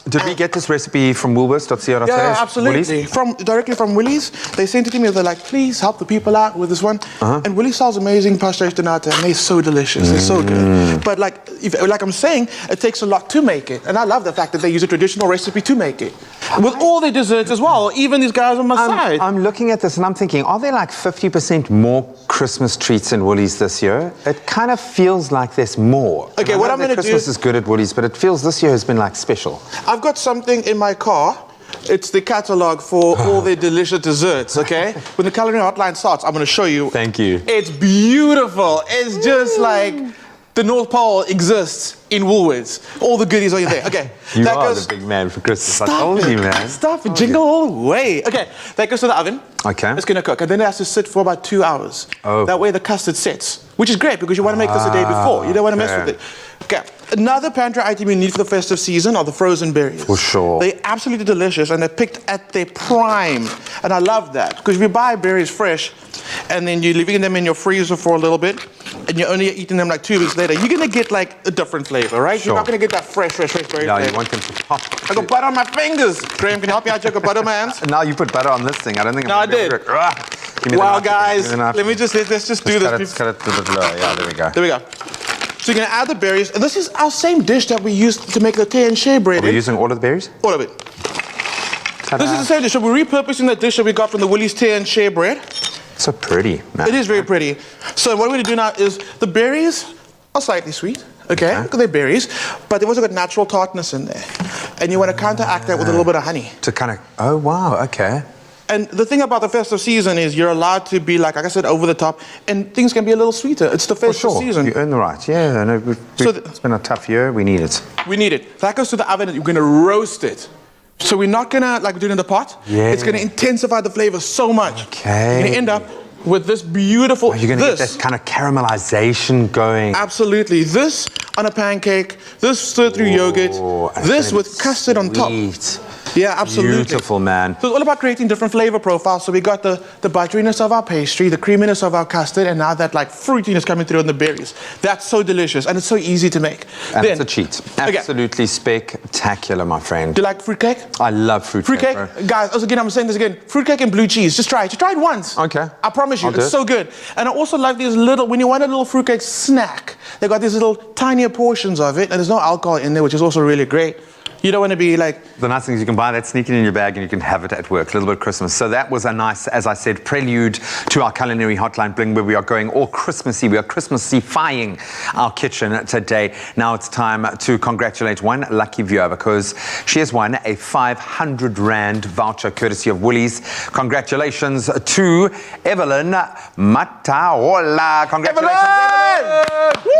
S2: Did we get this recipe from Woolworths.co.za?
S21: Yeah, absolutely.
S2: Woolies?
S21: Directly from Woolies. They sent it to me. They're like, please help the people out with this one. And Woolies sells amazing pastries de nata, and they're so delicious. They're so good. But like I'm saying, it takes a lot to make it. And I love the fact that they use a traditional recipe to make it. With all their desserts as well, even these guys on my side.
S2: I'm looking at this and I'm thinking, are there like 50% more Christmas treats in Woolies this year? It kind of feels like there's more.
S21: Okay, what I'm going to do...
S2: Christmas is good at Woolies, but it feels this year has been like special.
S21: I've got something in my car. It's the catalog for all their delicious desserts, okay? When the culinary hotline starts, I'm going to show you.
S2: Thank you.
S21: It's beautiful. It's just like the North Pole exists in Woolworths. All the goodies are there. Okay.
S2: You are the big man for Christmas. I told you, man.
S21: Stop it. Jingle all the way. Okay. That goes to the oven.
S2: Okay.
S21: It's going to cook. And then it has to sit for about 2 hours.
S2: Oh.
S21: That way the custard sits, which is great because you want to make this the day before. You don't want to mess with it. Okay. Another pantry item you need for the festive season are the frozen berries.
S2: For sure.
S21: They're absolutely delicious and they're picked at their prime. And I love that because if you buy berries fresh and then you're leaving them in your freezer for a little bit and you're only eating them like 2 weeks later, you're going to get like a different flavor, right?
S2: Sure.
S21: You're not going to get that fresh berry
S2: No,
S21: flavor.
S2: you want them to pop.
S21: I got butter on my fingers. Graham, can you help me out? I got butter on my hands.
S2: Now you put butter on this thing. I don't think
S21: No, I did. Wow, guys. Let's just do this.
S2: Cut it to the lower. Yeah, there we go.
S21: There we go. So you're gonna add the berries, and this is our same dish that we used to make the tea and shea bread.
S2: Are we using all of the berries?
S21: All of it. This is the same dish. So we're repurposing the dish that we got from the Woolies tea and shea bread.
S2: So pretty, man.
S21: It is very pretty. So what we're gonna do now is the berries are slightly sweet, okay? Because they're berries, but they've also got natural tartness in there. And you want to counteract that with a little bit of honey.
S2: To kind of, oh wow, okay.
S21: And the thing about the festive season is you're allowed to be, like I said, over the top, and things can be a little sweeter. It's the festive season.
S2: You earn the right. Yeah, no, it's been a tough year. We need it.
S21: We need it. That goes to the oven and you're gonna roast it. So we're not gonna, like we do it in the pot.
S2: Yeah.
S21: It's gonna intensify the flavor so much.
S2: Okay.
S21: You're gonna end up with this beautiful,
S2: You're gonna get that kind of caramelization going.
S21: Absolutely. This on a pancake, this stirred through yogurt, this with custard on top. Yeah, absolutely.
S2: Beautiful, man.
S21: So it's all about creating different flavor profiles. So we got the butteriness of our pastry, the creaminess of our custard, and now that like fruitiness coming through on the berries. That's so delicious, and it's so easy to make.
S2: And it's a cheat. Absolutely spectacular, my friend.
S21: Do you like fruitcake?
S2: I love fruitcake.
S21: Fruitcake, guys. Again, I'm saying this again. Fruitcake and blue cheese. Just try it. Just try it once.
S2: Okay.
S21: I promise you,
S2: I'll do
S21: it's
S2: it.
S21: so good. And I also like these little. When you want a little fruitcake snack, they got these little tinier portions of it, and there's no alcohol in there, which is also really great. You don't want to be like...
S2: The nice thing is you can buy that, sneak it in your bag, and you can have it at work. A little bit of Christmas. So that was a nice, as I said, prelude to our culinary hotline bling, where we are going all Christmassy. We are Christmassifying our kitchen today. Now it's time to congratulate one lucky viewer because she has won a 500 Rand voucher courtesy of Woolies. Congratulations to Evelyn Mataola. Congratulations, Evelyn! Woo!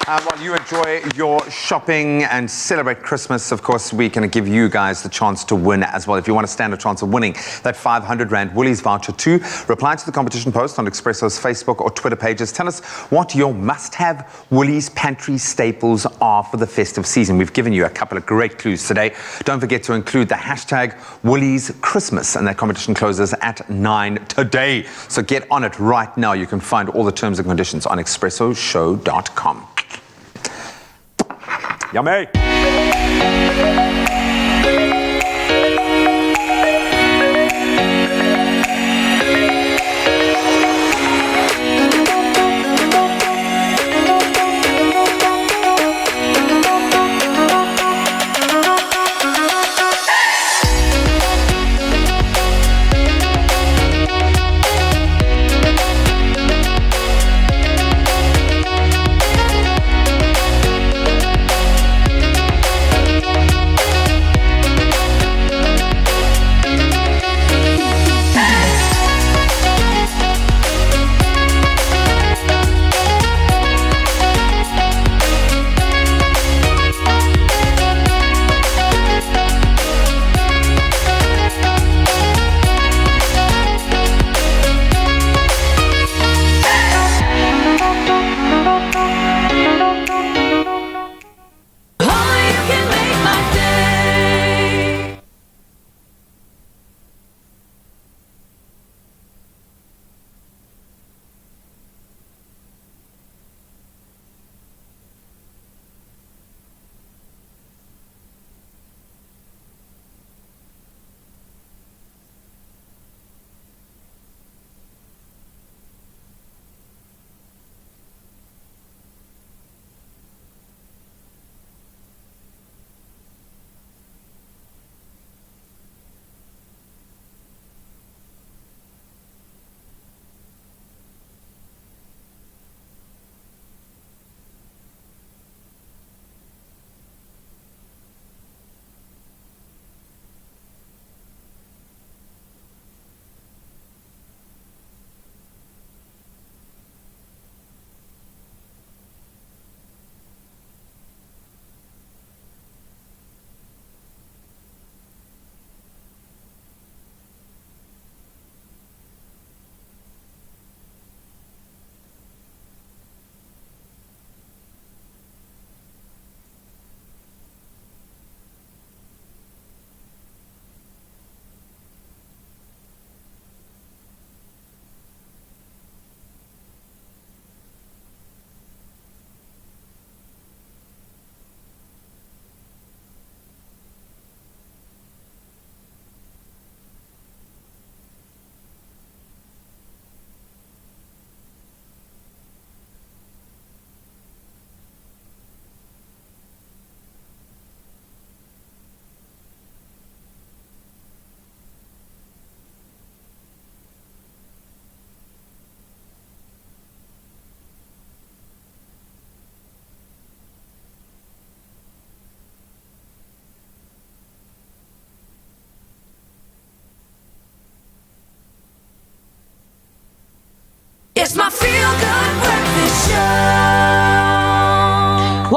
S2: While you enjoy your shopping and celebrate Christmas, of course, we're going to give you guys the chance to win as well. If you want to stand a chance of winning that 500 Rand Woolies voucher too, reply to the competition post on Expresso's Facebook or Twitter pages. Tell us what your must-have Woolies pantry staples are for the festive season. We've given you a couple of great clues today. Don't forget to include the hashtag Woolies Christmas, and that competition closes at 9 today. So get on it right now. You can find all the terms and conditions on expressoshow.com. Yummy.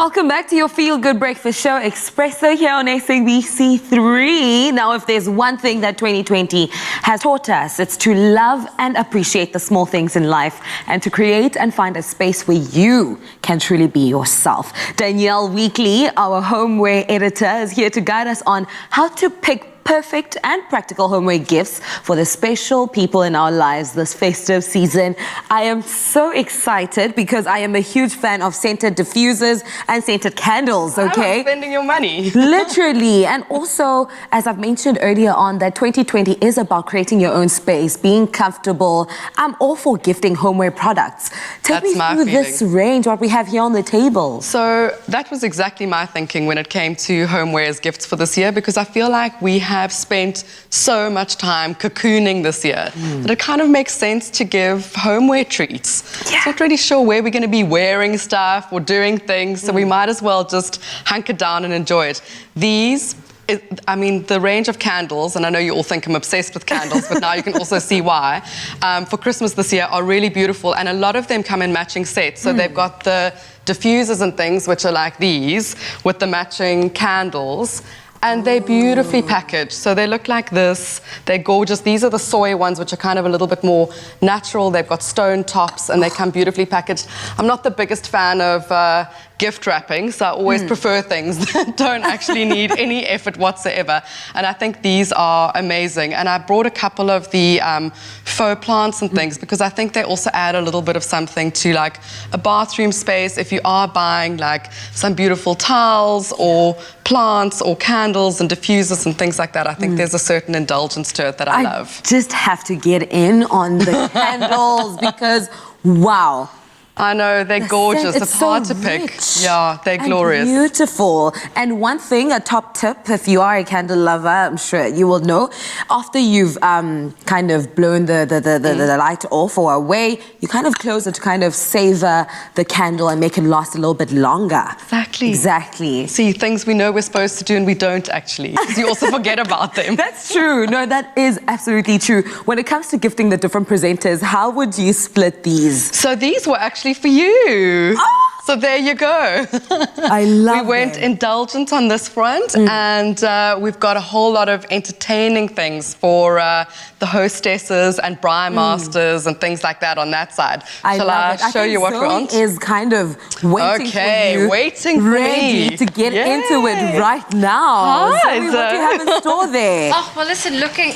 S4: Welcome back to your Feel Good Breakfast Show, Expresso here on SABC3. Now, if there's one thing that 2020 has taught us, it's to love and appreciate the small things in life and to create and find a space where you can truly be yourself. Danielle Weekly, our homeware editor, is here to guide us on how to pick perfect and practical homeware gifts for the special people in our lives this festive season. I am so excited because I am a huge fan of scented diffusers and scented candles, okay?
S5: I'm spending your money.
S4: Literally. And also, as I've mentioned earlier on, that 2020 is about creating your own space, being comfortable. I'm all for gifting homeware products. Take me through this range, what we have here on the table.
S5: So that was exactly my thinking when it came to homeware as gifts for this year, because I feel like we have spent so much time cocooning this year that it kind of makes sense to give homeware treats. Yeah. Not really sure where we're going to be wearing stuff or doing things, so we might as well just hunker down and enjoy it. The range of candles, and I know you all think I'm obsessed with candles, but now you can also see why, for Christmas this year are really beautiful, and a lot of them come in matching sets. So they've got the diffusers and things, which are like these, with the matching candles. And they're beautifully packaged. So they look like this. They're gorgeous. These are the soy ones, which are kind of a little bit more natural. They've got stone tops and they come beautifully packaged. I'm not the biggest fan of gift wrapping, so I always prefer things that don't actually need any effort whatsoever. And I think these are amazing. And I brought a couple of the faux plants and things because I think they also add a little bit of something to like a bathroom space. If you are buying like some beautiful towels or plants or candles and diffusers and things like that, I think there's a certain indulgence to it that I love.
S4: Just have to get in on the candles because, wow.
S5: I know, they're gorgeous. It's hard to pick. Yeah, they're glorious.
S4: Beautiful. And one thing, a top tip, if you are a candle lover, I'm sure you will know, after you've kind of blown the light off or away, you kind of close it to kind of savor the candle and make it last a little bit longer.
S5: Exactly.
S4: Exactly.
S5: See, things we know we're supposed to do and we don't actually, because you also forget about them.
S4: That's true. No, that is absolutely true. When it comes to gifting the different presenters, how would you split these?
S5: So these were actually for you. Oh! So there you go.
S4: I love it.
S5: We went indulgent on this front and we've got a whole lot of entertaining things for the hostesses and braai masters and things like that on that side. Shall I show you what we're on?
S4: Is kind of waiting for you.
S5: Waiting for
S4: ready
S5: me.
S4: to get into it right now.
S5: Hi,
S4: what do you have in store there?
S3: Oh, well, listen, looking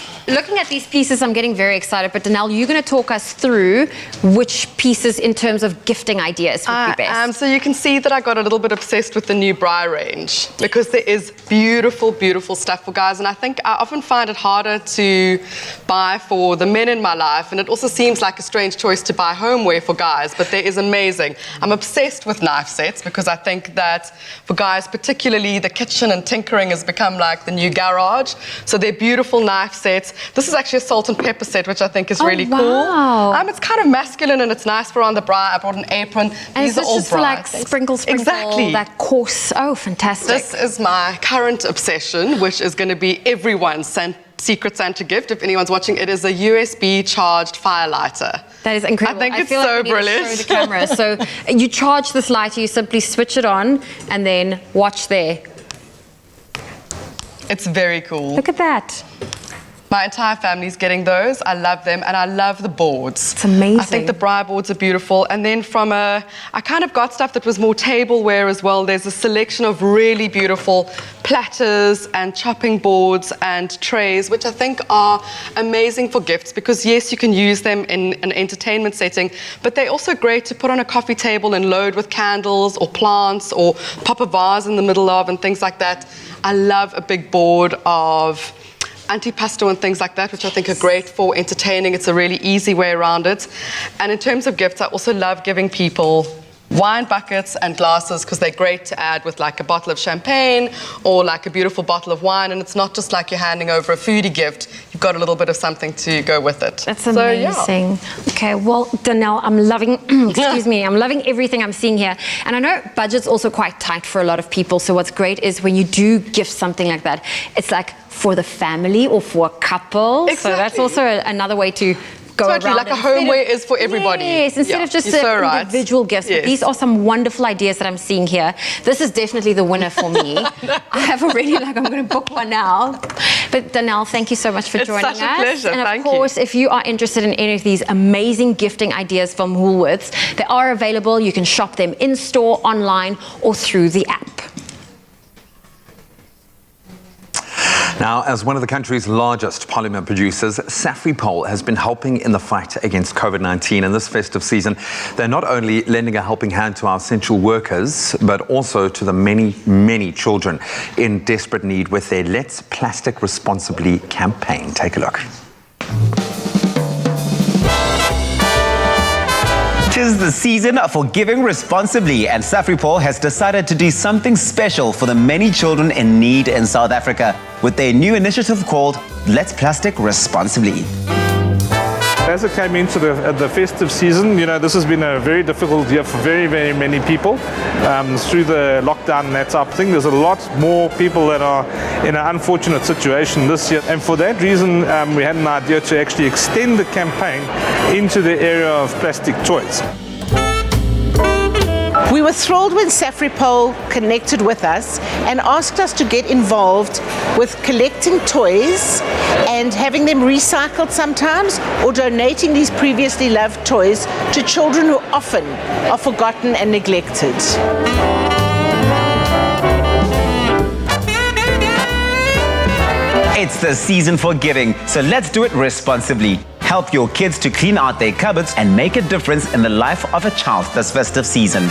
S3: at these pieces, I'm getting very excited. But Danelle, you're going to talk us through which pieces in terms of gifting ideas would be best.
S5: So you can see that I got a little bit obsessed with the new braai range because there is beautiful, beautiful stuff for guys. And I think I often find it harder to buy for the men in my life. And it also seems like a strange choice to buy homeware for guys, but there is amazing. I'm obsessed with knife sets because I think that for guys, particularly the kitchen and tinkering has become like the new garage. So they're beautiful knife sets. This is actually a salt and pepper set, which I think is really cool. It's kind of masculine and it's nice for on the braai. I brought an apron.
S3: And
S5: these are all braai.
S3: Like sprinkle, that coarse. Oh, fantastic.
S5: This is my current obsession, which is going to be everyone's secret Santa gift. If anyone's watching, it is a USB charged fire lighter.
S3: That is incredible.
S5: I think it's
S3: feel
S5: so
S3: like we
S5: brilliant.
S3: need to show the camera. So you charge this lighter, you simply switch it on and then watch there.
S5: It's very cool.
S3: Look at that.
S5: My entire family's getting those. I love them, and I love the boards.
S3: It's amazing.
S5: I think the braai boards are beautiful. And then I kind of got stuff that was more tableware as well. There's a selection of really beautiful platters and chopping boards and trays, which I think are amazing for gifts because, yes, you can use them in an entertainment setting, but they're also great to put on a coffee table and load with candles or plants or pop a vase in the middle of and things like that. I love a big board of antipasto and things like that, which I think are great for entertaining. It's a really easy way around it. And in terms of gifts, I also love giving people wine buckets and glasses because they're great to add with like a bottle of champagne or like a beautiful bottle of wine, and it's not just like you're handing over a foodie gift. You've got a little bit of something to go with it.
S3: That's amazing. Okay, well, Danelle, I'm loving, excuse me, I'm loving everything I'm seeing here. And I know budget's also quite tight for a lot of people, so what's great is when you do gift something like that, it's like for the family or for a couple.
S5: Exactly.
S3: So that's also another way to go
S5: Totally,
S3: around.
S5: like a homeware is for everybody.
S3: Yes, instead of just individual gifts. But these are some wonderful ideas that I'm seeing here. This is definitely the winner for me. I have already, I'm going to book one now. But Danelle, thank you so much for joining us.
S5: It's such a pleasure.
S3: And of
S5: Thank
S3: course, if you are interested in any of these amazing gifting ideas from Woolworths, they are available. You can shop them in-store, online, or through the app.
S2: Now, as one of the country's largest polymer producers, Safripol has been helping in the fight against COVID-19. In this festive season, they're not only lending a helping hand to our essential workers, but also to the many, many children in desperate need with their Let's Plastic Responsibly campaign. Take a look.
S13: 'Tis the season for giving responsibly, and Safripol has decided to do something special for the many children in need in South Africa with their new initiative called Let's Plastic Responsibly.
S6: As it came into the festive season, this has been a very difficult year for very, very many people. Through the lockdown and that type of thing, there's a lot more people that are in an unfortunate situation this year. And for that reason, we had an idea to actually extend the campaign into the area of plastic toys.
S22: We were thrilled when Safripol connected with us and asked us to get involved with collecting toys and having them recycled sometimes, or donating these previously loved toys to children who often are forgotten and neglected.
S13: It's the season for giving, so let's do it responsibly. Help your kids to clean out their cupboards and make a difference in the life of a child this festive season.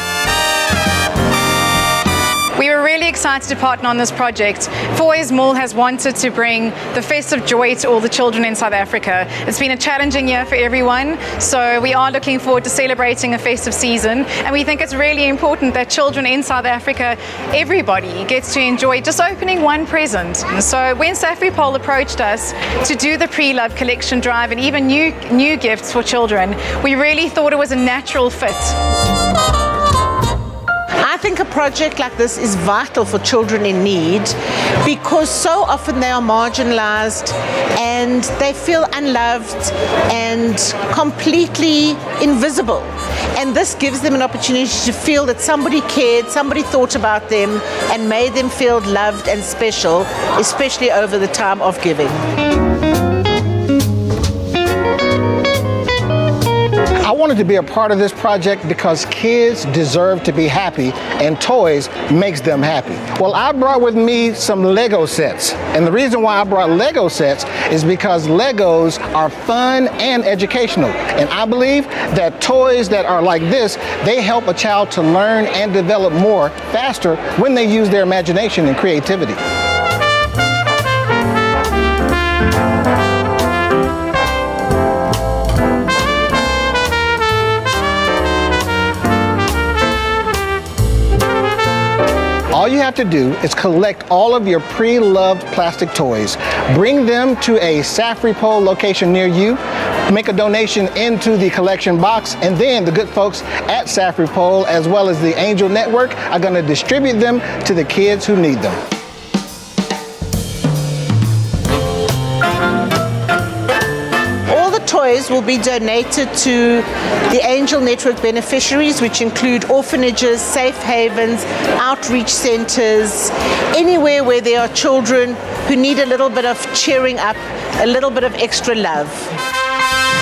S23: We were really excited to partner on this project. Fourways Mall has wanted to bring the festive joy to all the children in South Africa. It's been a challenging year for everyone, so we are looking forward to celebrating a festive season, and we think it's really important that children in South Africa, everybody gets to enjoy just opening one present. So when Safripol approached us to do the pre-love collection drive and even new gifts for children, we really thought it was a natural fit.
S22: I think a project like this is vital for children in need because so often they are marginalized and they feel unloved and completely invisible. And this gives them an opportunity to feel that somebody cared, somebody thought about them and made them feel loved and special, especially over the time of giving.
S24: I wanted to be a part of this project because kids deserve to be happy and toys makes them happy. Well, I brought with me some Lego sets. And the reason why I brought Lego sets is because Legos are fun and educational. And I believe that toys that are like this, they help a child to learn and develop more faster when they use their imagination and creativity. All you have to do is collect all of your pre-loved plastic toys, bring them to a Safripol location near you, make a donation into the collection box, and then the good folks at Safripol, as well as the Angel Network, are going to distribute them to the kids who need them.
S22: Toys will be donated to the Angel Network beneficiaries, which include orphanages, safe havens, outreach centers, anywhere where there are children who need a little bit of cheering up, a little bit of extra love.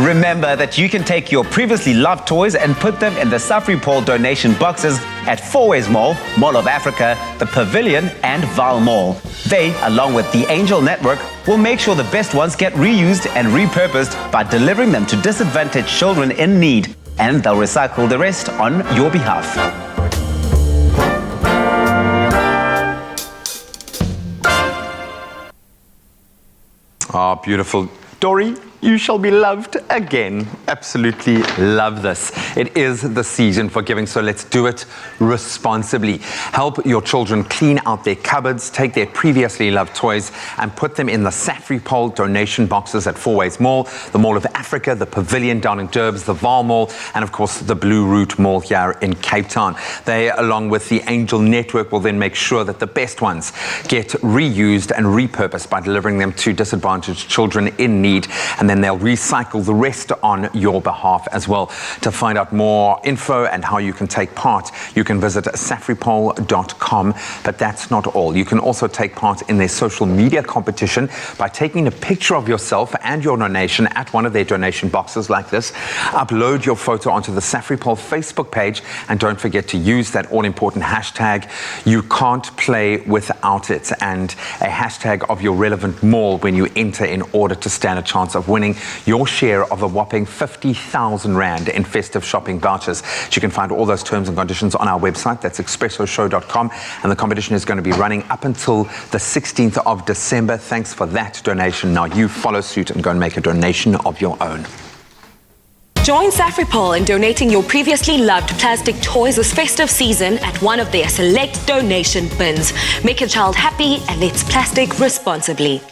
S13: Remember that you can take your previously loved toys and put them in the Safripol donation boxes at Fourways Mall, Mall of Africa, the Pavilion and Val Mall. They, along with the Angel Network, will make sure the best ones get reused and repurposed by delivering them to disadvantaged children in need, and they'll recycle the rest on your behalf.
S2: Ah, beautiful. Dory, you shall be loved again. Absolutely love this. It is the season for giving, so let's do it responsibly. Help your children clean out their cupboards, take their previously loved toys and put them in the Safripol donation boxes at Fourways Mall, the Mall of Africa, the Pavilion down in Durbs, the Val Mall, and of course the Blue Route Mall here in Cape Town. They, along with the Angel Network, will then make sure that the best ones get reused and repurposed by delivering them to disadvantaged children in need. And and then they'll recycle the rest on your behalf as well. To find out more info and how you can take part, you can visit safripol.com. But that's not all. You can also take part in their social media competition by taking a picture of yourself and your donation at one of their donation boxes like this. Upload your photo onto the Safripol Facebook page, and don't forget to use that all-important hashtag. You can't play without it, and a hashtag of your relevant mall when you enter in order to stand a chance of winning your share of a whopping 50,000 Rand in festive shopping vouchers. You can find all those terms and conditions on our website. That's expressoshow.com, and the competition is going to be running up until the 16th of December. Thanks for that donation. Now you follow suit and go and make a donation of your own.
S7: Join Safripol in donating your previously loved plastic toys this festive season at one of their select donation bins. Make your child happy and let's plastic responsibly.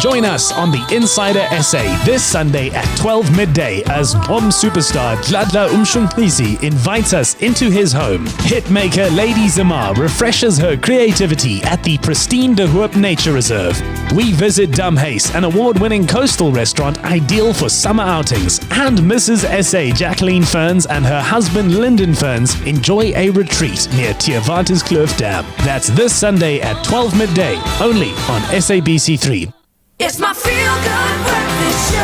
S8: Join us on the Insider SA this Sunday at 12 midday as Bom superstar Dladla Umshuntlisi invites us into his home. Hitmaker Lady Zamar refreshes her creativity at the pristine De Hoop Nature Reserve. We visit Dumhace, an award-winning coastal restaurant ideal for summer outings. And Mrs. SA Jacqueline Ferns and her husband Lyndon Ferns enjoy a retreat near Tierwaterskloof Dam. That's this Sunday at 12 midday, only on SABC3.
S1: It's my feel-good breakfast show.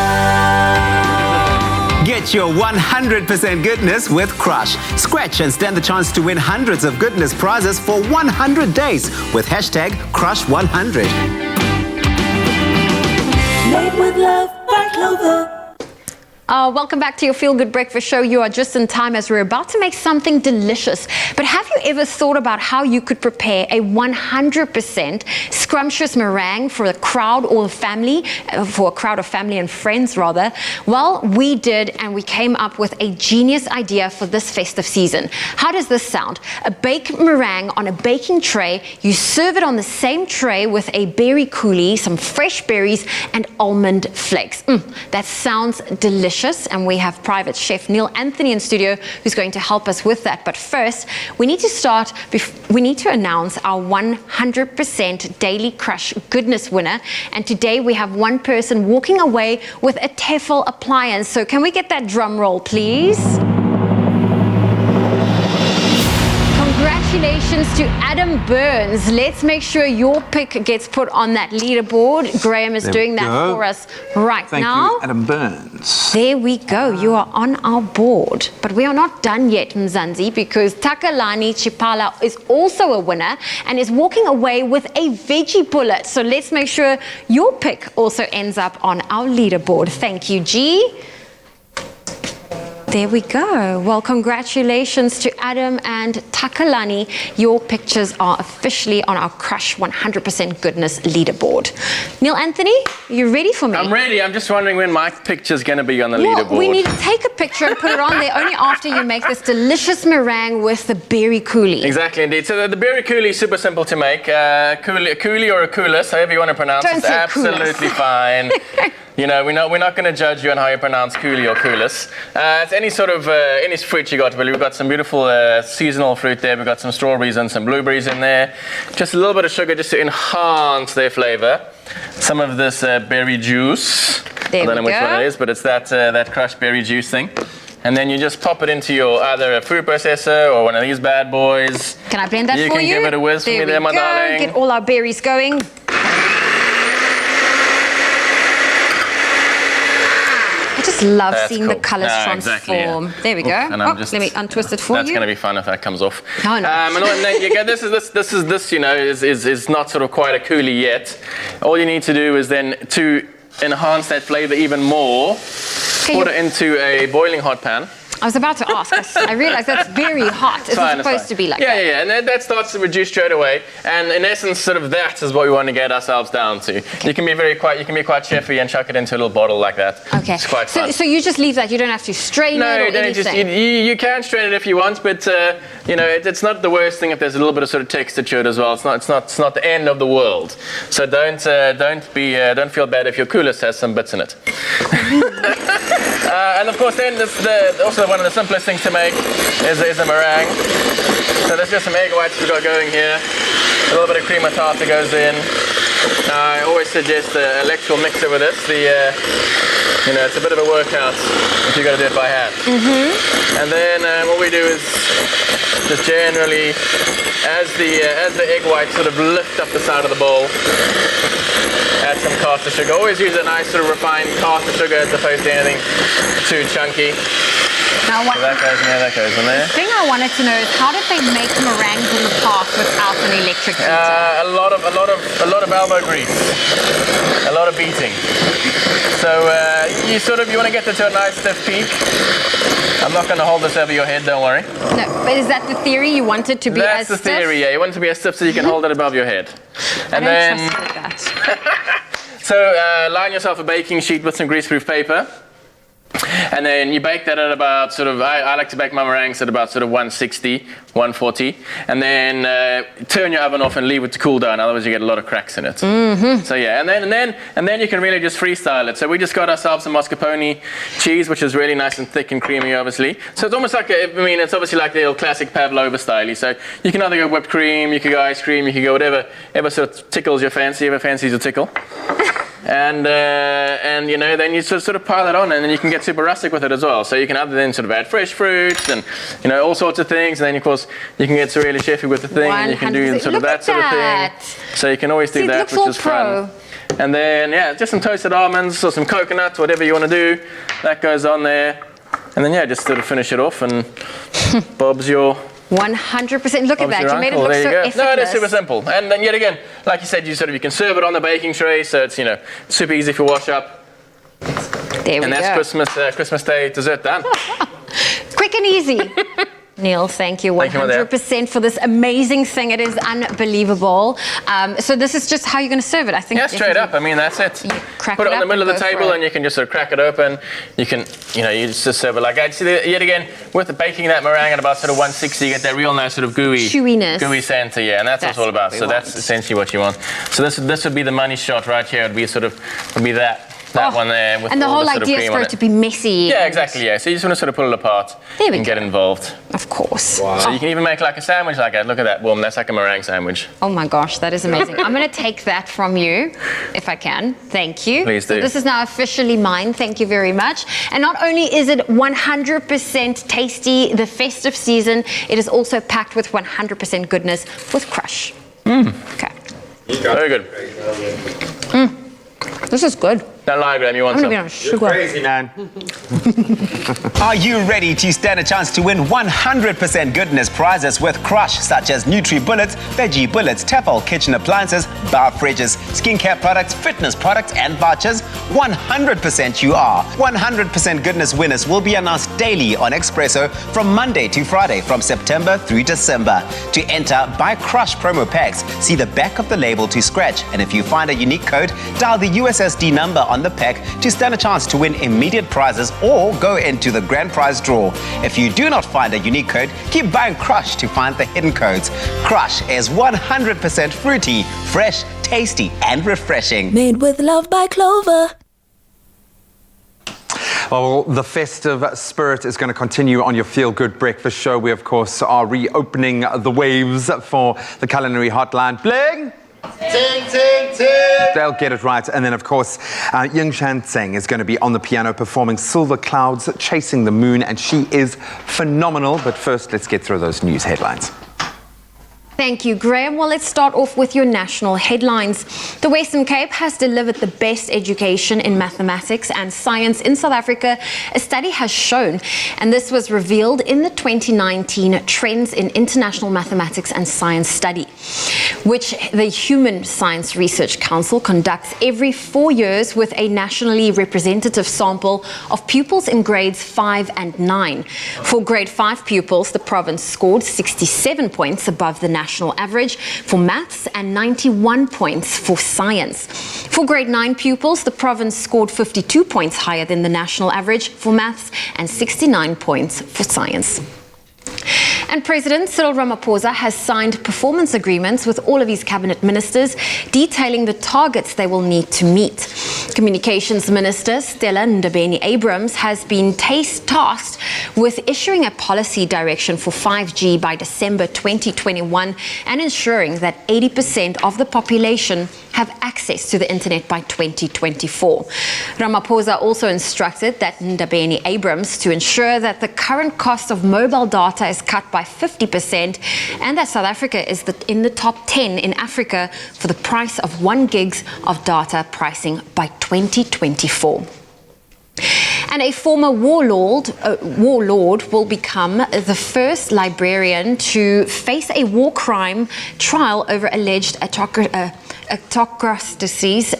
S13: Get your 100% goodness with Crush. Scratch and stand the chance to win hundreds of goodness prizes for 100 days with hashtag Crush100.
S1: Made with love by Clover.
S3: Welcome back to your Feel Good Breakfast Show. You are just in time as we're about to make something delicious. But have you ever thought about how you could prepare a 100% scrumptious meringue for a crowd or a family, for a crowd of family and friends rather? Well, we did, and we came up with a genius idea for this festive season. How does this sound? A baked meringue on a baking tray. You serve it on the same tray with a berry coulis, some fresh berries, and almond flakes. That sounds delicious. And we have private chef Neil Anthony in studio who's going to help us with that. But first, we need to announce our 100% Daily Crush Goodness winner. And today we have one person walking away with a Tefal appliance. So can we get that drum roll, please? Congratulations to Adam Burns. Let's make sure your pick gets put on that leaderboard. Graham is doing that for us right now.
S2: Thank you, Adam Burns.
S3: There we go. You are on our board. But we are not done yet, Mzansi, because Takalani Chipala is also a winner and is walking away with a veggie bullet. So let's make sure your pick also ends up on our leaderboard. Thank you, G. There we go. Well, congratulations to Adam and Takalani. Your pictures are officially on our Crush 100% Goodness leaderboard. Neil Anthony, you ready for me?
S15: I'm ready. I'm just wondering when my picture's going to be on the leaderboard.
S3: We need to take a picture and put it on there only after you make this delicious meringue with the berry coulis.
S15: Exactly, indeed. So the berry coulis is super simple to make. A coulis or a coulis, however you want to pronounce it, it's absolutely fine. You know, we're not going to judge you on how you pronounce coulis or coulis. It's any sort of any fruit you got. We've got some beautiful seasonal fruit there. We've got some strawberries and some blueberries in there. Just a little bit of sugar just to enhance their flavor. Some of this berry juice. I don't know which one it is, but it's that crushed berry juice thing. And then you just pop it into your either a food processor or one of these bad boys.
S3: Can I blend that for you?
S15: You can give it a whiz for me there, my darling.
S3: Get all our berries going. I just love seeing the colours transform. Exactly, there we go. Let me untwist it for you.
S15: That's going to be fun if that comes off.
S3: Oh, no.
S15: And then you get this, you know, is not sort of quite a coulis yet. All you need to do is then to enhance that flavour even more, put it into a boiling hot pan.
S3: I was about to ask. I realised that's very hot. It's supposed to be like that.
S15: Yeah. And that starts to reduce straight away. And in essence, sort of that is what we want to get ourselves down to. Okay. You can be quite chefy and chuck it into a little bottle like that.
S3: Okay.
S15: It's quite fun.
S3: So you just leave that. You don't have to strain it or anything.
S15: You can strain it if you want, but you know, it's not the worst thing if there's a little bit of sort of texture to it as well. It's not the end of the world. So don't feel bad if your coulis has some bits in it. And of course, then also one of the simplest things to make is a meringue. So there's just some egg whites we've got going here. A little bit of cream of tartar goes in. I always suggest an electrical mixer with this. You know, it's a bit of a workout if you've got to do it by hand. And then what we do is just generally, as the egg whites sort of lift up the side of the bowl, add some caster sugar. Always use a nice sort of refined caster sugar as opposed to anything too chunky.
S3: Now,
S15: so that goes in there, that goes in there.
S3: The thing I wanted to know is how did they make meringues in the past without an electric beater?
S15: A lot of elbow grease, a lot of beating. So you want to get it to a nice stiff peak. I'm not going to hold this over your head, don't worry.
S3: No, but is that the theory? You want it to be as stiff?
S15: That's the theory, yeah. You want it to be as stiff so you can hold it above your head.
S3: And I don't trust that.
S15: So line yourself a baking sheet with some greaseproof paper. And then you bake that at about I like to bake my meringues at about 160, 140. And then turn your oven off and leave it to cool down. Otherwise you get a lot of cracks in it. So yeah, and then you can really just freestyle it. So we just got ourselves some mascarpone cheese, which is really nice and thick and creamy, obviously. So it's almost like, it's obviously like the old classic pavlova style. So you can either go whipped cream, you could go ice cream, you could go whatever sort of tickles your fancy, whoever fancies a tickle. And you know, then you sort of pile it on, and then you can get super rustic with it as well. So you can either then sort of add fresh fruits and all sorts of things, and then of course you can get really chefy with the thing, and you can do sort of that sort of thing. So you can always do that, which is fun. And then just some toasted almonds or some coconut, whatever you want to do, that goes on there. And then just sort of finish it off, and Bob's your
S3: 100%. Look at that. You made it look so effortless.
S15: No, it is super simple. And then yet again, like you said, you can serve it on the baking tray, so it's super easy for wash up.
S3: There we go.
S15: And that's Christmas Day dessert done.
S3: Quick and easy. Neil, thank you 100% for this amazing thing. It is unbelievable. So this is just how you're going to serve it, I think.
S15: Yeah, straight up. I mean, that's it. Put it on the middle of the table and you can just sort of crack it open. You can, you just serve it like that. Yet again, with the baking that meringue at about sort of 160, you get that real nice sort of gooey center, and that's what it's all about. So that's essentially what you want. So this would be the money shot right here. It would be that one there. With
S3: and the
S15: all
S3: whole
S15: sort of
S3: idea is
S15: cream
S3: for
S15: on
S3: it to be messy.
S15: Yeah, exactly, yeah. So you just want to sort of pull it apart and get involved.
S3: Of course.
S15: Wow. So you can even make like a sandwich like that. Look at that, boom, that's like a meringue sandwich.
S3: Oh my gosh, that is amazing. I'm going to take that from you, if I can. Thank you.
S15: Please do.
S3: So this is now officially mine. Thank you very much. And not only is it 100% tasty, the festive season, it is also packed with 100% goodness with Crush. Okay.
S15: Very good.
S3: This is good.
S15: Don't lie, Graham, you want
S3: I'm
S15: some?
S3: gonna be on sugar.
S2: You're crazy, man.
S13: Are you ready to stand a chance to win 100% goodness prizes with Crush, such as Nutri-Bullets, Veggie Bullets, Tefal kitchen appliances, bar fridges, skincare products, fitness products, and vouchers? 100% you are. 100% goodness winners will be announced daily on Expresso from Monday to Friday from September through December. To enter, buy Crush promo packs. See the back of the label to scratch, and if you find a unique code, dial the USSD number on the pack to stand a chance to win immediate prizes or go into the grand prize draw. If you do not find a unique code, keep buying Crush to find the hidden codes. Crush is 100% fruity, fresh, tasty, and refreshing.
S17: Made with love by Clover.
S2: Well, the festive spirit is going to continue on your Feel Good Breakfast show. We, of course, are reopening the waves for the Culinary hotline. Bling!
S9: Ting, ting, ting.
S2: They'll get it right. And then, of course, Yung Shan Tseng is going to be on the piano performing Silver Clouds, Chasing the Moon, and she is phenomenal. But first, let's get through those news headlines.
S3: Thank you, Graham. Well, let's start off with your national headlines. The Western Cape has delivered the best education in mathematics and science in South Africa, a study has shown. And this was revealed in the 2019 Trends in International Mathematics and Science study, which the Human Science Research Council conducts every 4 years with a nationally representative sample of pupils in grades 5 and 9. For grade 5 pupils, the province scored 67 points above the national average for maths and 91 points for science. For grade 9 pupils, the province scored 52 points higher than the national average for maths and 69 points for science. And President Cyril Ramaphosa has signed performance agreements with all of his cabinet ministers detailing the targets they will need to meet. Communications Minister Stella Ndabeni-Abrams has been tasked with issuing a policy direction for 5G by December 2021 and ensuring that 80% of the population have access to the internet by 2024. Ramaphosa also instructed that Ndabeni-Abrams to ensure that the current cost of mobile data is cut by 50% and that South Africa is in the top 10 in Africa for the price of 1 gig of data pricing by 2024. And a former warlord will become the first Liberian to face a war crime trial over alleged autocracies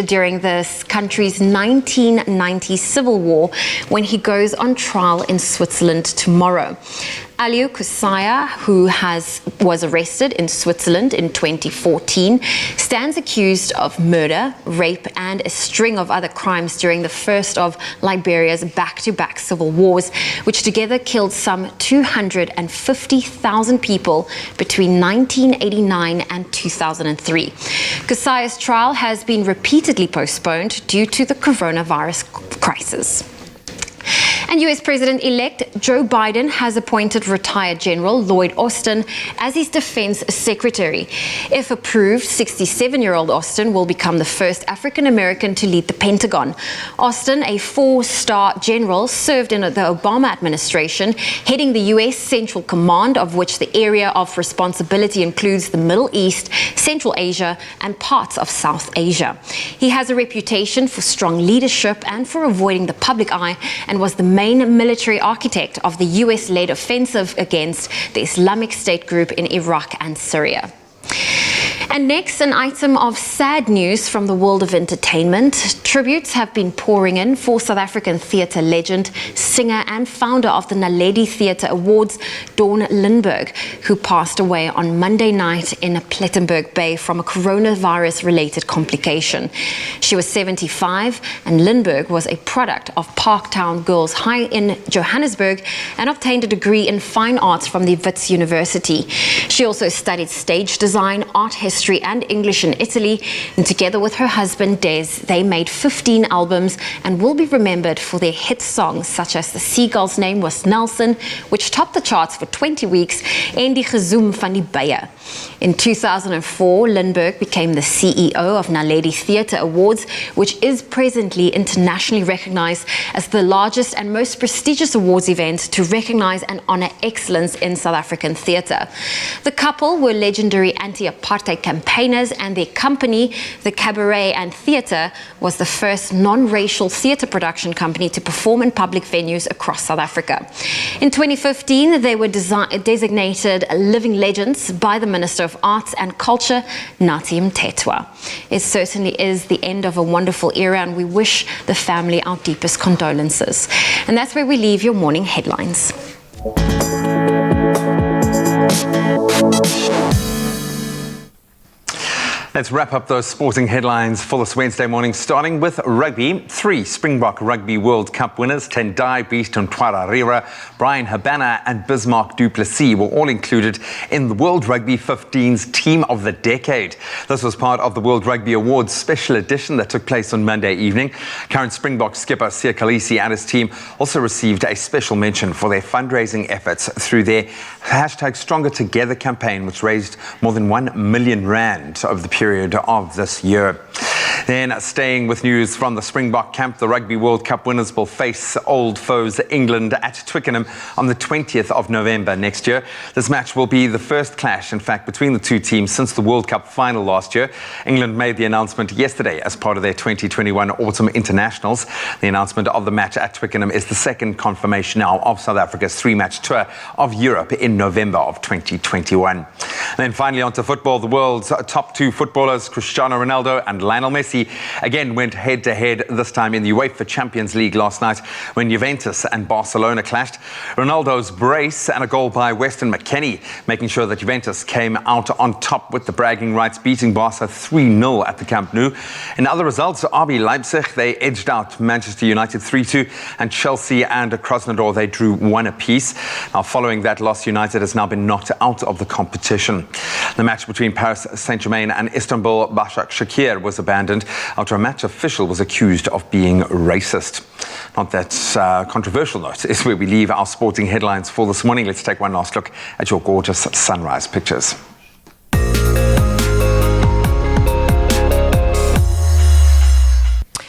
S3: during the country's 1990 civil war when he goes on trial in Switzerland tomorrow. Aliou Kusaya, who was arrested in Switzerland in 2014, stands accused of murder, rape, and a string of other crimes during the first of Liberia's back-to-back civil wars, which together killed some 250,000 people between 1989 and 2003. Kusaya's trial has been repeatedly postponed due to the coronavirus crisis. And US President-elect Joe Biden has appointed retired General Lloyd Austin as his defense secretary. If approved, 67-year-old Austin will become the first African-American to lead the Pentagon. Austin, a 4-star general, served in the Obama administration, heading the US Central Command, of which the area of responsibility includes the Middle East, Central Asia, and parts of South Asia. He has a reputation for strong leadership and for avoiding the public eye, and was the main military architect of the US-led offensive against the Islamic State group in Iraq and Syria. And next, an item of sad news from the world of entertainment. Tributes have been pouring in for South African theatre legend, singer and founder of the Naledi Theatre Awards, Dawn Lindberg, who passed away on Monday night in Plettenberg Bay from a coronavirus-related complication. She was 75, and Lindberg was a product of Parktown Girls High in Johannesburg and obtained a degree in fine arts from the Wits University. She also studied stage design, art history and English in Italy, and together with her husband Des, they made 15 albums and will be remembered for their hit songs such as The Seagull's Name Was Nelson, which topped the charts for 20 weeks, and Die Gezoem van die Beye. In 2004, Lindberg became the CEO of Naledi Theatre Awards, which is presently internationally recognized as the largest and most prestigious awards event to recognize and honor excellence in South African theatre. The couple were legendary anti-apartheid campaigners, and their company, the Cabaret and Theatre, was the first non-racial theatre production company to perform in public venues across South Africa. In 2015, they were designated living legends by the Minister of Arts and Culture, Nathi Mthethwa. It certainly is the end of a wonderful era, and we wish the family our deepest condolences. And that's where we leave your morning headlines.
S2: Let's wrap up those sporting headlines for this Wednesday morning, starting with rugby. 3 Springbok Rugby World Cup winners, Tendai Beast and Twararira, Brian Habana and Bismarck Du Plessis were all included in the World Rugby 15's Team of the Decade. This was part of the World Rugby Awards special edition that took place on Monday evening. Current Springbok skipper Siya Kolisi and his team also received a special mention for their fundraising efforts through their #StrongerTogether campaign, which raised more than R1 million over the period of this year. Then, staying with news from the Springbok camp, the Rugby World Cup winners will face old foes England at Twickenham on the 20th of November next year. This match will be the first clash, in fact, between the two teams since the World Cup final last year. England made the announcement yesterday as part of their 2021 Autumn Internationals. The announcement of the match at Twickenham is the second confirmation now of South Africa's 3-match tour of Europe in November of 2021. And then finally onto football, the world's top 2 footballers, Cristiano Ronaldo and Lionel Messi, again went head-to-head, this time in the UEFA Champions League last night when Juventus and Barcelona clashed. Ronaldo's brace and a goal by Weston McKennie, making sure that Juventus came out on top with the bragging rights, beating Barca 3-0 at the Camp Nou. In other results, RB Leipzig, they edged out Manchester United 3-2, and Chelsea and Krasnodar, they drew 1 apiece. Now, following that loss, United has now been knocked out of the competition. The match between Paris Saint-Germain and Istanbul Başakşehir was abandoned after a match official was accused of being racist. Not that controversial note is where we leave our sporting headlines for this morning. Let's take one last look at your gorgeous sunrise pictures.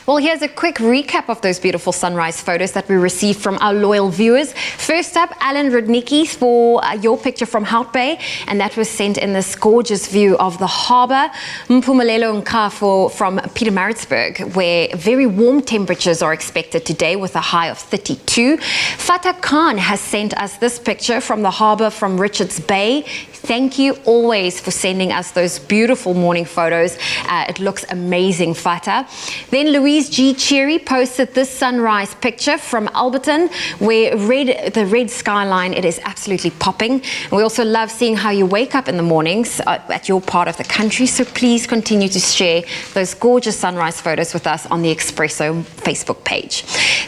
S3: Well, here's a quick recap of those beautiful sunrise photos that we received from our loyal viewers. First up, Alan Rudnicki for your picture from Hout Bay, and that was sent in this gorgeous view of the harbour. Mpumelelo Nkafo from Pietermaritzburg, where very warm temperatures are expected today with a high of 32. Fatah Khan has sent us this picture from the harbour from Richards Bay. Thank you always for sending us those beautiful morning photos. It looks amazing, Fatah. Then Louise G. Cherry posted this sunrise picture from Alberton, where the red skyline, it is absolutely popping. And we also love seeing how you wake up in the mornings at your part of the country. So please continue to share those gorgeous sunrise photos with us on the Expresso Facebook page.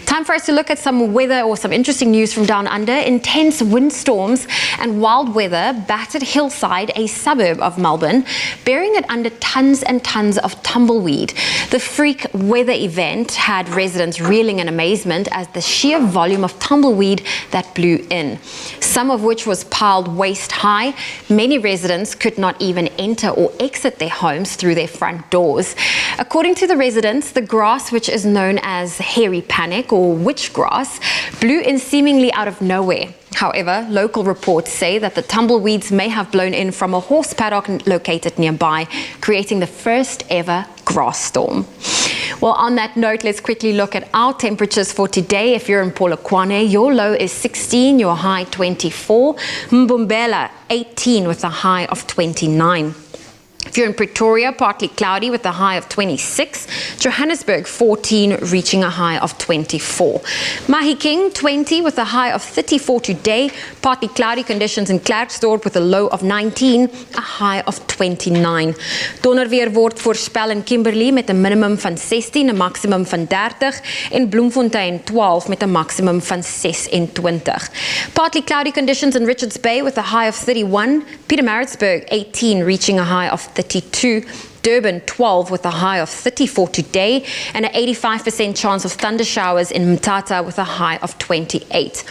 S3: Time for us to look at some weather or some interesting news from down under. Intense windstorms and wild weather battered Hillside, a suburb of Melbourne, burying it under tons and tons of tumbleweed. The freak weather event had residents reeling in amazement as the sheer volume of tumbleweed that blew in, some of which was piled waist high. Many residents could not even enter or exit their homes through their front doors. According to the residents, the grass, which is known as hairy panic or witch grass, blew in seemingly out of nowhere. However, local reports say that the tumbleweeds may have blown in from a horse paddock located nearby, creating the first ever grass storm. Well, on that note, let's quickly look at our temperatures for today. If you're in Polokwane, your low is 16, your high 24. Mbombela, 18 with a high of 29. If you're in Pretoria, partly cloudy with a high of 26. Johannesburg, 14, reaching a high of 24. Mahikeng, 20 with a high of 34 today. Partly cloudy conditions in Klerksdorp with a low of 19, a high of 29. Donderweer word voorspel in Kimberley met 'n minimum van 16, 'n maximum van 30. En Bloemfontein, 12 met 'n maximum van 26. Partly cloudy conditions in Richards Bay with a high of 31. Pietermaritzburg, 18, reaching a high of 32. Durban, 12 with a high of 34 today, and an 85% chance of thunder showers in Mthatha with a high of 28.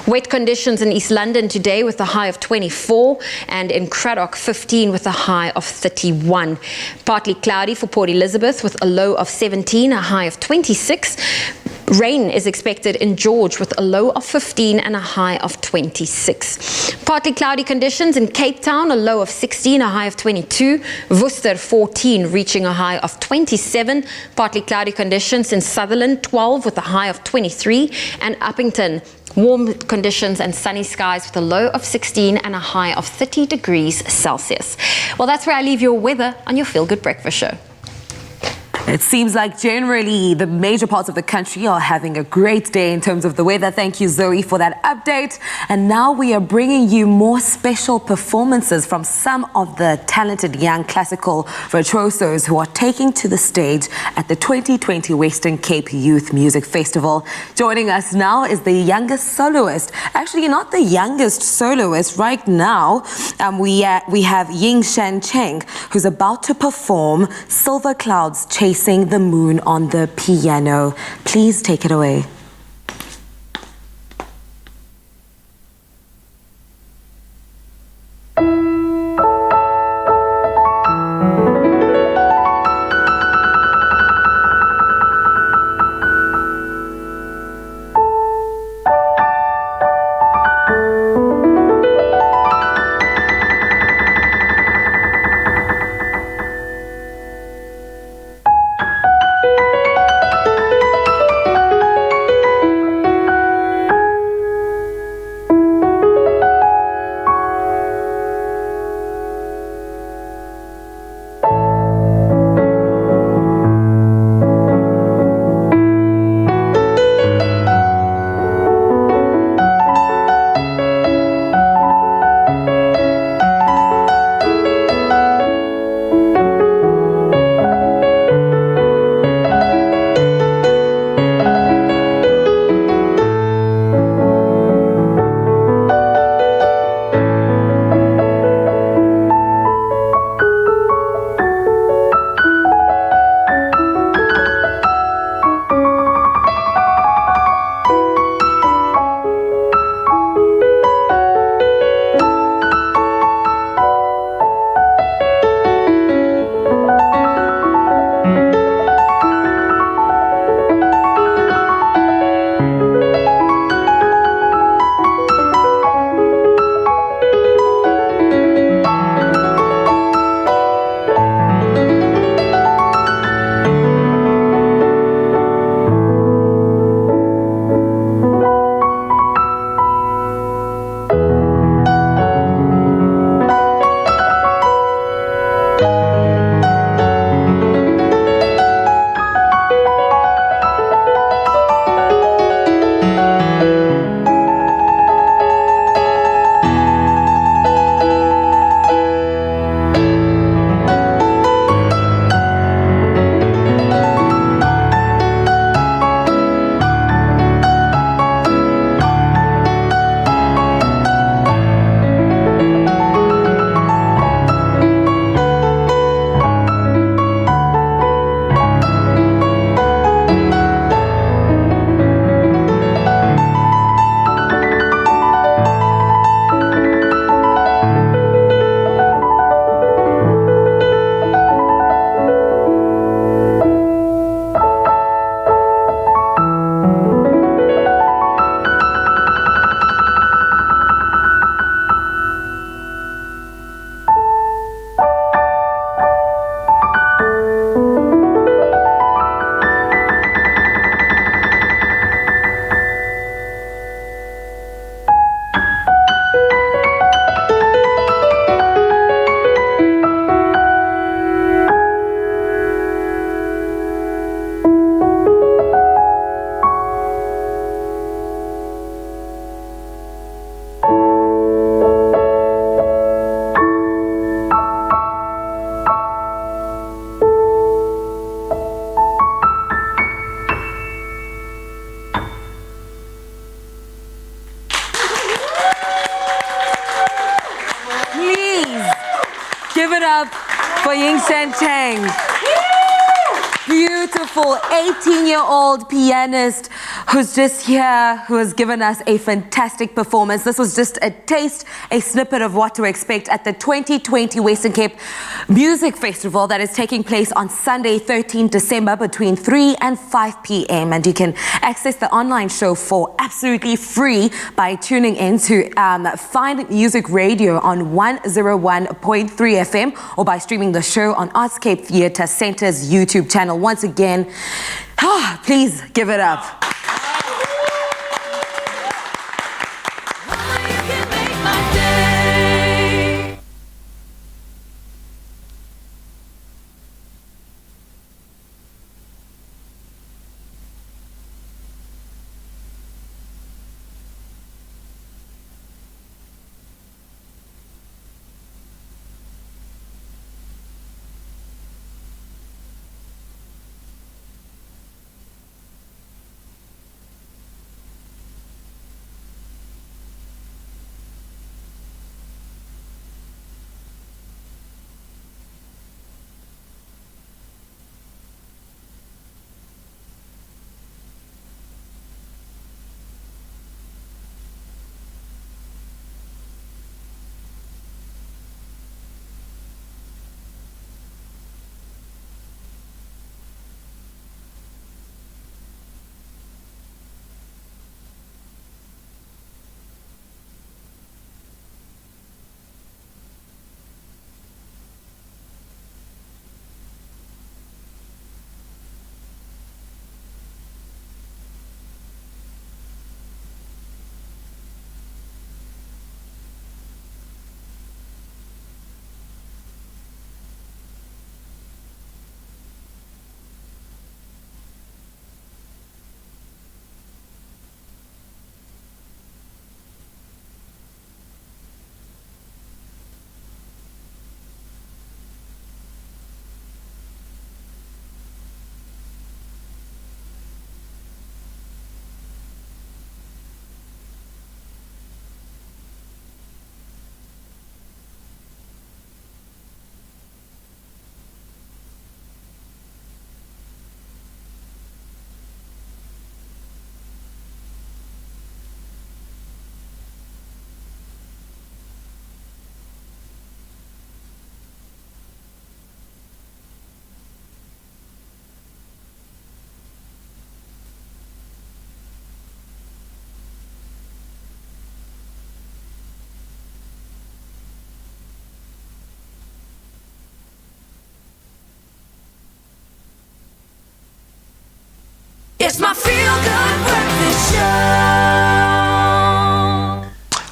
S3: Wet conditions in East London today with a high of 24, and in Cradock, 15 with a high of 31. Partly cloudy for Port Elizabeth with a low of 17, a high of 26. Rain is expected in George with a low of 15 and a high of 26. Partly cloudy conditions in Cape Town, a low of 16, a high of 22. Worcester, 14, reaching a high of 27. Partly cloudy conditions in Sutherland, 12 with a high of 23. And Uppington, warm conditions and sunny skies with a low of 16 and a high of 30 degrees Celsius. Well, that's where I leave your weather on your Feel Good Breakfast Show.
S4: It seems like generally the major parts of the country are having a great day in terms of the weather. Thank you, Zoe, for that update. And now we are bringing you more special performances from some of the talented young classical virtuosos who are taking to the stage at the 2020 Western Cape Youth Music Festival. Joining us now is the youngest soloist. Actually, not the youngest soloist. Right now, we have Ying Shan Cheng, who's about to perform Silver Clouds Chasing the Moon on the piano. Please take it away. Give it up for Ying Shan Chang. Beautiful 18-year-old pianist who's just here, who has given us a fantastic performance. This was just a taste, a snippet of what to expect at the 2020 Western Cape Music Festival that is taking place on Sunday, 13 December between 3 and 5 p.m. And you can access the online show for absolutely free by tuning in to Find Music Radio on 101.3 FM or by streaming the show on Artscape Theatre Centre's YouTube channel. Once again, please give it up.
S1: It's my feel-good breakfast show.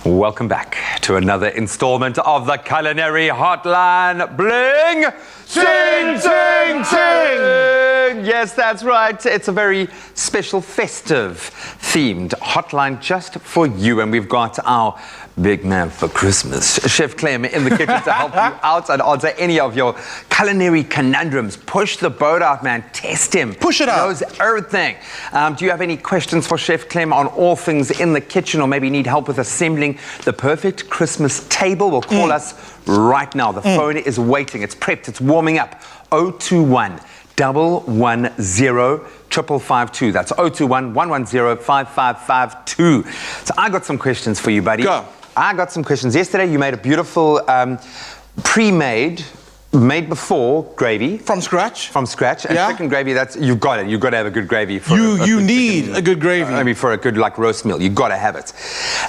S2: Welcome back to another installment of the Culinary Hotline. Bling! Ting, ting, ting! Yes, that's right. It's a very special, festive themed hotline just for you. And we've got our big man for Christmas, Chef Clem, in the kitchen to help you out and answer any of your culinary conundrums. Push the boat out, man. Test him.
S21: Push it out.
S2: Knows everything. Do you have any questions for Chef Clem on all things in the kitchen, or maybe need help with assembling the perfect Christmas table? Well, call us right now. The phone is waiting. It's prepped. It's warming up. 021 110 5552. That's 021 110 5552. So I got some questions for you, buddy.
S21: Go.
S2: I got some questions. Yesterday you made a beautiful pre-made, made before gravy.
S21: From scratch?
S2: From scratch. And chicken gravy, that's, you've got it. You've got to have a good gravy. For
S21: you need a good gravy.
S2: I mean, for a good like roast meal, you've got to have it.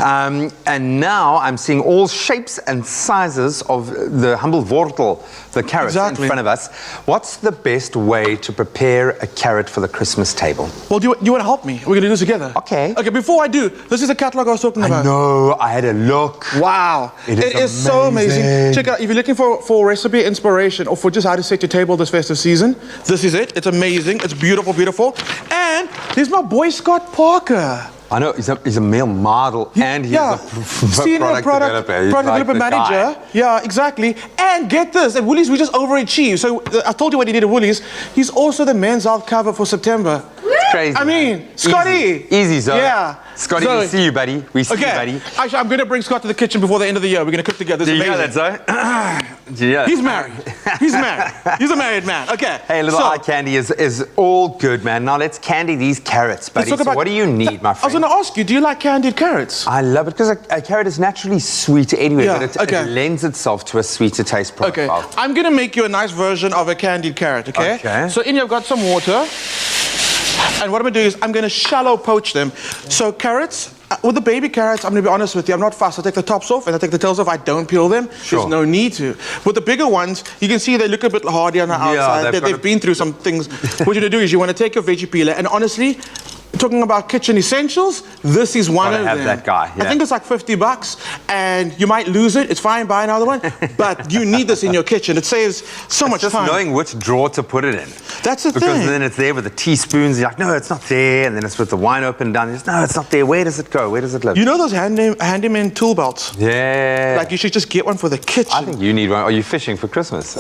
S2: And now I'm seeing all shapes and sizes of the humble wortel, the carrots in front of us. What's the best way to prepare a carrot for the Christmas table?
S21: Well, do you want to help me? We're going to do this together.
S2: Okay.
S21: Okay, before I do, this is the catalog I was talking about.
S2: I know. I had a look.
S21: Wow. It is so amazing. Check it out. If you're looking for recipe inspiration or for just how to set your table this festive season, this is it. It's amazing. It's beautiful, beautiful. And there's my boy Scott Parker.
S2: I know, he's a male model and he's a
S21: senior product developer manager. Yeah, exactly. And get this, at Woolies we just overachieved. So I told you what he did at Woolies. He's also the men's health cover for September.
S2: Crazy.
S21: I mean, Scotty.
S2: Easy, Zoe.
S21: Yeah.
S2: Scotty,
S21: Zoe.
S2: we see you, buddy. We see you, buddy.
S21: Actually, I'm going to bring Scott to the kitchen before the end of the year. We're going to cook together.
S2: Do you hear that, Zoe? Do you hear that?
S21: He's married. He's married. He's a married man. Okay.
S2: Hey, little eye candy is all good, man. Now let's candy these carrots, buddy.
S21: Let's talk about-
S2: what do you need, my friend?
S21: I was going to ask you, do you like candied carrots?
S2: I love it because a carrot is naturally sweet anyway,
S21: Yeah,
S2: but
S21: okay.
S2: it lends itself to a sweeter taste profile.
S21: Okay. I'm going to make you a nice version of a candied carrot, okay?
S2: Okay.
S21: So in here I've got some water. And what I'm going to do is I'm going to shallow poach them. So carrots, with the baby carrots, I'm going to be honest with you, I'm not fussed. I take the tops off and I take the tails off. I don't peel them.
S2: Sure.
S21: There's no need to. With the bigger ones, you can see they look a bit hardy on the outside. They've been through some things. What you're going to do is you want to take your veggie peeler, and honestly, talking about kitchen essentials, this is one of them.
S2: That guy, yeah.
S21: I think it's like $50, and you might lose it. It's fine, buy another one. But you need this in your kitchen. It saves so much
S2: just
S21: time.
S2: knowing which drawer to put it in.
S21: That's the
S2: because
S21: thing.
S2: then it's there with the teaspoons. You're like, no, it's not there. And then it's with the wine open and down. You're just, no, it's not there. Where does it go? Where does it live?
S21: You know those handyman tool belts?
S2: Yeah.
S21: Like you should just get one for the kitchen.
S2: I think you need one. Are you fishing for Christmas?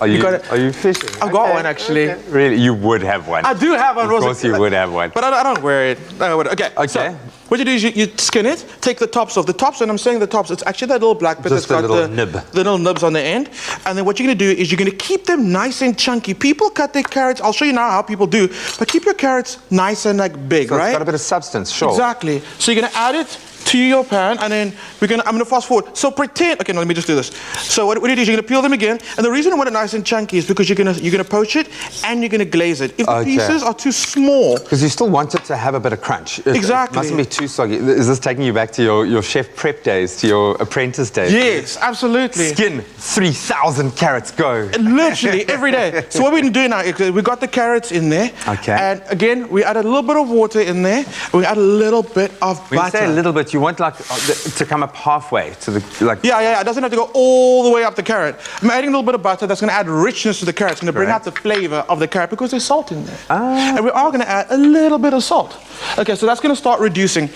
S2: Are you fishing?
S21: I've got one actually.
S2: Okay. Really? You would have one.
S21: I do have one.
S2: Of course you would have one.
S21: But I don't wear it. Okay. So what you do is you skin it, take the tops off. The tops, and I'm saying the tops, it's actually that little black bit
S2: Just
S21: that's got
S2: the little
S21: the
S2: nib.
S21: little nibs on the end. And then what you're going to do is you're going to keep them nice and chunky. People cut their carrots. I'll show you now how people do. But keep your carrots nice and like big,
S2: So
S21: right?
S2: it's got a bit of substance, sure.
S21: Exactly. So you're going to add it to your pan, and then I'm going to fast forward. So pretend, okay, no, let me just do this. So what you do is you're going to peel them again, and the reason I want it nice and chunky is because you're going to poach it and you're going to glaze it. If the pieces are too small,
S2: because you still want it to have a bit of crunch.
S21: Exactly.
S2: It mustn't be too soggy. Is this taking you back to your chef prep days, to your apprentice days?
S21: Yes, absolutely.
S2: Skin 3,000 carrots, go.
S21: Literally every day. So what we're doing now is we got the carrots in there.
S2: Okay.
S21: And again, we add a little bit of water in there. We add a little bit of
S2: When you
S21: butter.
S2: say a little bit, you want like to come up halfway to the like.
S21: Yeah. It doesn't have to go all the way up the carrot. I'm adding a little bit of butter that's going to add richness to the carrot. It's going to bring out the flavor of the carrot because there's salt in there. And we are going to add a little bit of salt. Okay, so that's going to start reducing. And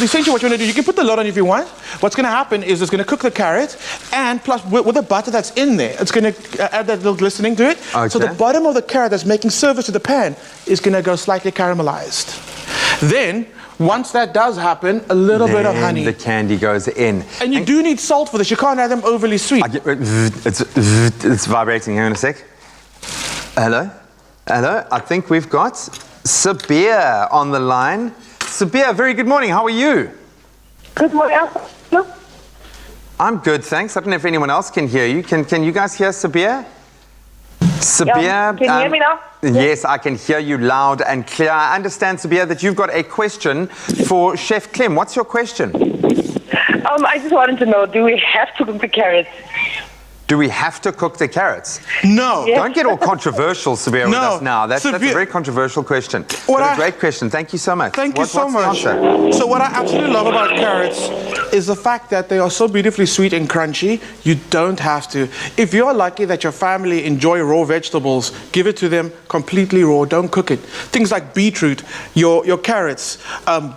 S21: essentially what you want to do, you can put the lid on if you want. What's going to happen is it's going to cook the carrot, and plus with the butter that's in there, it's going to add that little glistening to it.
S2: Okay.
S21: So the bottom of the carrot that's making service to the pan is going to go slightly caramelized. Then, once that does happen, a little bit of honey.
S2: The candy goes in.
S21: And you do need salt for this. You can't add them overly sweet.
S2: It's vibrating. Hang on a sec. Hello? I think we've got Sabir on the line. Sabir, very good morning. How are you?
S10: Good morning.
S2: I'm good, thanks. I don't know if anyone else can hear you. Can you guys hear Sabir? Sabir,
S10: can you hear me now?
S2: Yes, I can hear you loud and clear. I understand, Sabir, that you've got a question for Chef Clem. What's your question?
S10: I just wanted to know, do we have to cook the carrots?
S2: Do we have to cook the carrots?
S21: No.
S2: Don't get all controversial, Sabir, with us now. That's a
S21: Sabir,
S2: very controversial question. But a great question. Thank you so much.
S21: Thank you so
S2: what's
S21: much.
S2: the answer?
S21: So what I absolutely love about carrots is the fact that they are so beautifully sweet and crunchy, you don't have to. If you're lucky that your family enjoy raw vegetables, give it to them completely raw. Don't cook it. Things like beetroot, your carrots,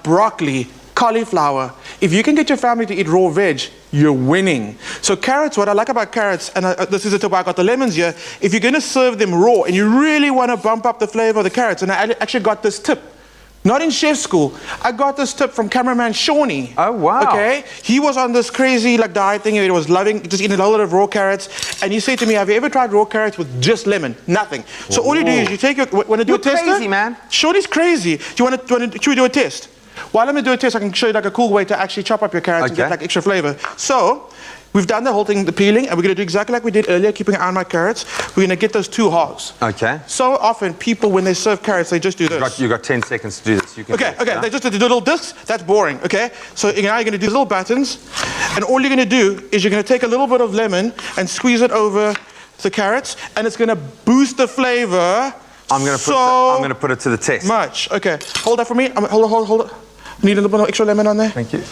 S21: broccoli, cauliflower. If you can get your family to eat raw veg, you're winning. So carrots, what I like about carrots, and this is the tip why I got the lemons here, if you're going to serve them raw and you really want to bump up the flavor of the carrots, and I actually got this tip, not in chef school, I got this tip from cameraman Shawnee.
S2: Oh, wow.
S21: Okay, he was on this crazy diet thing, he was loving, just eating a lot of raw carrots, and he said to me, have you ever tried raw carrots with just lemon? Nothing. So all you do is you take your, want to do a test?
S2: You're crazy, man.
S21: Shawnee's crazy. Should we do a test? While let me do a test, I can show you a cool way to actually chop up your carrots and get extra flavor. So, we've done the whole thing, the peeling, and we're going to do exactly like we did earlier, keeping an eye on my carrots. We're going to get those 2 halves.
S2: Okay.
S21: So often, people, when they serve carrots, they just do this.
S2: You've got 10 seconds to do this. You can
S21: Okay, they just do little discs. That's boring, okay? So now you're going to do little battens, and all you're going to do is you're going to take a little bit of lemon and squeeze it over the carrots, and it's going to boost the flavor.
S2: I'm going to put it to the test.
S21: Much. Okay, hold that for me. Hold it. Need a little bit of extra lemon on there?
S2: Thank you.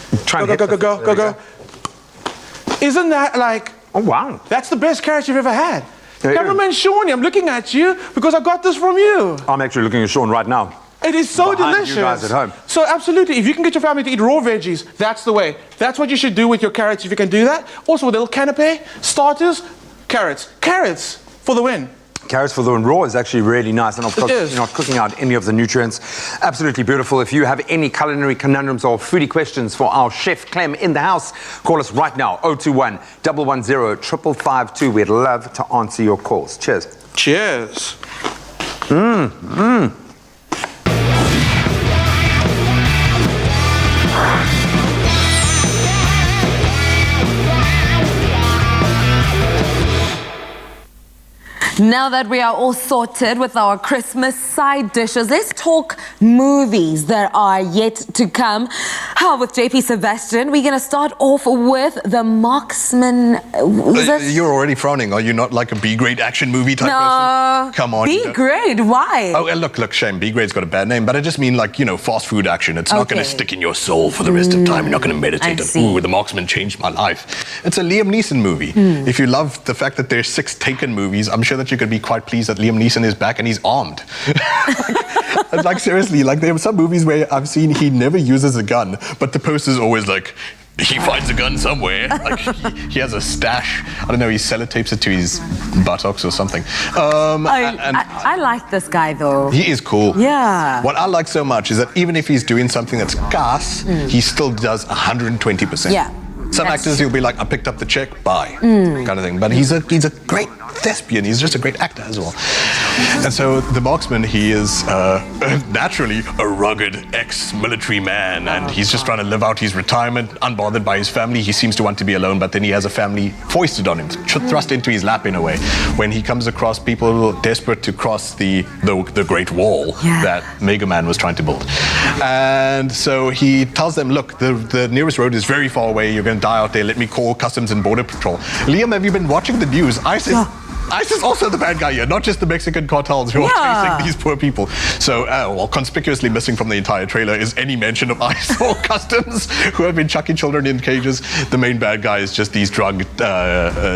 S21: Go. Isn't that like...
S2: Oh, wow.
S21: That's the best carrots you've ever had. Cameraman Shawnee, I'm looking at you because I got this from you.
S2: I'm actually looking at Sean right now.
S21: It is so delicious.
S2: You guys at home.
S21: So absolutely, if you can get your family to eat raw veggies, that's the way. That's what you should do with your carrots if you can do that. Also with a little canapé, starters, carrots. Carrots for the win.
S2: Carrots for the raw is actually really nice, and of course you're not cooking out any of the nutrients. Absolutely beautiful. If you have any culinary conundrums or foodie questions for our chef Clem in the house, call us right now, 021 110 552. We'd love to answer your calls. Cheers.
S21: Cheers.
S4: Now that we are all sorted with our Christmas side dishes, let's talk movies that are yet to come. With JP Sebastian, we're going to start off with The Marksman.
S20: You're already frowning. Are you not like a B-grade action movie type person? Come on.
S4: B-grade? Why?
S20: Oh, look, shame. B-grade's got a bad name, but I just mean like, fast food action. It's not going to stick in your soul for the rest of time. You're not going to meditate on, ooh, The Marksman changed my life. It's a Liam Neeson movie. If you love the fact that there's 6 Taken movies, I'm sure that you could be quite pleased that Liam Neeson is back and he's armed. like seriously, like there are some movies where I've seen he never uses a gun, but the poster's always like, he finds a gun somewhere. Like he has a stash. I don't know, he sellotapes it to his buttocks or something.
S4: I like this guy though.
S20: He is cool.
S4: Yeah.
S20: What I like so much is that even if he's doing something that's gas, he still does 120%.
S4: Yeah.
S20: Some actors, he'll be like, I picked up the check, bye, kind of thing. But he's a great thespian. He's just a great actor as well. And so the Marksman, he is naturally a rugged ex-military man, and he's just trying to live out his retirement, unbothered by his family. He seems to want to be alone, but then he has a family foisted on him, thrust into his lap in a way. When he comes across people desperate to cross the Great Wall that Mega Man was trying to build. And so he tells them, look, the nearest road is very far away. You're going to die out there. Let me call Customs and Border Patrol. Liam, have you been watching the news? ISIS is also the bad guy here, not just the Mexican cartels who are chasing these poor people. So, conspicuously missing from the entire trailer is any mention of ISIS or Customs, who have been chucking children in cages. The main bad guy is just these drug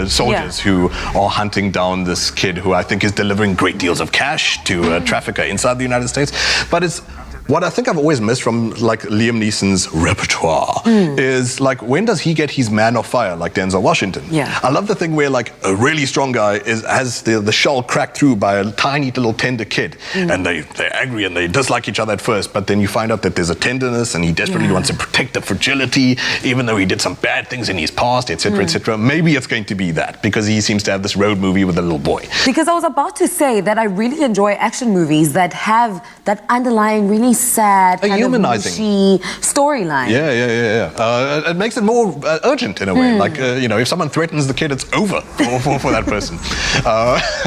S20: soldiers who are hunting down this kid who I think is delivering great deals of cash to a trafficker inside the United States. But it's what I think I've always missed from like Liam Neeson's repertoire is like, when does he get his man of fire like Denzel Washington? I love the thing where like a really strong guy has the shell cracked through by a tiny little tender kid, and they're angry and they dislike each other at first, but then you find out that there's a tenderness and he desperately wants to protect the fragility, even though he did some bad things in his past, etc., etc. Maybe it's going to be that, because he seems to have this road movie with a little boy.
S4: Because I was about to say that I really enjoy action movies that have that underlying really sad, kind of mushy storyline.
S20: It makes it more urgent in a way. Like, if someone threatens the kid, it's over for that person.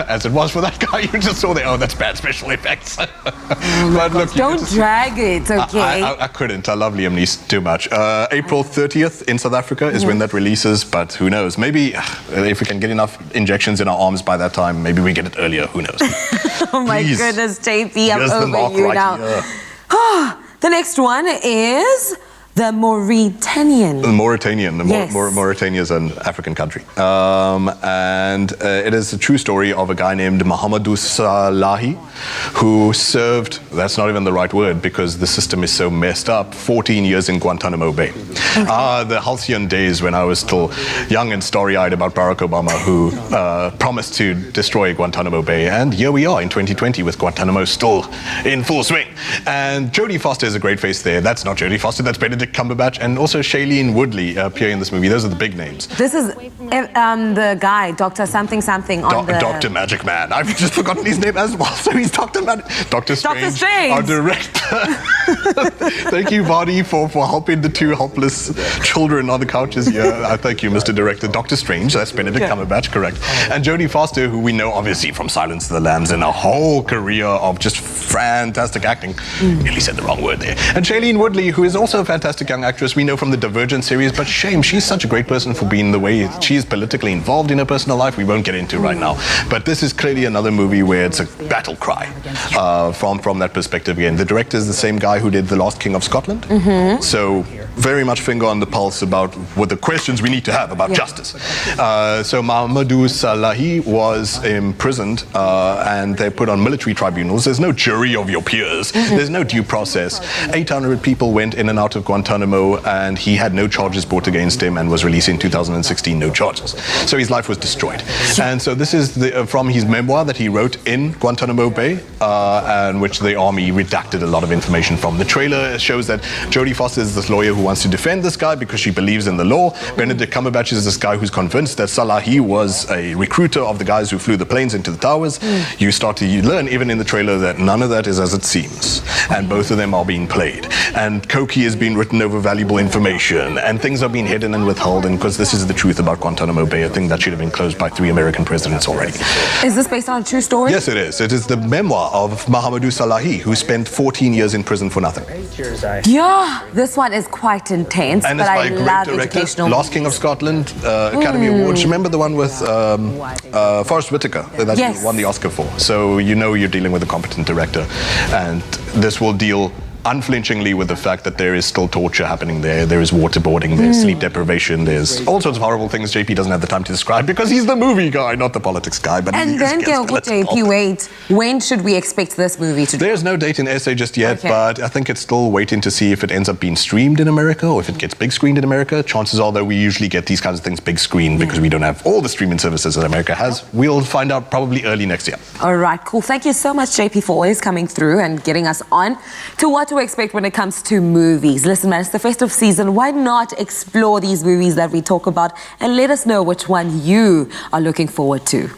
S20: As it was for that guy you just saw there. Oh, that's bad special effects. But look,
S4: don't drag it, okay?
S20: I couldn't. I love Liam Neeson too much. April 30th in South Africa is when that releases, but who knows? Maybe if we can get enough injections in our arms by that time, maybe we get it earlier. Who knows?
S4: Oh my goodness, JP, I'm over you now. The next one is the Mauritanian.
S20: Mauritania is an African country. And it is a true story of a guy named Mohamedou Salahi, who served, that's not even the right word because the system is so messed up, 14 years in Guantanamo Bay. The halcyon days when I was still young and starry-eyed about Barack Obama, who promised to destroy Guantanamo Bay. And here we are in 2020 with Guantanamo still in full swing. And Jodie Foster is a great face there. That's not Jodie Foster, that's Benedict Cumberbatch, and also Shailene Woodley appear in this movie. Those are the big names.
S4: This is the guy, Dr. Something on the...
S20: Dr. Magic Man. I've just forgotten his name as well. So he's Dr. Strange. Our director. Thank you, Vardy, for helping the two helpless children on the couches here. Thank you, Mr. Director. Dr. Strange, that's Benedict Cumberbatch, correct. And Jodie Foster, who we know obviously from Silence of the Lambs and a whole career of just fantastic acting. Nearly said the wrong word there. And Shailene Woodley, who is also a fantastic young actress we know from the Divergent series, but shame, she's such a great person for being the way she is politically involved in her personal life. We won't get into right now. But this is clearly another movie where it's a battle cry from that perspective again. The director is the same guy who did The Last King of Scotland. So very much finger on the pulse about what the questions we need to have about justice. So Mahamadou Salahi was imprisoned and they're put on military tribunals. There's no jury of your peers. There's no due process. 800 people went in and out of Guantanamo and he had no charges brought against him and was released in 2016, no charges. So his life was destroyed. And so this is from his memoir that he wrote in Guantanamo Bay, and which the army redacted a lot of information from. The trailer shows that Jodie Foster is this lawyer who wants to defend this guy because she believes in the law. Benedict Cumberbatch is this guy who's convinced that Salahi was a recruiter of the guys who flew the planes into the towers. You start to learn, even in the trailer, that none of that is as it seems. And both of them are being played. And Koki has been written over valuable information. And things are being hidden and withheld. And because this is the truth about Guantanamo Bay, a thing that should have been closed by 3 American presidents already.
S4: Is this based on a true story?
S20: Yes, it is. It is the memoir of Mahamadou Salahi, who spent 14 years in prison for nothing.
S4: Yeah, this one is quite intense,
S20: And
S4: but
S20: it's by
S4: I
S20: a great
S4: love
S20: director,
S4: educational.
S20: Last King of Scotland, Academy Awards. Remember the one with Forrest Whitaker that he won the Oscar for? So you know you're dealing with a competent director, and this will deal unflinchingly with the fact that there is still torture happening there. There is waterboarding, there's sleep deprivation, there's all sorts of horrible things JP doesn't have the time to describe because he's the movie guy, not the politics guy. But
S4: And then, JP, wait, when should we expect this movie to
S20: There's no date in SA just yet,
S4: Okay.
S20: but I think it's still waiting to see if it ends up being streamed in America or if it gets big screened in America. Chances are that we usually get these kinds of things big screened because we don't have all the streaming services that America has. We'll find out probably early next year.
S4: All right, cool. Thank you so much, JP, for always coming through and getting us on to what to expect when it comes to movies. Listen, man, it's the festive season. Why not explore these movies that we talk about and let us know which one you are looking forward to?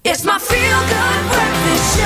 S1: It's my feel-good breakfast show.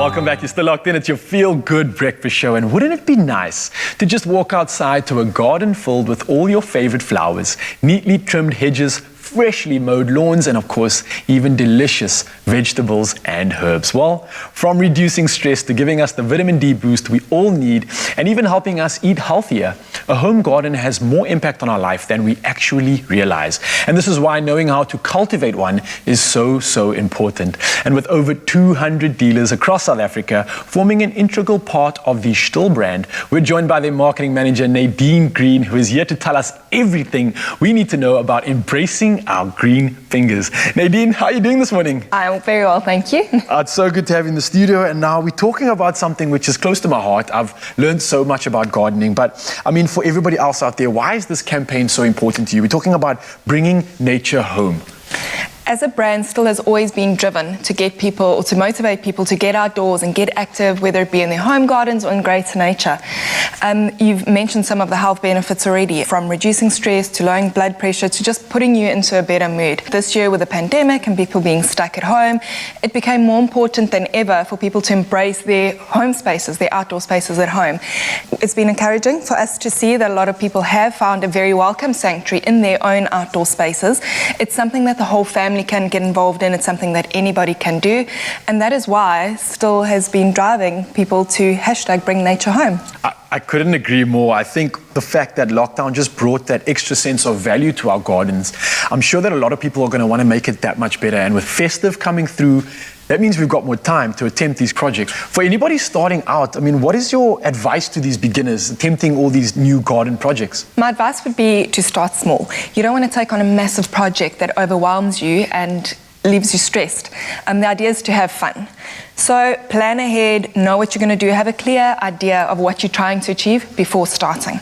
S11: Welcome back. You're still locked in. It's your feel-good breakfast show. And wouldn't it be nice to just walk outside to a garden filled with all your favorite flowers, neatly trimmed hedges, freshly mowed lawns, and of course, even delicious vegetables and herbs. Well, from reducing stress to giving us the vitamin D boost we all need, and even helping us eat healthier, a home garden has more impact on our life than we actually realize. And this is why knowing how to cultivate one is so important. And with over 200 dealers across South Africa forming an integral part of the Still brand, we're joined by their marketing manager, Nadine Green, who is here to tell us everything we need to know about embracing using our green fingers. Nadine, how are you doing this morning?
S12: I'm very well, thank you.
S11: It's so good to have you in the studio, and now we're talking about something which is close to my heart. I've learned so much about gardening, but I mean, for everybody else out there, why is this campaign so important to you? We're talking about bringing nature home.
S12: As a brand, Still has always been driven to get people, or to motivate people to get outdoors and get active, whether it be in their home gardens or in greater nature. You've mentioned some of the health benefits already, from reducing stress to lowering blood pressure to just putting you into a better mood. This year with the pandemic and people being stuck at home, it became more important than ever for people to embrace their home spaces, their outdoor spaces at home. It's been encouraging for us to see that a lot of people have found a very welcome sanctuary in their own outdoor spaces. It's something that the whole family can get involved in. It's something that anybody can do, and that is why Still has been driving people to #bring nature home.
S11: I couldn't agree more. I think the fact that lockdown just brought that extra sense of value to our gardens, I'm sure that a lot of people are going to want to make it that much better, and with Festive coming through, that means we've got more time to attempt these projects. For anybody starting out, I mean, what is your advice to these beginners attempting all these new garden projects?
S12: My advice would be to start small. You don't want to take on a massive project that overwhelms you and leaves you stressed. The idea is to have fun. So plan ahead, know what you're going to do, have a clear idea of what you're trying to achieve before starting.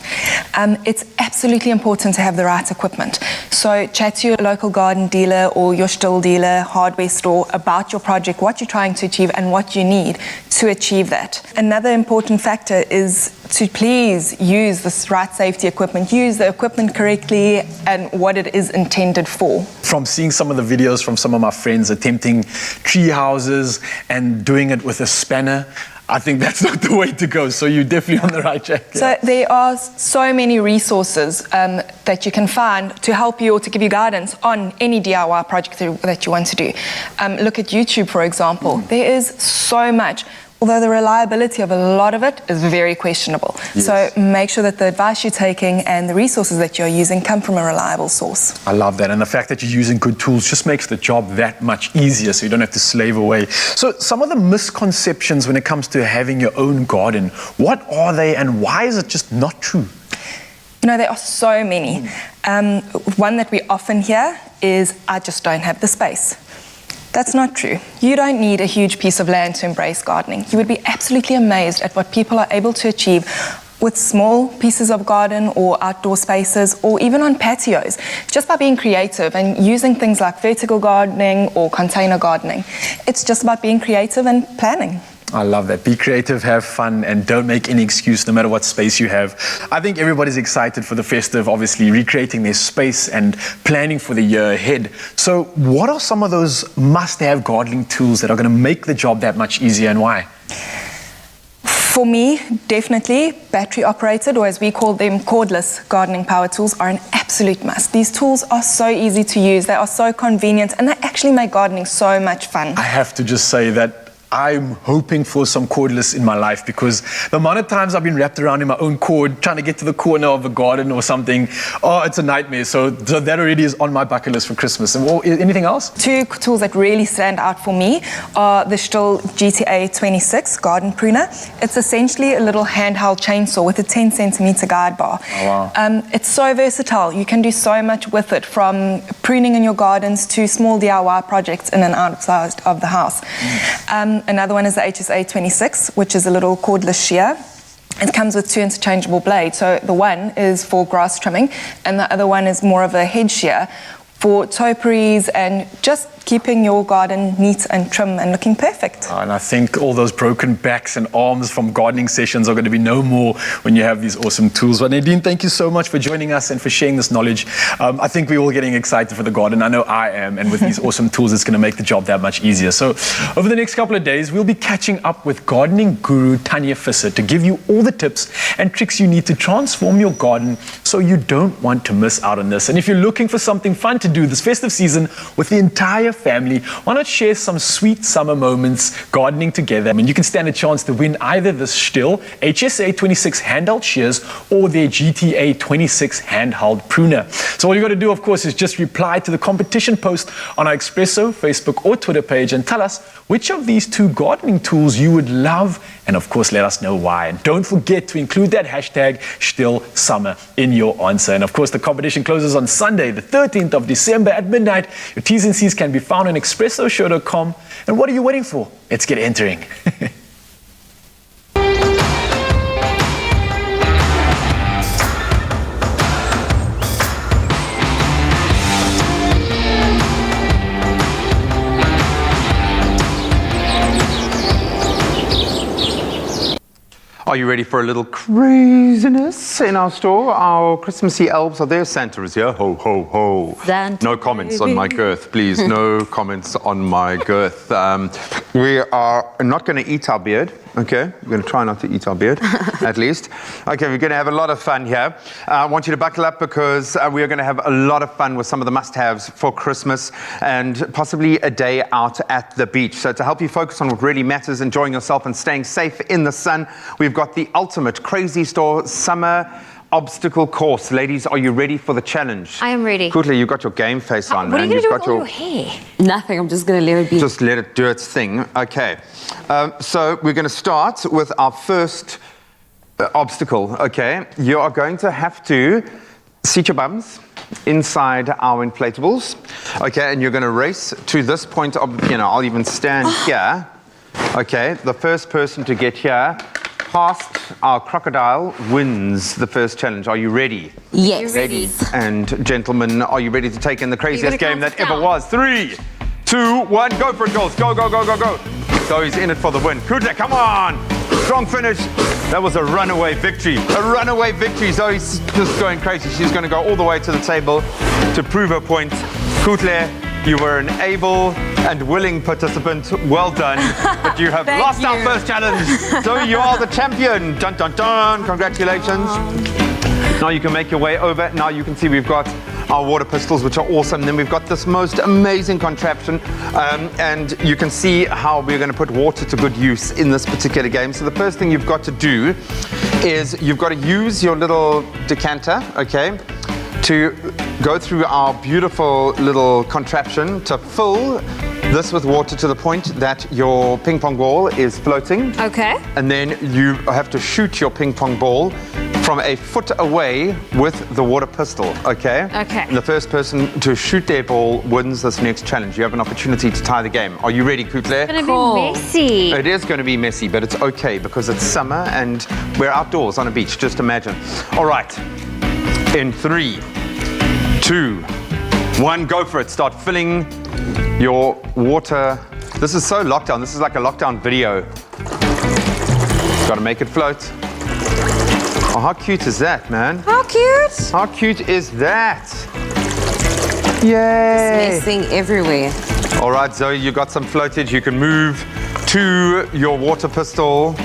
S12: It's absolutely important to have the right equipment. So chat to your local garden dealer or your Still dealer, hardware store about your project, what you're trying to achieve and what you need to achieve that. Another important factor is to please use this right safety equipment, use the equipment correctly and what it is intended for.
S11: From seeing some of the videos from some of my friends attempting tree houses and doing it with a spanner, I think that's not the way to go. So you're definitely on the right track. Yeah.
S12: So there are so many resources that you can find to help you or to give you guidance on any DIY project that you want to do. Look at YouTube, for example. There is so much, although the reliability of a lot of it is very questionable.
S11: Yes.
S12: So make sure that the advice you're taking and the resources that you're using come from a reliable source.
S11: I love that, and the fact that you're using good tools just makes the job that much easier, so you don't have to slave away. So some of the misconceptions when it comes to having your own garden, what are they and why is it just not true?
S12: You know, there are so many. One that we often hear is, I just don't have the space. That's not true. You don't need a huge piece of land to embrace gardening. You would be absolutely amazed at what people are able to achieve with small pieces of garden or outdoor spaces or even on patios, just by being creative and using things like vertical gardening or container gardening. It's just about being creative and planning.
S11: I love that. Be creative, have fun, and don't make any excuse no matter what space you have. I think everybody's excited for the Festive, obviously recreating their space and planning for the year ahead. So what are some of those must-have gardening tools that are going to make the job that much easier, and why?
S12: For me, definitely battery operated, or as we call them, cordless gardening power tools are an absolute must. These tools are so easy to use, they are so convenient, and they actually make gardening so much fun.
S11: I have to just say that I'm hoping for some cordless in my life, because the amount of times I've been wrapped around in my own cord trying to get to the corner of a garden or something, it's a nightmare. So that already is on my bucket list for Christmas. And anything else?
S12: Two tools that really stand out for me are the Still GTA 26 garden pruner. It's essentially a little handheld chainsaw with a 10 centimeter guide bar.
S11: Oh, wow.
S12: It's so versatile. You can do so much with it, from pruning in your gardens to small DIY projects in and outside of the house. Another one is the HSA 26, which is a little cordless shear. It comes with two interchangeable blades. So the one is for grass trimming, and the other one is more of a head shear for topiaries and just keeping your garden neat and trim and looking perfect.
S11: And I think all those broken backs and arms from gardening sessions are going to be no more when you have these awesome tools. But Nadine, thank you so much for joining us and for sharing this knowledge. I think we're all getting excited for the garden. I know I am. And with these awesome tools, it's going to make the job that much easier. So over the next couple of days, we'll be catching up with gardening guru Tanya Visser to give you all the tips and tricks you need to transform your garden so you don't want to miss out on this. And if you're looking for something fun to do this festive season with the entire family, why not share some sweet summer moments gardening together? I mean, you can stand a chance to win either the Still HSA 26 handheld shears or their GTA 26 handheld pruner. So all you got to do, of course, is just reply to the competition post on our Expresso Facebook or Twitter page and tell us which of these two gardening tools you would love, and of course let us know why. And don't forget to include that hashtag StillSummer in your answer. And of course the competition closes on Sunday the 13th of December December at midnight. Your T's and C's can be found on expressoshow.com. And what are you waiting for? Let's get entering.
S2: Are you ready for a little craziness in our store? Our Christmassy elves are there. Santa is here. Ho, ho, ho.
S3: Santa
S2: no comments on my girth, please. No comments on my girth. We are not going to eat our beard. Okay, we're going to try not to eat our beard, at least. Okay, we're going to have a lot of fun here. I want you to buckle up because we are going to have a lot of fun with some of the must-haves for Christmas and possibly a day out at the beach. So to help you focus on what really matters, enjoying yourself and staying safe in the sun, we've got the ultimate Crazy Store Summer Obstacle Course. Ladies, are you ready for the challenge?
S3: I am ready.
S2: Kutli, you've got your game face on,
S3: What
S2: man.
S3: are you
S2: You've
S3: going to do
S2: got
S3: with all your hair?
S4: Nothing, I'm just going to let it be.
S2: Just let it do its thing. Okay. So we're going to start with our first obstacle, okay? You are going to have to seat your bums inside our inflatables, okay? And you're going to race to this point of, I'll even stand here. Okay, the first person to get here past our crocodile wins the first challenge. Are you ready?
S4: Yes.
S2: Ladies and gentlemen, are you ready to take in the craziest game that ever
S3: down?
S2: was? 3, 2, 1, go for it, girls. Go, go, go, go, go. So he's in it for the win. Kutle, come on. Strong finish. That was a runaway victory. A runaway victory. Zoe's just going crazy. She's going to go all the way to the table to prove her point. Kutle, you were an able and willing participant. Well done. But you have lost our first challenge. So you are the champion. Dun, dun, dun. Congratulations. Now you can make your way over. Now you can see we've got our water pistols, which are awesome. Then we've got this most amazing contraption. And you can see how we're going to put water to good use in this particular game. So the first thing you've got to do is you've got to use your little decanter, okay, to go through our beautiful little contraption to fill this with water to the point that your ping pong ball is floating.
S3: Okay.
S2: And then you have to shoot your ping pong ball from a foot away with the water pistol, okay?
S3: Okay.
S2: And the first person to shoot their ball wins this next challenge. You have an opportunity to tie the game. Are you ready, Kutle?
S3: It's going to be messy.
S2: It is going to be messy, but it's okay because it's summer and we're outdoors on a beach, just imagine. All right, in 3, 2, 1, go for it. Start filling your water. This is so lockdown. This is like a lockdown video. Got to make it float. Oh, how cute is that, man?
S4: How cute?
S2: How cute is that? Yay!
S4: It's messing everywhere.
S2: All right, Zoe, you got some floatage. You can move to your water pistol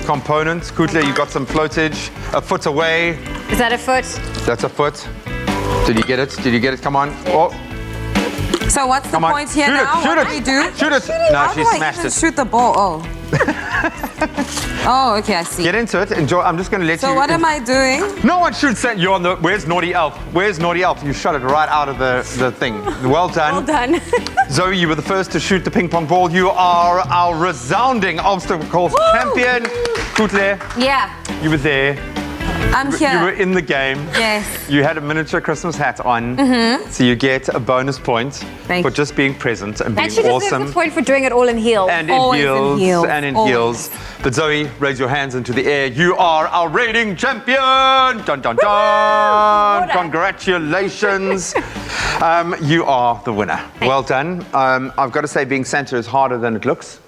S2: components. Kutle, you got some floatage a foot away.
S3: Is that a foot?
S2: That's a foot. Did you get it? Did you get it? Come on. Oh.
S4: So what's the point here
S2: Shoot
S4: now?
S2: it, shoot
S4: What
S2: it.
S4: do you do?
S2: Shoot it. No,
S4: How
S2: she
S4: do I
S2: smashed
S4: even
S2: it.
S4: shoot the ball? Oh. Oh, okay, I see.
S2: Get into it. Enjoy. I'm just going to let you.
S4: So what am I doing?
S2: No one should say you're on the. Where's Naughty Elf? Where's Naughty Elf? You shot it right out of the thing. Well done.
S3: Well done.
S2: Zoe, you were the first to shoot the ping pong ball. You are our resounding obstacle course champion. Kutle,
S4: Yeah,
S2: you were there.
S4: I'm here.
S2: You were in the game.
S4: Yes.
S2: You had a miniature Christmas hat on. So you get a bonus point for just being present and being
S3: And she deserves
S2: awesome.
S3: a point for doing it all in heels.
S2: And in heels. And in heels. But Zoe, raise your hands into the air. You are our rating champion. Dun, dun, dun. Congratulations. You are the winner. Well done. I've got to say, being Santa is harder than it looks.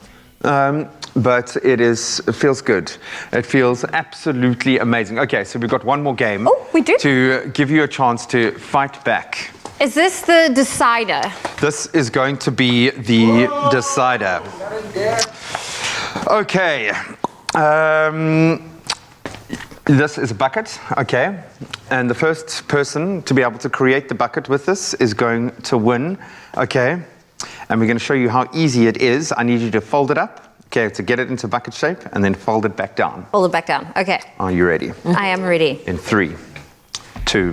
S2: But it feels good. It feels absolutely amazing. Okay, so we've got one more game.
S3: Oh, we do?
S2: To give you a chance to fight back.
S3: Is this the decider?
S2: This is going to be the decider. Okay. This is a bucket, okay? And the first person to be able to create the bucket with this is going to win, okay? And we're going to show you how easy it is. I need you to fold it up, okay, to get it into bucket shape, and then fold it back down.
S3: Fold it back down. Okay.
S2: Are you ready?
S3: I am ready.
S2: In 3, 2,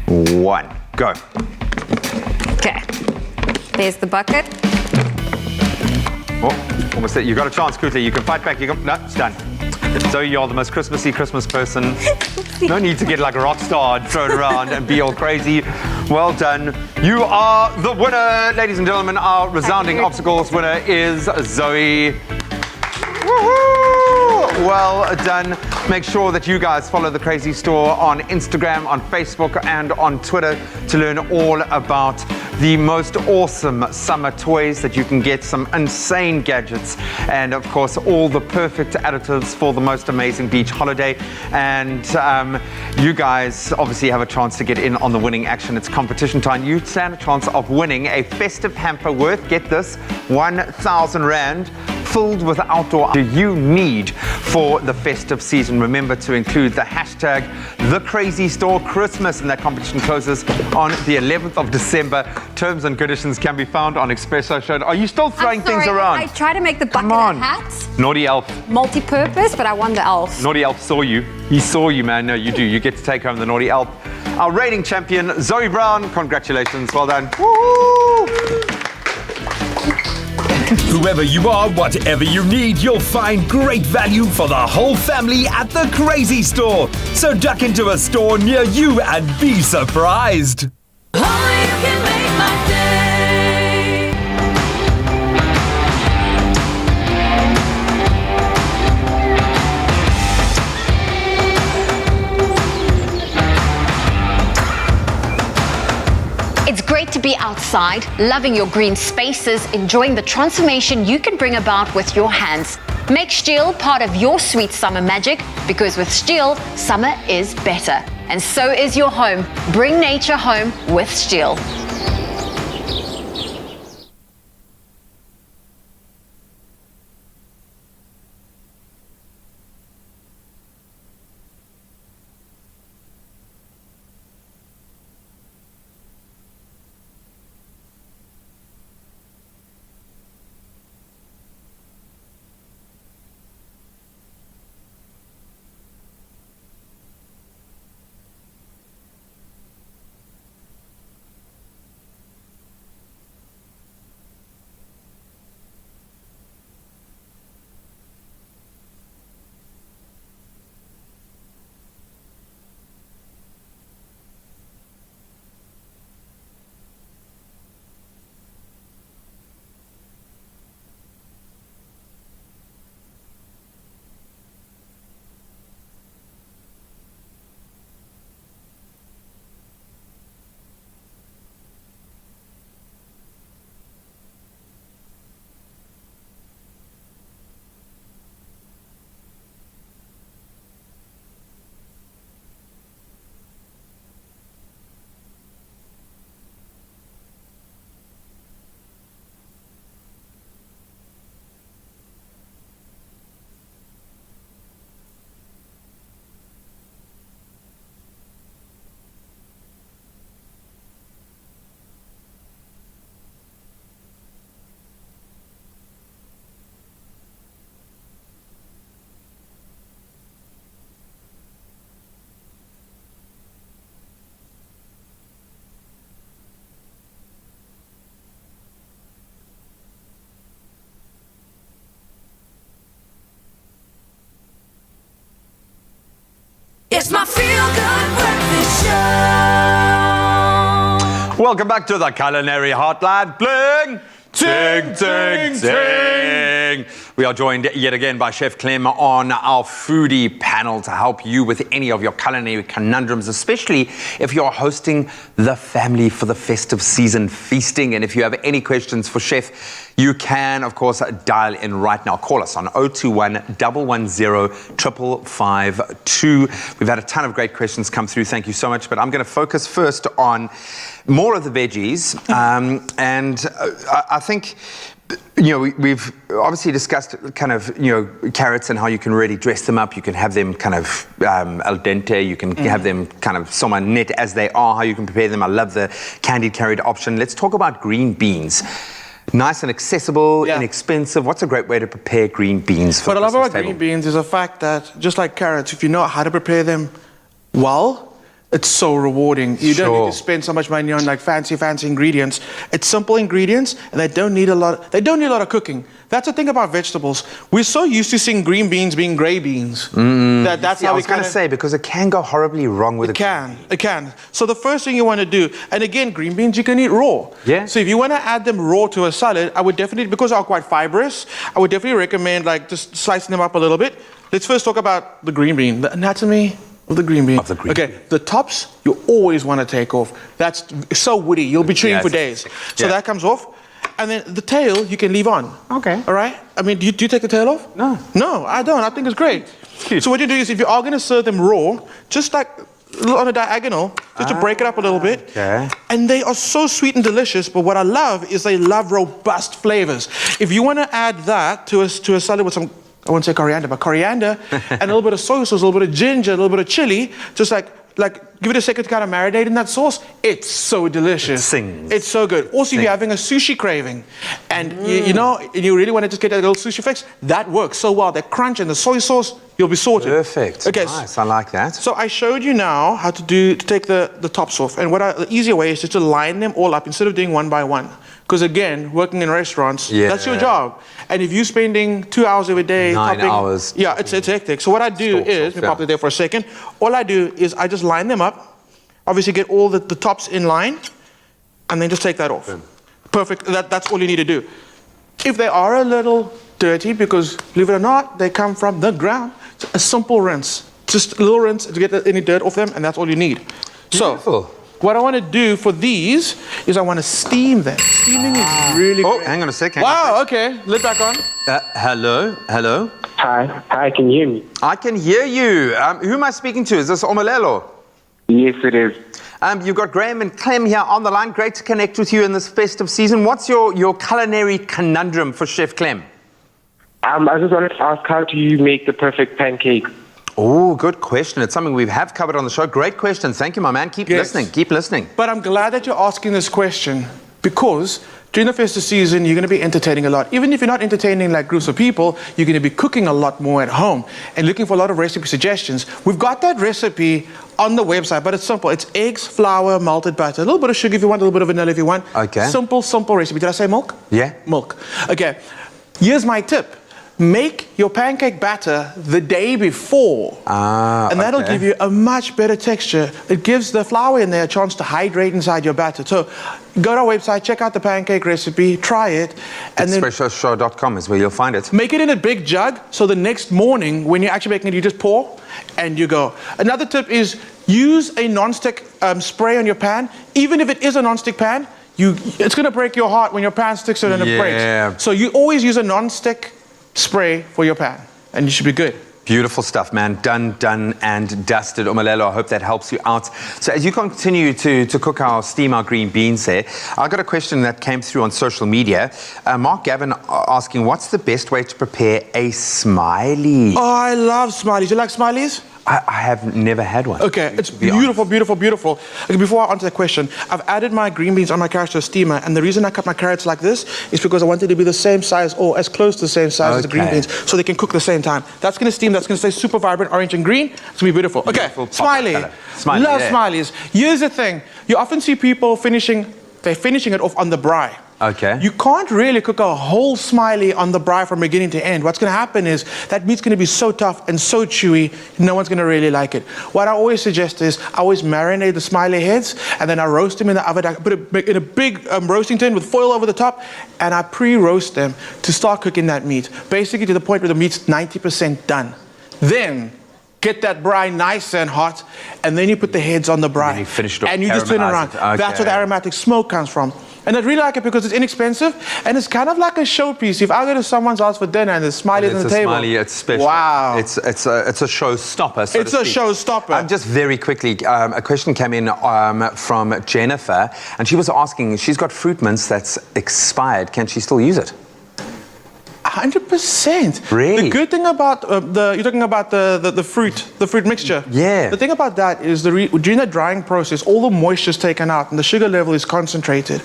S2: 1, go.
S3: Okay. There's the bucket.
S2: Oh, almost there. You got a chance, Kutle. You can fight back. No, it's done. So you're the most Christmassy Christmas person. No need to get like a rock star and throw it around and be all crazy. Well done. You are the winner, ladies and gentlemen. Our resounding obstacles winner is Zoe. Woohoo! Well done. Make sure that you guys follow The Crazy Store on Instagram, on Facebook, and on Twitter to learn all about the most awesome summer toys that you can get, some insane gadgets, and of course all the perfect additives for the most amazing beach holiday. And you guys obviously have a chance to get in on the winning action. It's competition time. You stand a chance of winning a festive hamper worth, get this, 1,000 Rand, filled with outdoor you need for the festive season. Remember to include the hashtag #TheCrazyStoreChristmas, and that competition closes on the 11th of December. Terms and conditions can be found on Expresso Show. Are you still throwing things around?
S3: I tried to make the bucket a hat,
S2: Naughty elf.
S3: multi-purpose, but I won the elf.
S2: Naughty elf saw you. He saw you, man. No, you do. You get to take home the naughty elf. Our reigning champion, Zoe Brown. Congratulations. Well done. Woo!
S14: Whoever you are, whatever you need, you'll find great value for the whole family at the Crazy Store. So duck into a store near you and be surprised.
S3: It's great to be outside, loving your green spaces, enjoying the transformation you can bring about with your hands. Make Stihl part of your sweet summer magic, because with Stihl, summer is better. And so is your home. Bring nature home with Stihl.
S1: It's my feel-good breakfast show.
S2: Welcome back to the Culinary Hotline. Bling! Ting, ting, ting. We are joined yet again by Chef Clem on our foodie panel to help you with any of your culinary conundrums, especially if you're hosting the family for the festive season feasting. And if you have any questions for Chef, you can, of course, dial in right now. Call us on 021 110 5552. We've had a ton of great questions come through. Thank you so much. But I'm going to focus first on more of the veggies. I think, we've obviously discussed kind of, carrots and how you can really dress them up. You can have them kind of al dente. You can have them kind of somewhat net as they are, how you can prepare them. I love the candied carrot option. Let's talk about green beans. Nice and accessible, inexpensive. What's a great way to prepare green beans for
S21: What I love about
S2: table?
S21: green beans is the fact that, just like carrots, if you know how to prepare them well, It's so rewarding. You don't need to spend so much money on like fancy ingredients. It's simple ingredients, and they don't need a lot. They don't need a lot of cooking. That's the thing about vegetables. We're so used to seeing green beans being grey beans. That's how
S2: I was going to say, because it can go horribly wrong with
S21: it. It can. So the first thing you want to do, and again, green beans you can eat raw.
S2: Yeah.
S21: So if you want to add them raw to a salad, I would definitely, because they're quite fibrous, I would definitely recommend like just slicing them up a little bit. Let's first talk about the green bean, the anatomy of the green bean. Okay, the tops you always want to take off. That's so woody. You'll be chewing for days. So that comes off. And then the tail you can leave on.
S2: Okay.
S21: All right? I mean, do you take the tail off?
S2: No.
S21: No, I don't. I think it's great. So what you do is if you are going to serve them raw, just like on a diagonal, just to break it up a little bit.
S2: Okay.
S21: And they are so sweet and delicious, but what I love is they love robust flavors. If you want to add that to a salad with some, I won't say coriander, but coriander, and a little bit of soy sauce, a little bit of ginger, a little bit of chili, just like give it a second to kind of marinate in that sauce. It's so delicious.
S2: It sings.
S21: It's so good. Also, if you're having a sushi craving and you know, and you really want to just get that little sushi fix, that works so well. That crunch and the soy sauce, you'll be sorted.
S2: Perfect.
S21: Okay.
S2: Nice. I like that.
S21: So I showed you now how to take the tops off. And the easier way is just to line them all up instead of doing one by one. Because again, working in restaurants, that's your job. And if you're spending 2 hours every day,
S2: 9 hours.
S21: Yeah, it's hectic. So what I do is, let me pop it there for a second. All I do is I just line them up. Obviously get all the tops in line, and then just take that off. Perfect. That's all you need to do. If they are a little dirty, because believe it or not, they come from the ground, a simple rinse. Just a little rinse to get any dirt off them, and that's all you need.
S2: Beautiful.
S21: So, what I want to do for these is I want to steam them. Steaming is really great.
S2: Hang on a second.
S21: Wow, okay. Lid back on.
S2: Hello?
S5: Hi, can you hear me?
S2: I can hear you. Who am I speaking to? Is this Omalelo?
S5: Yes, it is.
S2: You've got Graham and Clem here on the line. Great to connect with you in this festive season. What's your culinary conundrum for Chef Clem?
S5: I just wanted to ask, how do you make the perfect pancake?
S2: Oh, good question. It's something we have covered on the show. Great question. Thank you, my man. Keep listening. Keep listening.
S21: But I'm glad that you're asking this question because during the festive season, you're going to be entertaining a lot. Even if you're not entertaining like groups of people, you're going to be cooking a lot more at home and looking for a lot of recipe suggestions. We've got that recipe on the website, but it's simple. It's eggs, flour, melted butter, a little bit of sugar if you want, a little bit of vanilla if you want.
S2: Okay.
S21: Simple recipe. Did I say milk?
S2: Yeah.
S21: Milk. Okay. Here's my tip. Make your pancake batter the day before. And that'll give you a much better texture. It gives the flour in there a chance to hydrate inside your batter. So go to our website, check out the pancake recipe, try it. And
S2: Expressoshow.com is where you'll find it.
S21: Make it in a big jug, so the next morning when you're actually making it, you just pour and you go. Another tip is use a non-stick spray on your pan. Even if it is a non-stick pan, it's going to break your heart when your pan sticks it and it breaks. So you always use a non-stick spray for your pan, and you should be good.
S2: Beautiful stuff, man. Done and dusted. Umalelo, I hope that helps you out. So as you continue to cook steam our green beans there, I got a question that came through on social media. Mark Gavin asking, what's the best way to prepare a smiley?
S21: Oh, I love smileys. You like smileys?
S2: I have never had one.
S21: Okay, it's beautiful, beautiful, beautiful. Okay, before I answer that question, I've added my green beans on my carrots to a steamer, and the reason I cut my carrots like this is because I wanted to be the same size or as close to the same size as the green beans, so they can cook at the same time. That's going to steam, that's going to stay super vibrant, orange and green. It's going to be beautiful. Okay, smiley. Love smileys. Here's the thing. You often see people finishing it off on the braai.
S2: Okay.
S21: You can't really cook a whole smiley on the braai from beginning to end. What's going to happen is that meat's going to be so tough and so chewy, no one's going to really like it. What I always suggest is I always marinate the smiley heads, and then I roast them in the oven. I put it in a big roasting tin with foil over the top, and I pre-roast them to start cooking that meat, basically to the point where the meat's 90% done. Then get that braai nice and hot, and then you put the heads on the braai.
S2: And you finish it off,
S21: and you just turn it around.
S2: Okay.
S21: That's where the aromatic smoke comes from. And I really like it because it's inexpensive, and it's kind of like a showpiece. If I go to someone's house for dinner and there's smileys on the table.
S2: Smiley, it's special.
S21: Wow.
S2: It's a showstopper, so
S21: It's a showstopper.
S2: Just very quickly, a question came in from Jennifer, and she was asking, she's got fruit mince that's expired. Can she still use it?
S21: 100%.
S2: Really?
S21: The good thing about you're talking about the fruit mixture.
S2: Yeah.
S21: The thing about that is during the drying process, all the moisture is taken out and the sugar level is concentrated.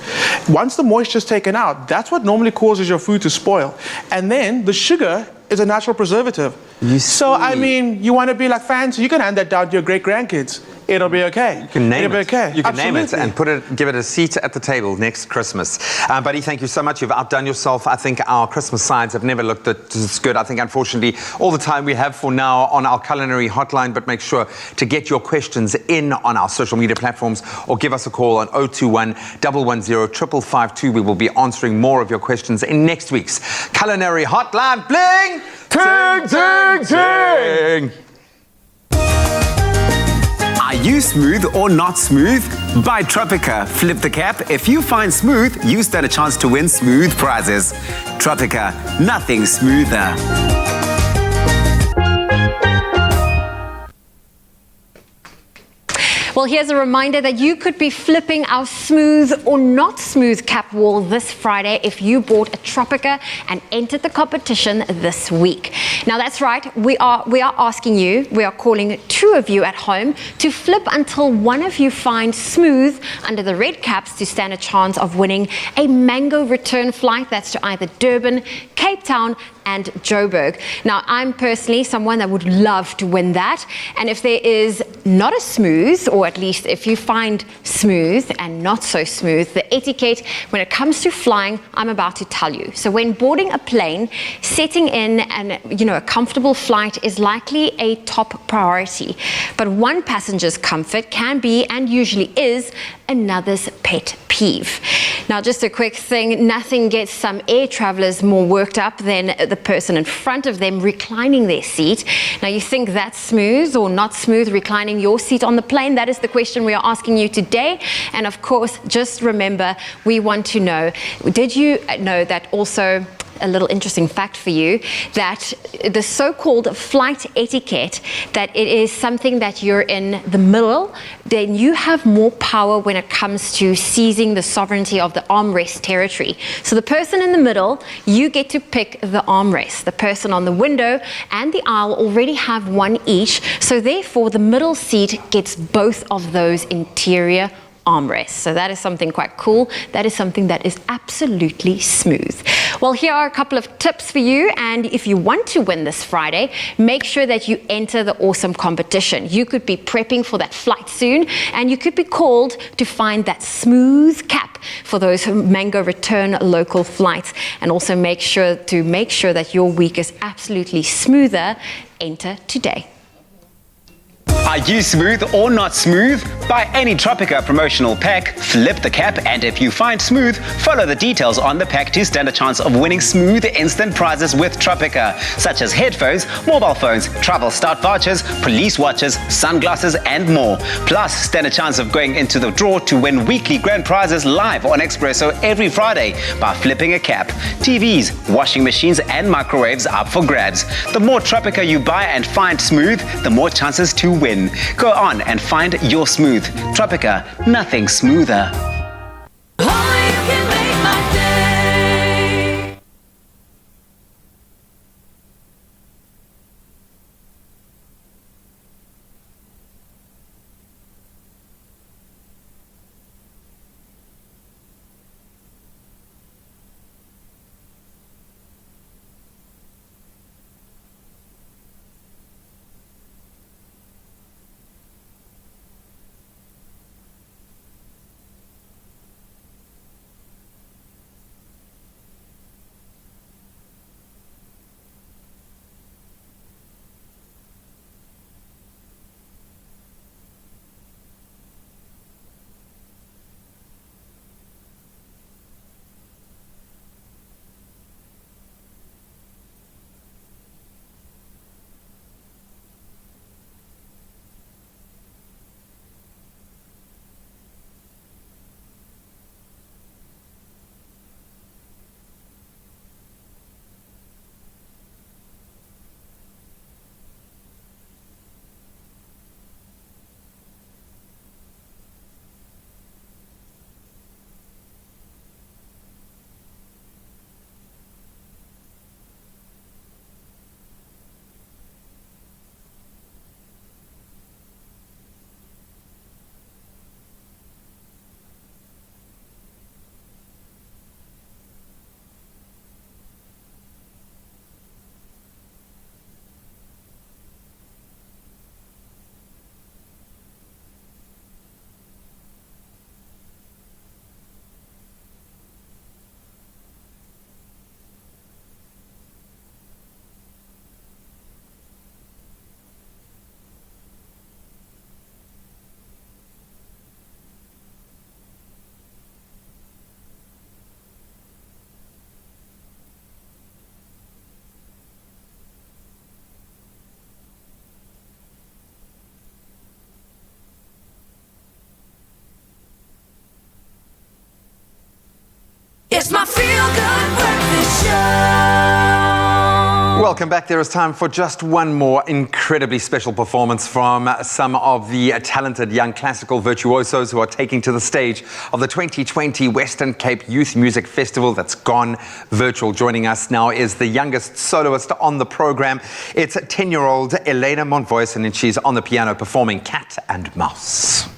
S21: Once the moisture is taken out, that's what normally causes your food to spoil. And then the sugar is a natural preservative. So, I mean, you want to be like fancy, you can hand that down to your great-grandkids. It'll be okay.
S2: You can name
S21: It'll
S2: it.
S21: Be okay.
S2: You can name it
S21: Absolutely.
S2: and give it a seat at the table next Christmas. Buddy, thank you so much. You've outdone yourself. I think our Christmas signs have never looked as good. I think, unfortunately, all the time we have for now on our Culinary hotline, but make sure to get your questions in on our social media platforms or give us a call on 021 110 552. We will be answering more of your questions in next week's Culinary hotline. Bling! Ting, ting, ting!
S13: Are you smooth or not smooth? By Tropica. Flip the cap. If you find smooth, you stand a chance to win smooth prizes. Tropica. Nothing smoother.
S3: Well, here's a reminder that you could be flipping our smooth or not smooth cap wall this Friday if you bought a Tropica and entered the competition this week. Now, that's right. We are asking you, we are calling two of you at home to flip until one of you finds smooth under the red caps to stand a chance of winning a mango return flight. That's to either Durban, Cape Town, and Joburg. Now, I'm personally someone that would love to win that. And if there is not a smooth, or at least if you find smooth and not so smooth, the etiquette when it comes to flying, I'm about to tell you. So when boarding a plane, setting in a comfortable flight is likely a top priority. But one passenger's comfort can be, and usually is, another's pet peeve. Now, just a quick thing, nothing gets some air travelers more worked up than the person in front of them reclining their seat. Now, you think that's smooth or not smooth, reclining your seat on the plane? That is the question we are asking you today. And of course, just remember, we want to know, did you know that also, a little interesting fact for you, that the so-called flight etiquette, that it is something that you're in the middle, then you have more power when it comes to seizing the sovereignty of the armrest territory. So the person in the middle, you get to pick the armrest. The person on the window and the aisle already have one each, so therefore the middle seat gets both of those interior armrest. So that is something quite cool. That is something that is absolutely smooth. Well, here are a couple of tips for you, and if you want to win this Friday, make sure that you enter the awesome competition. You could be prepping for that flight soon, and you could be called to find that smooth cap for those mango return local flights, and also make sure that your week is absolutely smoother. Enter today.
S13: Are you smooth or not smooth? Buy any Tropica promotional pack, flip the cap, and if you find smooth, follow the details on the pack to stand a chance of winning smooth instant prizes with Tropica, such as headphones, mobile phones, travel start vouchers, police watches, sunglasses, and more. Plus, stand a chance of going into the draw to win weekly grand prizes live on Expresso every Friday by flipping a cap. TVs, washing machines, and microwaves up for grabs. The more Tropica you buy and find smooth, the more chances to win. Go on and find your smooth. Tropica, nothing smoother.
S1: It's my feel-good breakfast show.
S2: Welcome back. There is time for just one more incredibly special performance from some of the talented young classical virtuosos who are taking to the stage of the 2020 Western Cape Youth Music Festival that's gone virtual. Joining us now is the youngest soloist on the program. It's 10-year-old Elena Montvoisin, and she's on the piano performing Cat and Mouse.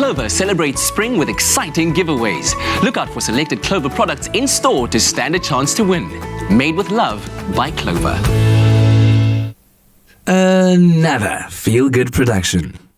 S6: Clover celebrates spring with exciting giveaways. Look out for selected Clover products in store to stand a chance to win. Made with love by Clover.
S16: Another feel-good production.